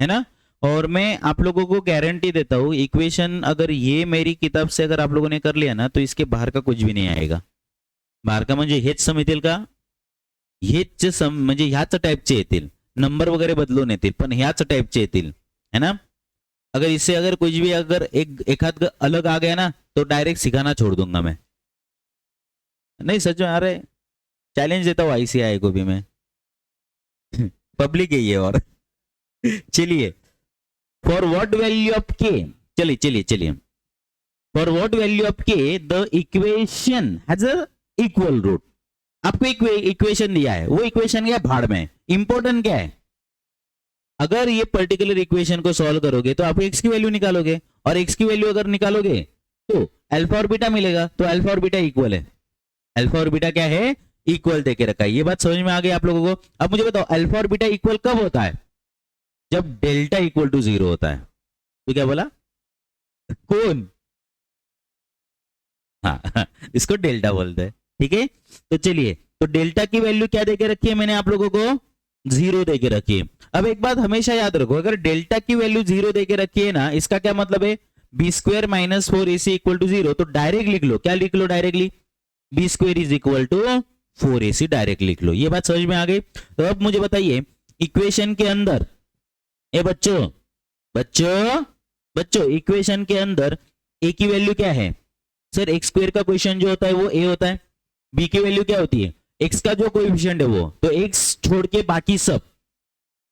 है ना। और मैं आप लोगों को गारंटी देता हूँ, इक्वेशन अगर ये मेरी किताब से अगर आप लोगों ने कर लिया ना, तो इसके बाहर का कुछ भी नहीं आएगा। बाहर का म्हणजे हेच समजतील का, हेच म्हणजे ह्याच टाइपचे येतील, नंबर वगैरे बदलून येतील, पण ह्याच टाइपचे येतील, है ना। अगर इससे अगर कुछ भी अगर एक आध अलग आ गया ना, तो डायरेक्ट सिखाना छोड़ दूंगा मैं। नहीं सच में, अरे चैलेंज देता हूँ आईसीआई को भी मैं। पब्लिक है ये। और चलिए, फॉर व्हाट वैल्यू ऑफ के, चलिए चलिए चलिए, for what value of k the equation has a equal root. आपको इक्वेशन दिया है, वो इक्वेशन क्या है, भाड़ में। इंपॉर्टेंट क्या है, अगर ये पर्टिकुलर इक्वेशन को सॉल्व करोगे तो आप एक्स की वैल्यू निकालोगे, और एक्स की वैल्यू अगर निकालोगे तो अल्फा और बीटा मिलेगा, तो अल्फा और बीटा इक्वल है। अल्फा और बीटा क्या है, इक्वल देके रखा है। ये बात समझ में आ गई आप लोगों को। अब मुझे बताओ, अल्फा और बीटा इक्वल कब होता है, जब डेल्टा इक्वल टू 0 होता है। तो क्या बोला, कौन, हाँ इसको डेल्टा बोलते हैं, ठीक है। तो चलिए, तो डेल्टा की वैल्यू क्या देके रखी है मैंने आप लोगों को, 0 देके रखी है। अब एक बात हमेशा याद रखो, अगर डेल्टा की वैल्यू 0 देके रखी है ना, इसका क्या मतलब है, B square minus 4ac equal to 0। तो डायरेक्ट लिख लो, क्या लिख लो directly, B square is equal to 4ac, direct लिख लो। ये बात समझ में आ गई। तो अब मुझे बताइए, इक्वेशन के अंदर, ए बच्चों बच्चों बच्चों, इक्वेशन के अंदर ए की वैल्यू क्या है, सर एक्स स्क्वायर का क्वेश्चन जो होता है वो ए होता है। बी की वैल्यू क्या होती है, एक्स का जो कोएफिशिएंट है वो, तो एक्स छोड़ के बाकी सब,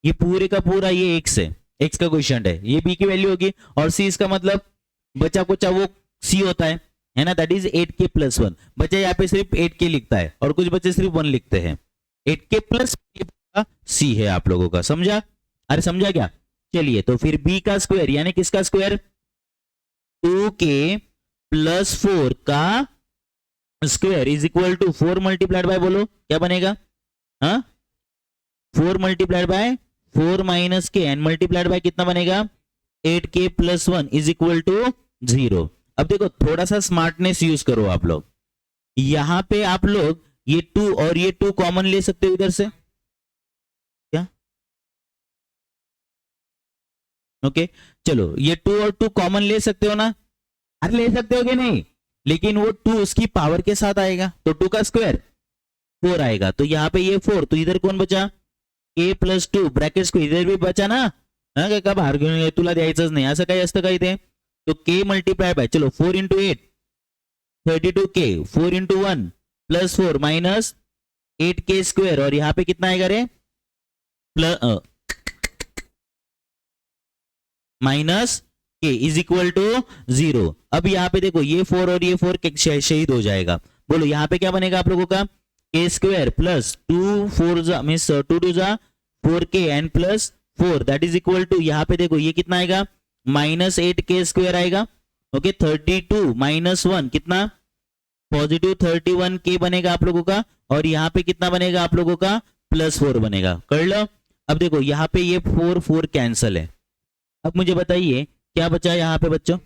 ये पूरे का पूरा ये एक्स है, एक्स का क्वेश्चन है, ये बी की वैल्यू होगी। और सी इसका मतलब बचा कुचा वो सी होता है ना, दैट इज 8k प्लस 1। बच्चा यहाँ पे सिर्फ 8k लिखता है, और कुछ बच्चे सिर्फ 1 लिखते हैं। 8k प्लस सी है आप लोगों का, समझा, अरे समझा क्या। चलिए, तो फिर बी का स्क्वायर यानी किसका स्क्वायर, 2k प्लस 4 का square is equal to 4 multiplied by, बोलो क्या बनेगा, हाँ 4 multiplied by 4 minus k and multiplied by कितना बनेगा, 8k plus 1 is equal to 0। अब देखो, थोड़ा सा स्मार्टनेस यूज करो आप लोग, यहां पे आप लोग ये 2 और ये 2 कॉमन ले सकते हो इधर से, क्या, ओके चलो, ये 2 और 2 कॉमन ले सकते हो ना, अरे ले सकते हो कि नहीं, लेकिन वो 2 उसकी पावर के साथ आएगा, तो 2 का स्क्वायर 4 आएगा। तो यहाँ पे ये 4, तो इधर कौन बचा, k प्लस 2 ब्रॅकेट्स को इधर भी बचा ना, काय का बाहेर घेऊन तुला द्यायचंच नाही, असं काही असतं का इथे। तो k मल्टीप्लाय बाय, चलो 4 into 8 32k, 4 into 1 plus 4 minus 8k square, और यहाँ पे कितना आएगा रे, plus minus k is equal to 0। अब यहाँ पे देखो, ये 4 और ये 4 शहीद हो जाएगा। बोलो यहाँ पे क्या बनेगा आप लोगों का, k स्क्वायर प्लस 2 4 जा मीन्स 2 2 जा 4k and plus 4 that is equal to, यहाँ पे देखो ये कितना आएगा, माइनस 8k स्क्वायर आएगा। ओके, 32 माइनस 1 कितना, पॉजिटिव 31k बनेगा आप लोगों का, और यहाँ पे कितना बनेगा आप लोगों का, प्लस 4 बनेगा, कर लो। अब देखो यहाँ पे ये 4 4 कैंसल है। अब मुझे बताइए क्या बचा यहाँ पे बच्चों,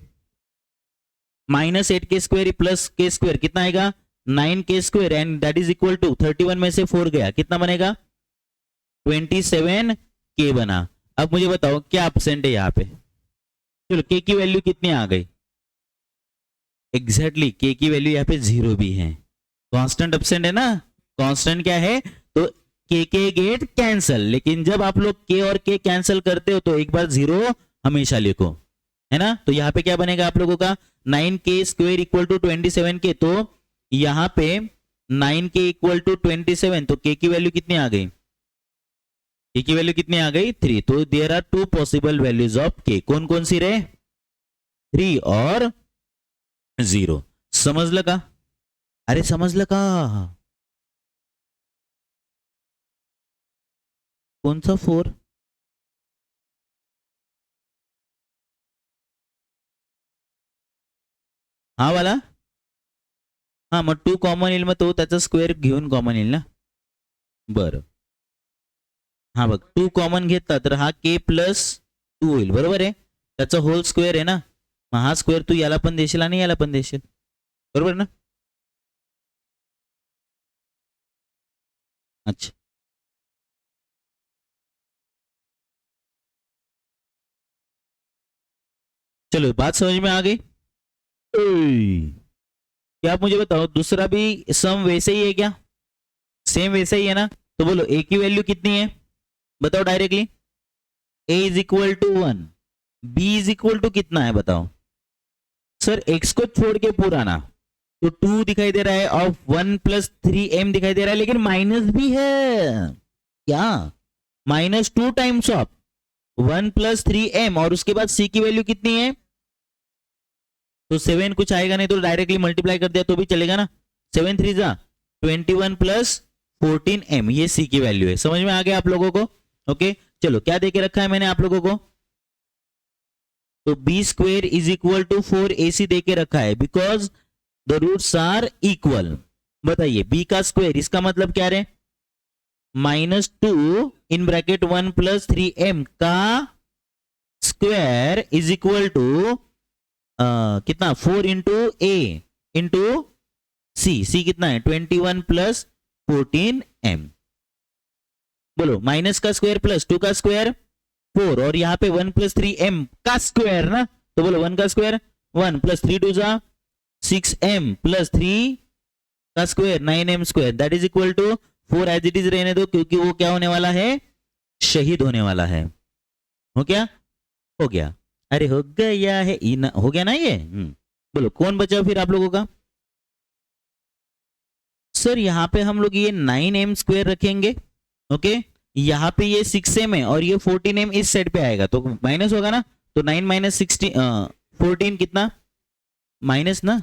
minus 8k square plus k square कितना आएगा, 9k square and that is equal to 31 में से 4 गया, कितना बनेगा, 27k बना। अब मुझे बताओ क्या एब्सेंट है यहाँ पे, चलो k की वैल्यू कितनी आ गई, एग्जैक्टली k की वैल्यू यहाँ पे 0 भी है, कांस्टेंट एब्सेंट है ना, कांस्टेंट क्या है, तो k के गेट कैंसल, लेकिन जब आप लोग k और k कैंसल करते हो तो एक बार 0 हमेशा लिखो, है ना। तो यहाँ पे क्या बनेगा आप लोगों का, 9k square equal to 27k, तो यहाँ पे 9k इक्वल टू 27, तो k की वैल्यू कितनी आ गई, k की वैल्यू कितनी आ गई, 3। तो there are 2 possible values of k, कौन कौन सी रहे, 3 और 0। समजलं का, अरे समजलं का, कौन सा 4, हा वाला, हा मग 2 कॉमन येईल, मग तो त्याचा स्क्वेअर घेऊन कॉमन येईल ना, बरं हा बघ 2 कॉमन घेतला तर हा k प्लस 2 होईल, बरोबर आहे, त्याचा होल स्क्वेअर आहे ना, मग हा स्क्वेअर तू याला पण देशील आणि याला पण देशील, बरोबर ना? अच्छा, चलो बात समझ में आ गई। क्या आप मुझे बताओ, दूसरा भी सम वैसे ही है क्या? सेम वैसे ही है ना? तो बोलो ए की वैल्यू कितनी है, बताओ directly. A is equal to 1, b is equal to कितना है बताओ। सर एक्स को छोड़ के पूरा ना, तो 2 दिखाई दे रहा है और 1 + 3m दिखाई दे रहा है, लेकिन माइनस भी है क्या? -2 टाइम्स ऑफ 1 + 3m, और उसके बाद c की वैल्यू कितनी है? तो 7 कुछ आएगा नहीं, तो डायरेक्टली मल्टीप्लाई कर दिया तो भी चलेगा ना। 7 3 जा 21 + 14m, ये c की वैल्यू है। समझ में आ गया आप लोगों को? ओके, चलो क्या देके रखा है मैंने आप लोगों को, तो b² is equal to 4ac दे के रखा है, because the roots are equal. बताइए b का स्क्वायर, इसका मतलब क्या है? -2 इन ब्रैकेट 1 + 3m का स्क्वायर इज इक्वल टू कितना, 4 इंटू ए इंटू सी कितना है 21 + 14m। बोलो माइनस का स्क्वायर प्लस 2 का स्क्वायर 4, और यहाँ पे 1 + 3m का स्क्वायर ना, तो बोलो 1 का स्क्वायर 1 + 3 2 जा 6m + 3 का square 9m², that is equal to 4 as it is रहने दो, क्योंकि वो क्या होने वाला है, शहीद होने वाला है। हो क्या? हो गया। अरे हो गया है हो गया ना ये। बोलो कौन बचा फिर आप लोगों का? सर यहाँ पे हम लोग ये 9m² रखेंगे, ओके, यहाँ पे ये 6m है और ये 14m इस साइड पे आएगा, तो माइनस होगा ना, तो 9 - 16 14 कितना, माइनस ना,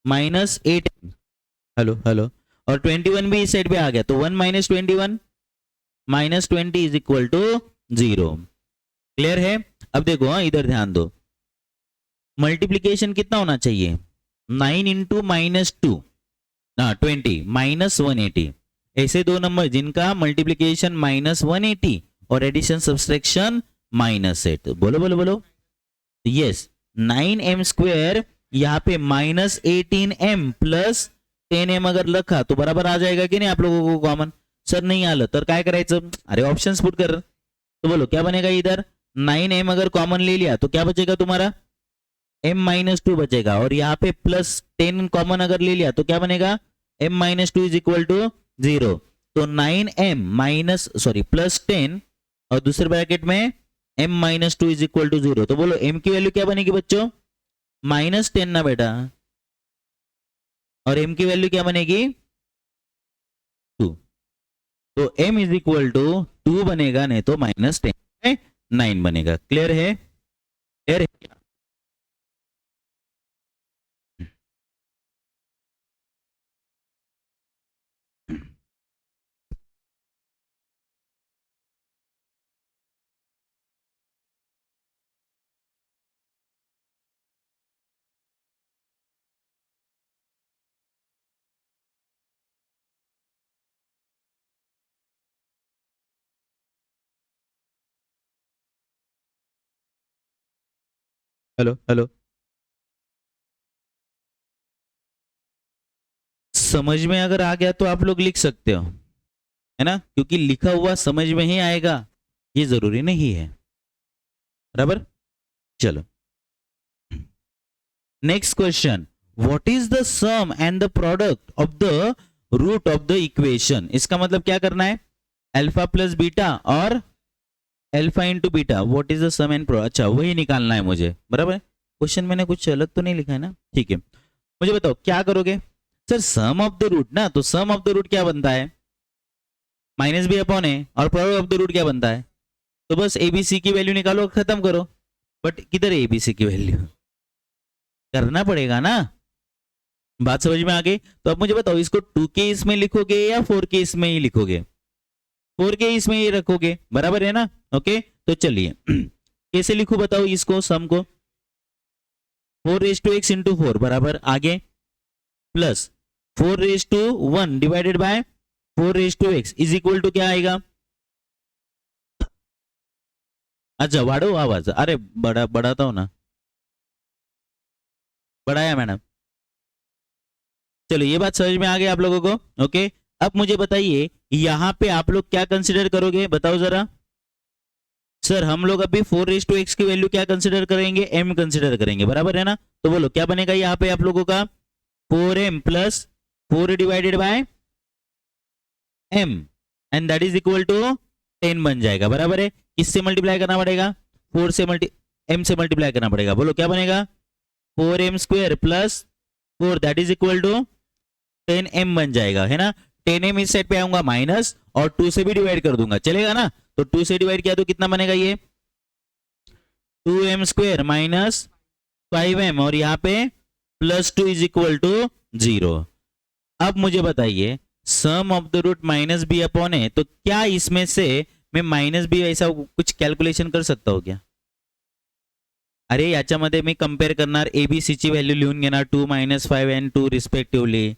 -8। हेलो हेलो, और 21 भी इस साइड पे आ गया, तो 1 - 21 -20 इज इक्वल टू 0। क्लियर है? अब देखो, हाँ इधर ध्यान दो, मल्टीप्लीकेशन कितना होना चाहिए, 9 इंटू -2 20 -180, ऐसे दो नंबर जिनका मल्टीप्लीकेशन -180 और एडिशन सब्सट्रैक्शन -8। बोलो बोलो बोलो, यस, 9m² यहाँ पे -18m + 10m अगर रखा तो बराबर आ जाएगा कि नहीं आप लोगों को कॉमन? सर नहीं आलं तर काय करायचं, अरे ऑप्शंस पुट कर, तो बोलो क्या बनेगा इधर, 9m अगर कॉमन ले लिया तो क्या बचेगा तुम्हारा, m-2 बचेगा, और यहाँ पे +10 कॉमन अगर ले लिया तो क्या बनेगा, m-2 इज इक्वल टू 0। तो 9m माइनस सॉरी +10 और दूसरे ब्रैकेट में m-2 इज इक्वल टू 0, तो बोलो m की वैल्यू क्या बनेगी बच्चों, -10 ना बेटा, और m की वैल्यू क्या बनेगी 2, तो m इज इक्वल टू 2 बनेगा, नहीं तो -10 9 बनेगा। क्लियर है? क्लियर है? हेलो हेलो, समझ में अगर आ गया तो आप लोग लिख सकते हो, है ना, क्योंकि लिखा हुआ समझ में ही आएगा ये जरूरी नहीं है, बराबर। चलो next question, what is the sum and the product of the root of the equation? इसका मतलब क्या करना है, अल्फा प्लस बीटा और alpha into beta, what is the sum and product, अच्छा वही निकालना है मुझे, बराबर। क्वेश्चन मैंने कुछ अलग तो नहीं लिखा है ना, ठीक है। मुझे बताओ क्या करोगे, sir sum of the root ना, तो सम ऑफ द रूट क्या बनता है, माइनस बी अपॉन ए, और प्रोडक्ट ऑफ द रूट क्या बनता है, तो बस एबीसी की वैल्यू निकालो, खत्म करो। बट किधर है एबीसी की वैल्यू, करना पड़ेगा ना। बात समझ में आ गई? तो अब मुझे बताओ इसको 2 के इसमें लिखोगे या 4 के इसमें ही लिखोगे, 4 के इसमें ही रखोगे, बराबर है ना। ओके, तो चलिए कैसे लिखू बताओ इसको, सम को, 4 raised to x इंटू 4 बराबर, आगे plus 4 raised to 1 divided by 4 raised to x is equal to क्या आएगा, अच्छा वाड़ो आवाज, अरे बढ़ाता हूं ना, बढ़ाया मैडम, चलो ये बात समझ में आ गई आप लोगों को। ओके, अब मुझे बताइए यहाँ पे आप लोग क्या कंसिडर करोगे, बताओ जरा। सर हम लोग अभी 4:x की वैल्यू क्या कंसिडर करेंगे, m कंसिडर करेंगे, बराबर है ना। तो बोलो क्या बनेगा यहाँ पे आप लोगों का, 4m plus 4 divided by m and that is equal to 10 बन जाएगा, बराबर है। किससे मल्टीप्लाई करना पड़ेगा, 4 से m से मल्टीप्लाई करना पड़ेगा। बोलो क्या बनेगा, 4m square plus 4 that is equal to 10m बन जाएगा, है ना। 10m इस साइड पे आऊंगा माइनस और 2 से भी डिवाइड कर दूंगा, चलेगा ना। तो 2 से डिवाइड किया तो कितना बनेगा, ये 2m स्क्वायर माइनस 5m और यहाँ पे प्लस 2 इज इक्वल टू 0। अब मुझे बताइए sum of the root minus B upon A, तो क्या इसमें से मैं माइनस बी ऐसा कुछ कॅल्क्युलेशन कर सकता हूँ क्या। अरे याच्यामध्ये मी कंपेयर करणार, एबीसी ची व्हॅल्यू लिहून घेणार 2 - 5 and 2 रिस्पेक्टिवली,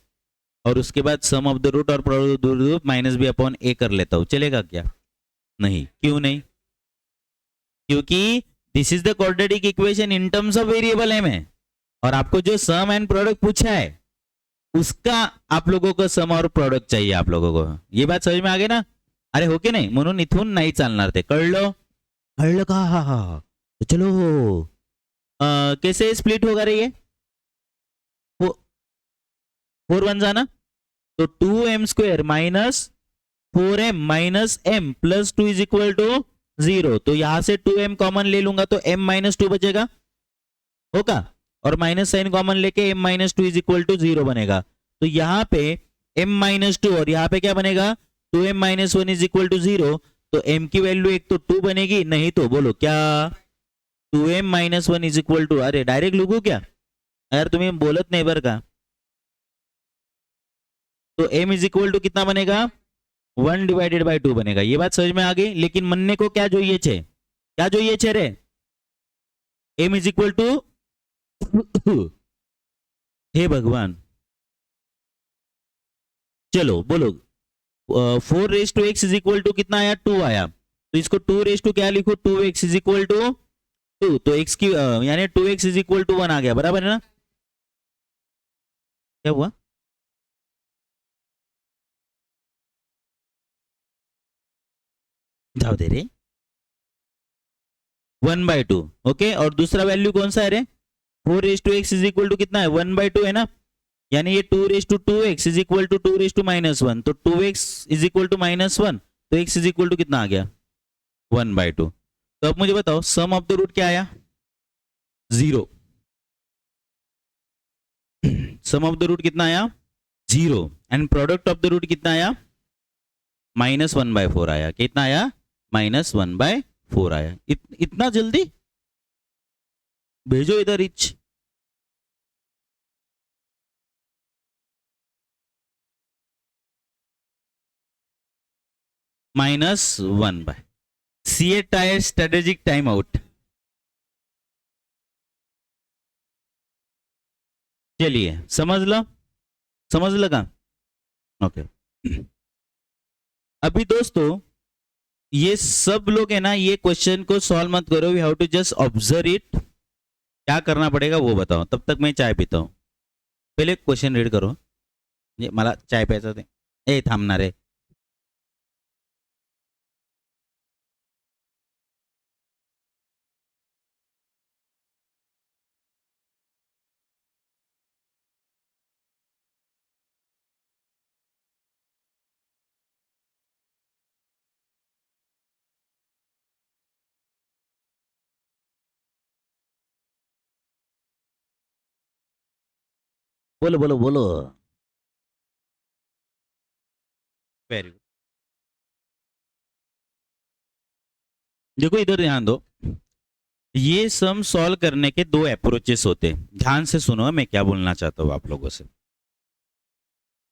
और उसके बाद सम ऑफ द रूट और product root minus B upon A कर लेता हूं, चलेगा क्या। नहीं, क्यों नहीं, क्योंकि this is the quadratic equation in terms of variable M है, और आपको जो सम एंड प्रोडक्ट पूछा है उसका आप लोगों को सम और प्रोडक्ट चाहिए आप लोगों को। ये बात समझ में आ गई ना, अरे हो की नाही, म्हणून इथून नाही चालणार ते, कळलं कळलं का। हा हा, तो चलो कैसे स्प्लिट होगा रे ये, 4 1 जाना, तो 2m square minus 4m minus m plus 2 is equal to 0। तो यहां से 2m कॉमन ले लूंगा तो m माइनस 2 बचेगा, होगा, और माइनस साइन कॉमन लेके m minus 2 is equal to 0 बनेगा। तो यहां पे m माइनस 2 और यहां पे क्या बनेगा, 2m minus 1 is equal to 0। तो m की वैल्यू एक तो 2 बनेगी, नहीं तो बोलो क्या 2m minus 1 is equal to, अरे डायरेक्ट लिखू क्या यार, तुम्हें बोलत नहीं बर का। तो m इज इक्वल टू कितना बनेगा, 1 डिवाइडेड बाय 2 बनेगा। ये बात समझ में आ गई। लेकिन मनने को क्या જોઈએ છે, क्या જોઈએ છે रे, m इज इक्वल टू हे भगवान, चलो बोलो 4 इज इक्वल टू कितना आया, 2 आया, तो इसको 2 क्या लिखो, 2x इज इक्वल टू 2, तो x की यानी 2x इज इक्वल टू 1 आ गया, बराबर है ना। क्या हुआ, जाओ दे रे, 1/2। ओके, और दूसरा वैल्यू कौन सा है रे, 4x इज इक्वल टू कितना है, 1/2 है ना, यानी ये 2x इज इक्वल टू 2 - 1, तो 2x इज इक्वल टू -1, तो x इज इक्वल टू कितना आ गया, 1/2। तो अब मुझे बताओ सम ऑफ द रूट क्या आया, 0। सम ऑफ द रूट कितना आया, 0, and product of the root कितना आया, -1/4 आया। कितना आया, -1/4 आया। इतना जल्दी भेजो इधर rich. -1 CA tyre strategic time out. चलिए समझ लगा। ओके, अभी दोस्तों ये सब लोग है ना, ये क्वेश्चन को सॉल्व मत करो, we have to just observe it. क्या करना पड़ेगा वो बताओ, तब तक मैं चाय पीता हूँ। पहले क्वेश्चन रीड करो, ये मला चाय प्यायचा ते, ए थांबणार आहे। बोलो बोलो बोलो, वेरी गुड। देखो इधर ध्यान दो, ये सम सॉल्व करने के 2 अप्रोचेस होते हैं। ध्यान से सुनो मैं क्या बोलना चाहता हूं आप लोगों से।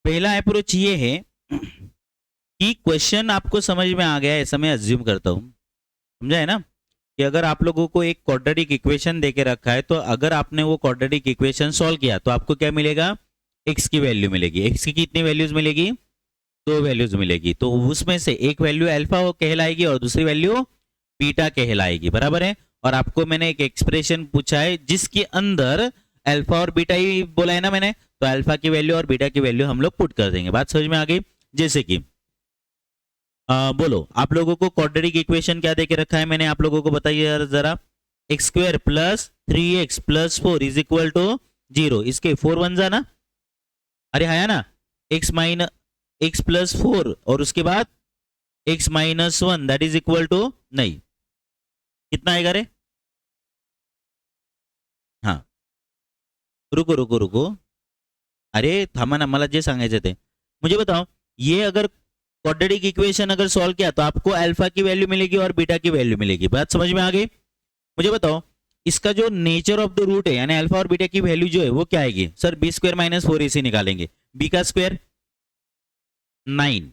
पहला अप्रोच ये है कि क्वेश्चन आपको समझ में आ गया, ऐसा मैं अज्यूम करता हूं, समझा है ना, कि अगर आप लोगों को एक क्वाड्रेटिक इक्वेशन देके रखा है, तो अगर आपने वो क्वाड्रेटिक इक्वेशन सॉल्व किया तो आपको क्या मिलेगा, x की वैल्यू मिलेगी। x की कितनी वैल्यूज मिलेगी, 2 वैल्यूज मिलेगी। तो उसमें से एक वैल्यू अल्फा कहलाएगी और दूसरी वैल्यू बीटा कहलाएगी, बराबर है। और आपको मैंने एक एक्सप्रेशन पूछा है जिसके अंदर अल्फा और बीटा ही बोला है ना मैंने, तो अल्फा की वैल्यू और बीटा की वैल्यू हम लोग पुट कर देंगे। बात समझ में आ गई? जैसे कि बोलो आप लोगों को क्वाड्रेटिक इक्वेशन क्या देके रखा है मैंने, आप लोगों को बताइए यार जरा। X square plus 3x plus 4 is equal to 0। इसके 4 वन जा ना, अरे आया ना, एक्स प्लस 4 और उसके बाद x minus 1 that is equal to, नहीं कितना आएगा रे? हाँ रुको रुको रुको, अरे थांबा ना, मला जे सांगायचे ते मुझे बताओ। ये अगर क्वाड्रेटिक इक्वेशन अगर सॉल्व किया तो आपको अल्फा की वैल्यू मिलेगी और बीटा की वैल्यू मिलेगी। बात समझ में आ गई? मुझे बताओ इसका जो नेचर ऑफ द रूट है यानी अल्फा और बीटा की वैल्यू जो है वो क्या आएगी? Sir B square minus 4ac निकालेंगे। बी का स्क्वायर 9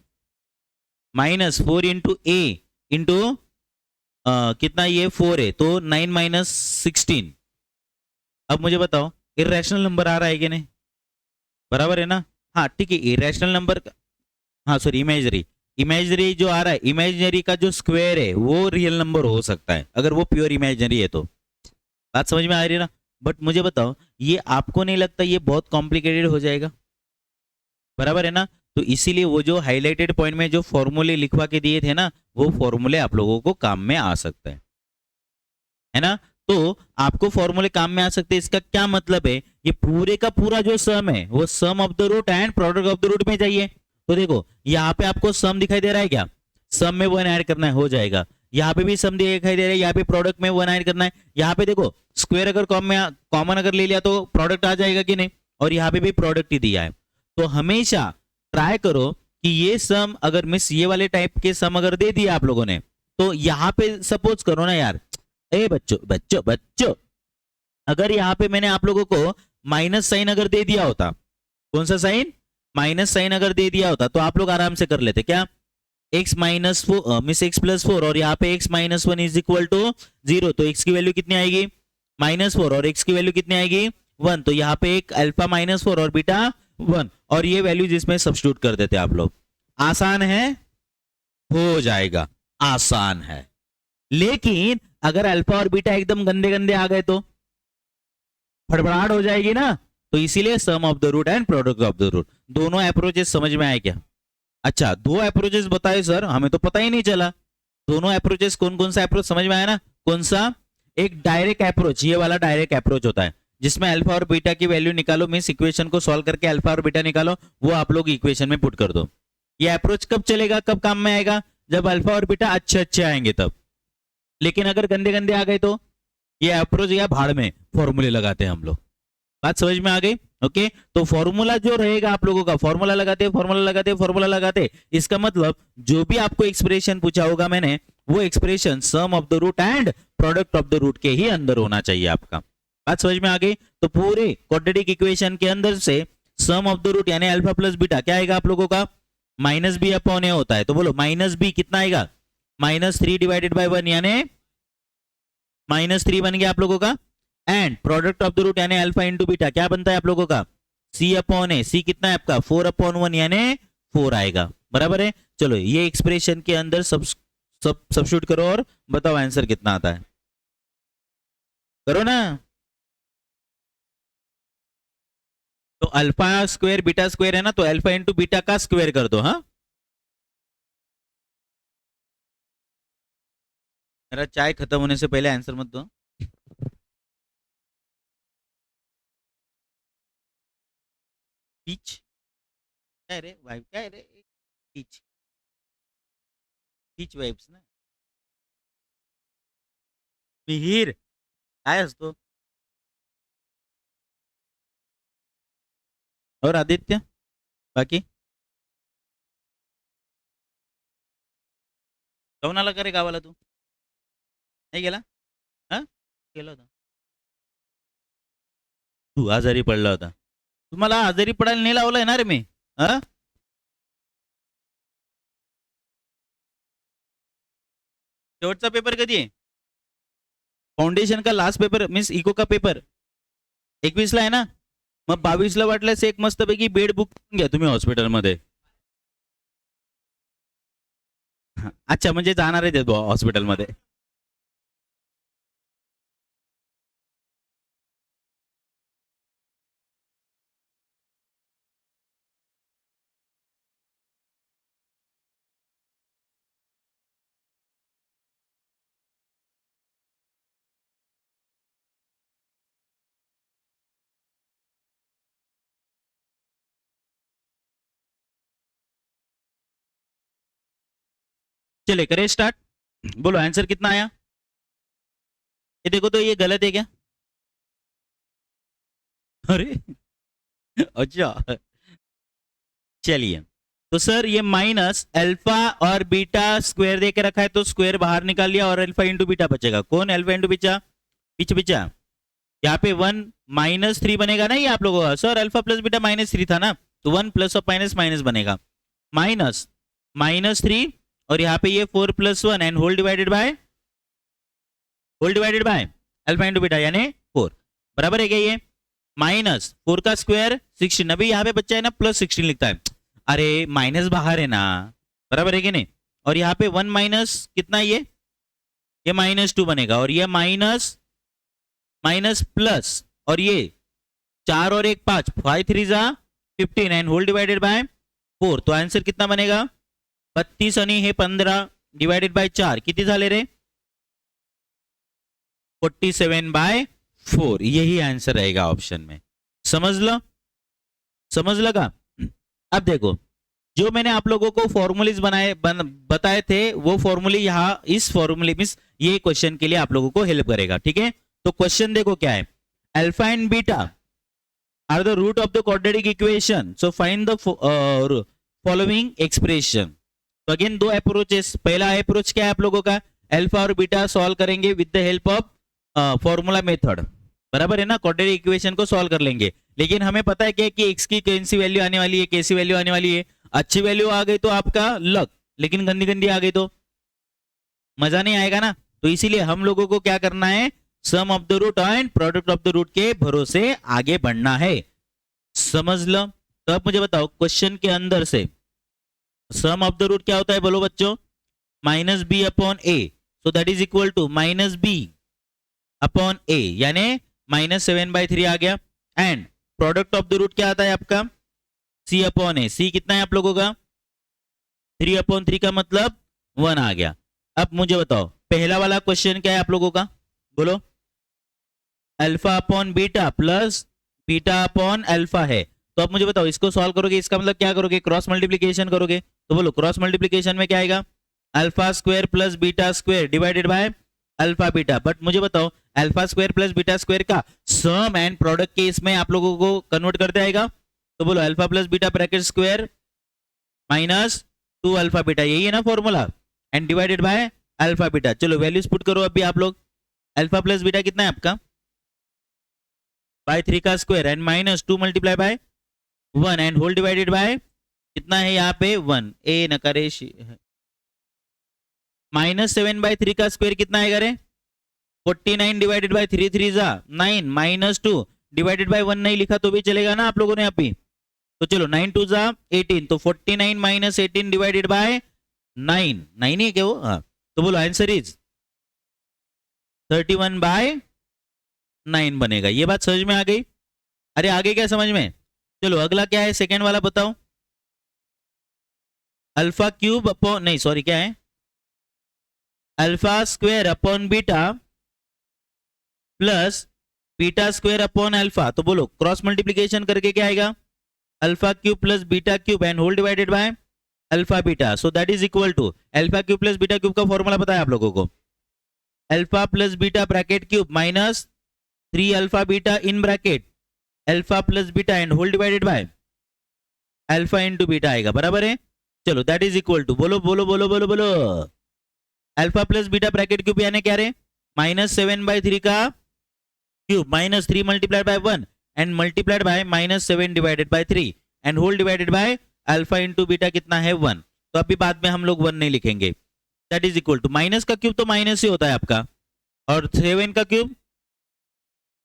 माइनस 4 इंटू ए इंटू कितना, ये 4 है तो 9 माइनस 16। अब मुझे बताओ इरेशनल नंबर आ रहा है कि नहीं? बराबर है ना? हाँ ठीक है, इरेशनल नंबर, हाँ सॉरी इमेजरी, इमेजरी जो आ रहा है, इमेजरी का जो स्क्वायर है वो रियल नंबर हो सकता है अगर वो प्योर इमेजरी है तो। बात समझ में आ रही है ना? बट मुझे बताओ ये आपको नहीं लगता ये बहुत कॉम्प्लिकेटेड हो जाएगा? बराबर है ना? तो इसीलिए वो जो हाईलाइटेड पॉइंट में जो फॉर्मूले लिखवा के दिए थे ना, वो फॉर्मूले आप लोगों को काम में आ सकते हैं, है ना? तो आपको फॉर्मूले काम में आ सकते हैं, इसका क्या मतलब है? ये पूरे का पूरा जो सम है वो sum of the root and product of the root में चाहिए। तो देखो यहाँ पे आपको सम दिखाई दे रहा है क्या? सम में 1 ऐड करना है, हो जाएगा। यहाँ पे भी सम दिखाई दे रहा है, यहाँ पे प्रोडक्ट में 1 ऐड करना है। यहाँ पे देखो स्क्वायर अगर कॉमन अगर ले लिया तो प्रोडक्ट आ जाएगा कि नहीं, और यहाँ पे भी प्रोडक्ट ही दिया है। तो हमेशा ट्राई करो कि ये सम अगर मिस ये वाले टाइप के सम अगर दे दिए आप लोगों ने, तो यहाँ पे सपोज करो ना यार, ए बच्चों बच्चों बच्चों, अगर यहाँ पे मैंने आप लोगों को माइनस साइन अगर दे दिया होता, कौन सा साइन? माइनस साइन अगर दे दिया होता तो आप लोग आराम से कर लेते क्या? x माइनस 4 मिस x प्लस 4 और यहाँ पे x minus 1 is equal to 0, तो x की वैल्यू कितनी आएगी? -4 और x की वैल्यू कितनी आएगी? 1। तो यहाँ पे एक अल्फा -4 और बीटा 1 और ये वैल्यू जिसमें सब्स्टिट्यूट कर देते आप लोग। आसान है? हो जाएगा, आसान है। लेकिन अगर अल्फा और बीटा एकदम गंदे गंदे आ गए तो फड़फड़ाहट हो जाएगी ना। तो इसीलिए sum of the root and product of the root, दोनों अप्रोचेस समझ में आए क्या? अच्छा 2 अप्रोचेस बताए सर, हमें तो पता ही नहीं चला। दोनों अप्रोचेस कौन कौन सा अप्रोच समझ में आया ना? कौन सा? एक डायरेक्ट अप्रोच, ये वाला डायरेक्ट अप्रोच होता है जिसमें अल्फा और बीटा की वैल्यू निकालो, मींस इक्वेशन को सॉल्व करके अल्फा और बीटा निकालो, वो आप लोग इक्वेशन में पुट कर दो। ये अप्रोच कब चलेगा, कब काम में आएगा? जब अल्फा और बीटा अच्छे अच्छे आएंगे तब। लेकिन अगर गंदे गंदे आ गए तो ये अप्रोच या भाड़ में फॉर्मूले लगाते हैं हम लोग। बात समझ में आ गई? ओके, तो फॉर्मूला जो रहेगा आप लोगों का, फॉर्मूला लगाते फॉर्मूला लगाते फॉर्मूला लगाते, इसका मतलब जो भी आपको एक्सप्रेशन पूछा होगा मैंने, वो expression sum of the root and product of the root के ही अंदर होना चाहिए आपका। बात समझ में आ गई? तो पूरे क्वाड्रेटिक इक्वेशन के अंदर से सम ऑफ द रूट यानी अल्फा प्लस बीटा क्या आएगा आप लोगों का? -b अपॉन ए होता है, तो बोलो -b कितना आएगा? -3 डिवाइडेड बाय 1 यानी -3 बन गया आप लोगों का। And product of the root यानी अल्फा इंटू बीटा क्या बनता है आप लोगों का? c अपॉन ए। c कितना है आपका? 4 अपॉन 1 यानी 4 आएगा। बराबर है? चलो ये एक्सप्रेशन के अंदर सब्स्टिट्यूट करो और बताओ आंसर कितना आता है। करो ना। तो अल्फा स्क्वायर बीटा स्क्वायर है ना, तो अल्फा इंटू बीटा का स्क्वायर कर दो। हाँ मेरा चाय खत्म होने से पहले आंसर मत दो। पीच क्या है रे वाइब, क्या है रे? पीच, पीच वाइब्स ना। मिहिर काय असतो? और आदित्य बाकी जाऊन आला का रे गावाला? तू नाही गेला? हा गेला होता, तू आजारी पडला होता, तुम्हाला आजारी पडायला नाही लावलंय ना रे मी? हा शेवटचा पेपर कधी आहे? फाउंडेशन का लास्ट पेपर मीन्स इको का पेपर 21 ला आहे ना, मग 22 ला वाटल्यास एक मस्तपैकी बेड बुक करून घ्या तुम्ही हॉस्पिटलमध्ये। अच्छा म्हणजे जाणार आहे ते हॉस्पिटलमध्ये? चलिए करें स्टार्ट। बोलो आंसर कितना आया। ये देखो तो ये गलत है क्या। अरे अच्छा चलिए, तो सर ये माइनस अल्फा और बीटा स्क्वायर दे के रखा है तो स्क्वायर बाहर निकाल लिया और अल्फा इंटू बीटा बचेगा। कौन अल्फा इंटू बीटा, पीछे पीछे यहाँ पे 1 - 3 बनेगा ना ये आप लोगों का। सर अल्फा प्लस बीटा -3 था ना, तो 1 प्लस और माइनस माइनस बनेगा, माइनस -3 और यहाँ पे ये 4 + 1 and whole divided by alpha into beta यानी 4 बराबर है क्या ये। -4 का स्क्वायर 16, अभी यहाँ पे बच्चा है ना +16 लिखता है, अरे माइनस बाहर है ना, बराबर है कि नहीं। और यहाँ पे 1 माइनस कितना ये -2 बनेगा और ये माइनस प्लस और ये 4 और 1 5, 5 3 जा 15 एंड होल डिवाइडेड बाय 4, तो आंसर कितना बनेगा 32 आणि हे 15 डिवाइडेड बाय 4 किती झाले रे 47/4, यही आंसर रहेगा ऑप्शन में। समझ लगा। अब देखो जो मैंने आप लोगों को फॉर्मूलेज बताए थे वो फॉर्मूले यहाँ इस फॉर्मूले मींस ये क्वेश्चन के लिए आप लोगों को हेल्प करेगा, ठीक है। तो क्वेश्चन देखो क्या है, alpha and beta are the root of the quadratic equation, so find the following expression. तो अगेन दो अप्रोचेस, पहला अप्रोच क्या है आप लोगों का, अल्फा और बीटा सॉल्व करेंगे with the help of formula method, बराबर है ना, क्वाड्रेटिक इक्वेशन को सॉल्व कर लेंगे। लेकिन हमें पता है कि एक्स की कैसी वैल्यू आने वाली है, कैसी वैल्यू आने वाली है। अच्छी वैल्यू आ गई तो आपका लक, लेकिन गंदी गंदी आ गई तो मजा नहीं आएगा ना। तो इसीलिए हम लोगों को क्या करना है, sum of the root and product of the root के भरोसे आगे बढ़ना है। समझ लो। तो अब मुझे बताओ क्वेश्चन के अंदर से सम ऑफ द रूट क्या होता है, बोलो बच्चों, -b/a, so that is equal to -b/a यानी -7/3 आ गया। And product of the root क्या आता है आपका, c/a, c कितना है आप लोगों का 3/3 का मतलब 1 आ गया। अब मुझे बताओ पहला वाला क्वेश्चन क्या है आप लोगों का, बोलो, alpha upon beta plus beta upon alpha है। तो अब मुझे बताओ इसको सॉल्व करोगे, इसका मतलब क्या करोगे, क्रॉस मल्टीप्लीकेशन करोगे। तो बोलो क्रॉस मल्टीप्लीकेशन में क्या आएगा, alpha square plus beta square divided by alpha beta. But मुझे बताओ alpha square plus beta square का सम एंड प्रोडक्ट के इसमें आप लोगों को कन्वर्ट करते आएगा। तो बोलो alpha plus beta bracket square -2 alpha beta, यही है ना formula, and divided by alpha beta. चलो वैल्यूज पुट करो अभी आप लोग। अल्फा प्लस बीटा कितना है आपका 3 का square and -2 multiply by 1 and whole divided by कितना है यहाँ पे 1, ए नकारे -7/3 का स्क्वायर कितना आएगा रे 49 डिवाइडेड बाय 3 3 जा 9 -2 डिवाइडेड बाय 1 नहीं लिखा तो भी चलेगा ना आप लोगों ने अभी। तो चलो 9 2 जा 18, तो 49 - 18 डिवाइडेड बाय 9 9 है क्या वो, हाँ। तो बोलो आंसर इज 31/9 बनेगा। ये बात समझ में आ गई। अरे आगे क्या समझ में, चलो अगला क्या है, सेकेंड वाला बताओ, अल्फा क्यूब अपॉन नहीं सॉरी क्या है, alpha square upon beta plus beta square upon alpha. तो बोलो क्रॉस मल्टीप्लीकेशन करके क्या आएगा, alpha cube plus beta cube and whole divided by alpha beta, so that is equal to alpha cube plus beta cube का formula पता है आप लोगों को, alpha plus beta bracket cube -3 alpha beta in bracket alpha plus beta and whole divided by alpha into beta आएगा, बराबर है। चलो दैट इज इक्वल टू बोलो बोलो बोलो बोलो बोलो alpha plus beta bracket cube यानी क्या रे -7/3 का cube -3 multiplied by 1 and multiplied by -7 divided by 3 and whole divided by alpha into beta कितना है 1। तो अभी बाद में हम लोग 1 नहीं लिखेंगे, that is equal to minus का क्यूब तो माइनस ही होता है आपका, और 7 का क्यूब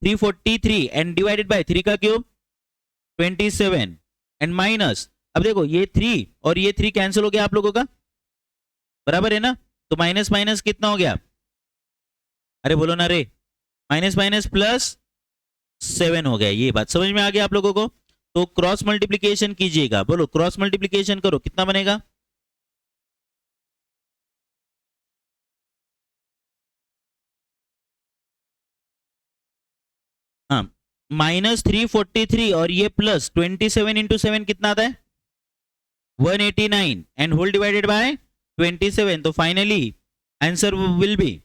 343 एंड डिवाइडेड बाय 3 का क्यूब 27 एंड माइनस, अब देखो ये 3 और ये 3 कैंसिल हो गया आप लोगों का, बराबर है ना। तो माइनस माइनस कितना हो गया, अरे बोलो ना रे, माइनस माइनस +7 हो गया। ये बात समझ में आ गया आप लोगों को। तो क्रॉस मल्टीप्लीकेशन कीजिएगा, बोलो क्रॉस मल्टीप्लीकेशन करो, कितना बनेगा, हाँ -343 और ये +27 × 7 कितना आता है 189 एंड होल डिवाइडेड बाय 27, तो फायनली आन्सर विल बी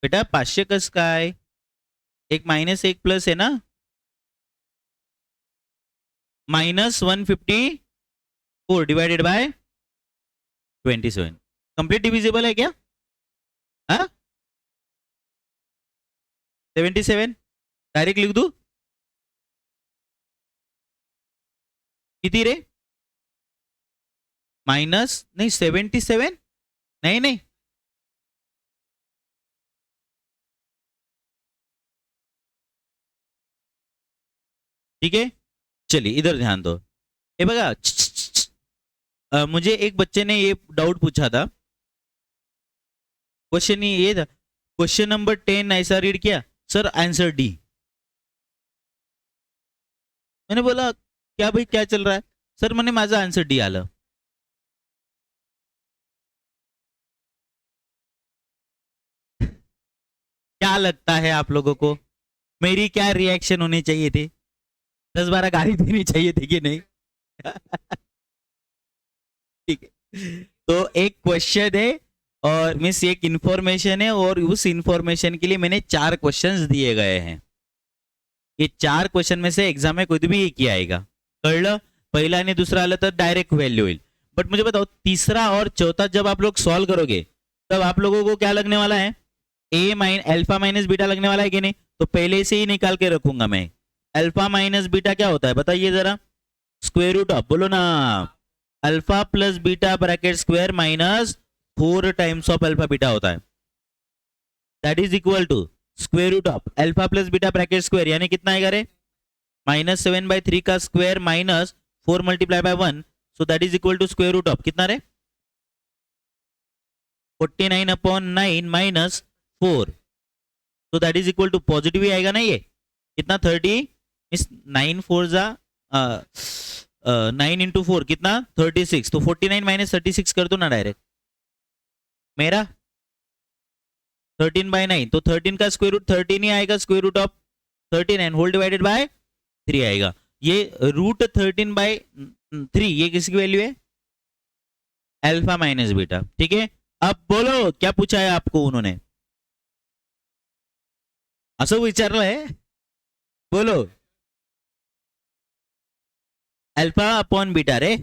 बेटा 500 कस काय, एक माइनस एक प्लस है ना, -154 डिवाइडेड बाय 27 कंप्लीट डिविजिबल है क्या? हाँ 77 डायरेक्ट लिख दू, किती रे? माइनस नहीं 77, नहीं नहीं ठीक है, चलिए इधर ध्यान दो। ये बघा मुझे एक बच्चे ने ये डाउट पूछा था, क्वेश्चन ये था, क्वेश्चन नंबर 10 ऐसा रीड किया सर आंसर डी। मैंने बोला क्या भाई क्या चल रहा है? सर मैंने माझा आंसर डी आलं। क्या लगता है आप लोगों को मेरी क्या रिएक्शन होनी चाहिए थी? 10-12 गाली देनी चाहिए थी कि नहीं? ठीक है, तो एक क्वेश्चन है और मीन्स एक इंफॉर्मेशन है और उस इंफॉर्मेशन के लिए मैंने 4 क्वेश्चंस दिए गए हैं। ये 4 क्वेश्चन में से एग्जाम में कोई भी एक ही आएगा, कळलं? पहिला आणि दुसरा आलं तर डायरेक्ट वैल्यू होईल। बट मुझे बताओ तीसरा और चौथा जब आप लोग सॉल्व करोगे तब आप लोगों को क्या लगने वाला है? अल्फा माइनस बीटा लगने वाला है कि नहीं? तो पहले से ही निकाल के रखूंगा मैं। अल्फा माइनस बीटा क्या होता है बताइए जरा, स्क्वायर रूट ऑफ, बोलो ना, alpha plus beta bracket square minus 4 times of alpha beta होता है, that is equal to square root of alpha plus beta bracket square, यानी कितना आएगा रे? -7/3 का square minus 4 multiply by 1, so that is equal to square root of कितना रे? 49/9 minus 4, तो that is equal to positive ही आएगा ना ये, कितना 30, इस 9 4 जा 9 इंटू 4 कितना 36, तो 49 माइनस 36 कर दो ना डायरेक्ट, मेरा 13/9, तो 13 का स्क्वायर रूट 13 ही आएगा, square root of 13 and whole divided by 3 आएगा। ये रूट 13/3 ये किसकी वैल्यू है? अल्फा माइनस बीटा, ठीक है। अब बोलो क्या पूछा है आपको उन्होंने? असं विचारलं है, बोलो। अल्फा अपॉन बीटा रे,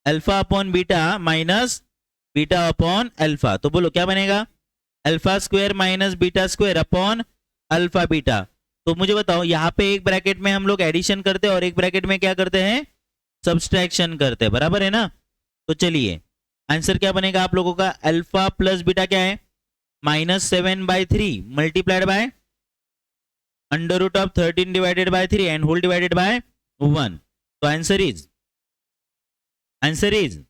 alpha upon beta minus beta upon alpha, तो बोलो क्या बनेगा? Alpha square minus beta square upon alpha beta. तो मुझे बताओ यहाँ पे एक ब्रैकेट में हम लोग एडिशन करते हैं और एक ब्रैकेट में क्या करते हैं? सब्सट्रैक्शन करते हैं, बराबर है ना? तो चलिए आंसर क्या बनेगा आप लोगों का? अल्फा प्लस बीटा क्या है? -7/3 multiplied by under root of 13 divided by 3 and whole divided by 1, तो आंसर इज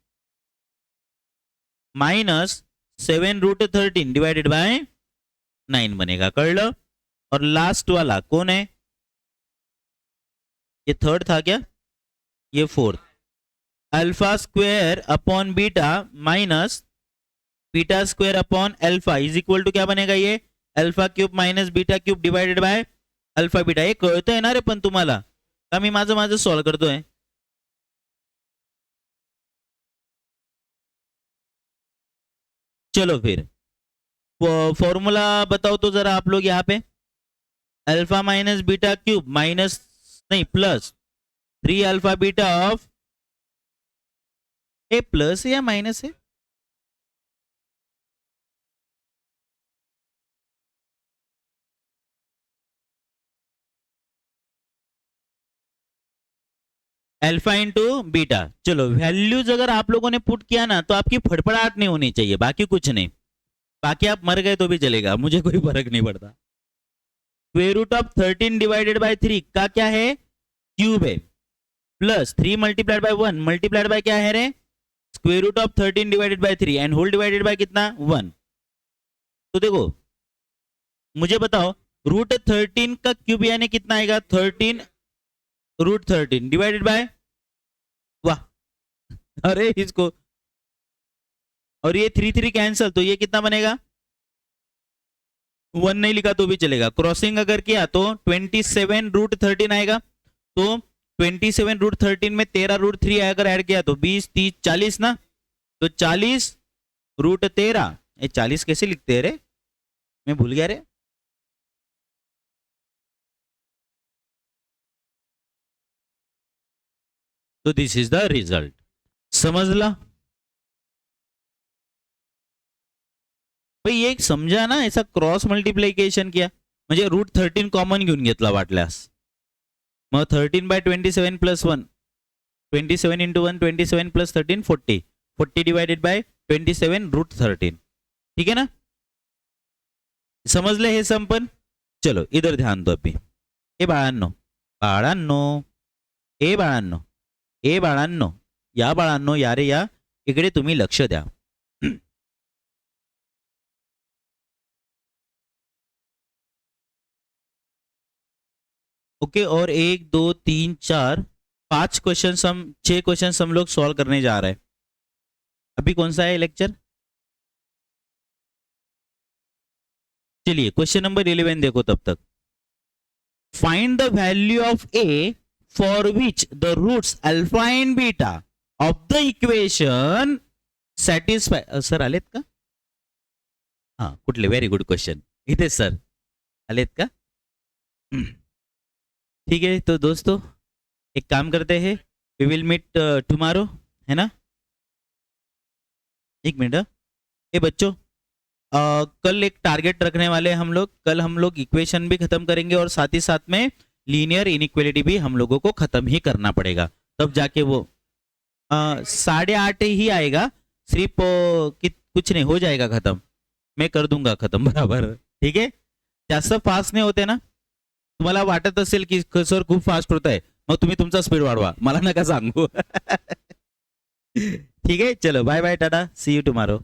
-7√13 डिवाइडेड बाय 9 बनेगा, कळलं? और लास्ट वाला कौन है? ये थर्ड था क्या? ये fourth, alpha square upon beta minus beta square upon alpha is equal to क्या बनेगा? ये alpha cube minus beta cube divided by alpha beta. हे कळतंय ना रे पण तुम्हाला का मी माझं सॉल्व करतोय? चलो फिर फॉर्मूला बताओ तो जरा आप लोग यहाँ पे। Alpha minus beta cube minus नहीं plus 3 alpha beta of, A plus है या माइनस है? Alpha into beta. चलो वैल्यूज अगर आप लोगों ने पुट किया ना तो आपकी फड़फड़ाहट नहीं होनी चाहिए, बाकी कुछ नहीं, बाकी आप मर गए तो भी चलेगा, मुझे कोई फर्क नहीं पड़ता। Square root of 13 divided by 3 का क्या है? क्यूब है, plus 3 multiplied by 1 multiplied by क्या है रे? Square root of 13 divided by 3 and whole divided by कितना? 1। तो देखो मुझे बताओ रूट 13 का क्यूब यानी कितना आएगा? 13 रूट 13 डिवाइडेड बाय, वाह अरे इसको, और ये 3 कैंसल, तो ये कितना बनेगा? 1 नहीं लिखा तो भी चलेगा, क्रॉसिंग अगर किया तो 27√13 आएगा, तो 27√13 में 13√3 अगर ऐड किया तो 20 30 40 ना, तो 40√13, ये 40 कैसे लिखते हैं रे, मैं भूल गया रे। तो दिस इज द रिजल्ट, समजला भाई? एक समजा ना, ऐसा क्रॉस मल्टिप्लिकेशन किया म्हणजे √13 कॉमन घेऊन घेतला वाटल्यास, मग 13/27 + 1, 27 × 1 27 + 13 40, 40 डिवाइडेड बाय 27 √13, ठीक है ना? समजले हे संपन्न? चलो इधर ध्यान दो अभी। ए बाळांनो, बाळांनो, ए बाळांनो, ए बाळांनो, या बाळांनो, या रे या, इकडे तुम्ही लक्ष द्या। ओके, और 1 2 3 4 5 क्वेश्चन, हम 6 क्वेश्चन हम लोग सॉल्व करने जा रहे हैं। अभी कौन सा है लेक्चर? चलिए क्वेश्चन नंबर 11 देखो तब तक। Find the value of a for which the roots alpha and beta of the equation satisfy. Sir आलेत का? हा, कुठले? व्हेरी गुड क्वेश्चन, इथे सर आलेत का? ठीक है, तो दोस्तों एक काम करते हैं, वी विल मीट टुमारो, है ना? एक मिनट, ये बच्चों कल एक टारगेट रखने वाले हम लोग, कल हम लोग इक्वेशन भी खत्म करेंगे और साथ ही साथ में लीनियर इनइक्वालिटी भी हम लोगों को खत्म ही करना पड़ेगा, तब जाके वो 8:30 ही आएगा, सिर्फ कुछ नहीं हो जाएगा खत्म, मैं कर दूंगा खत्म बराबर, ठीक है? जास्त फास्ट नाही होते ना, तुम्हाला वाटत असेल की सर खूप फास्ट होत आहे, मग तुम्ही तुमचा स्पीड वाढवा, मला नका सांगू। ठीक है, चलो bye bye, tata, see you tomorrow.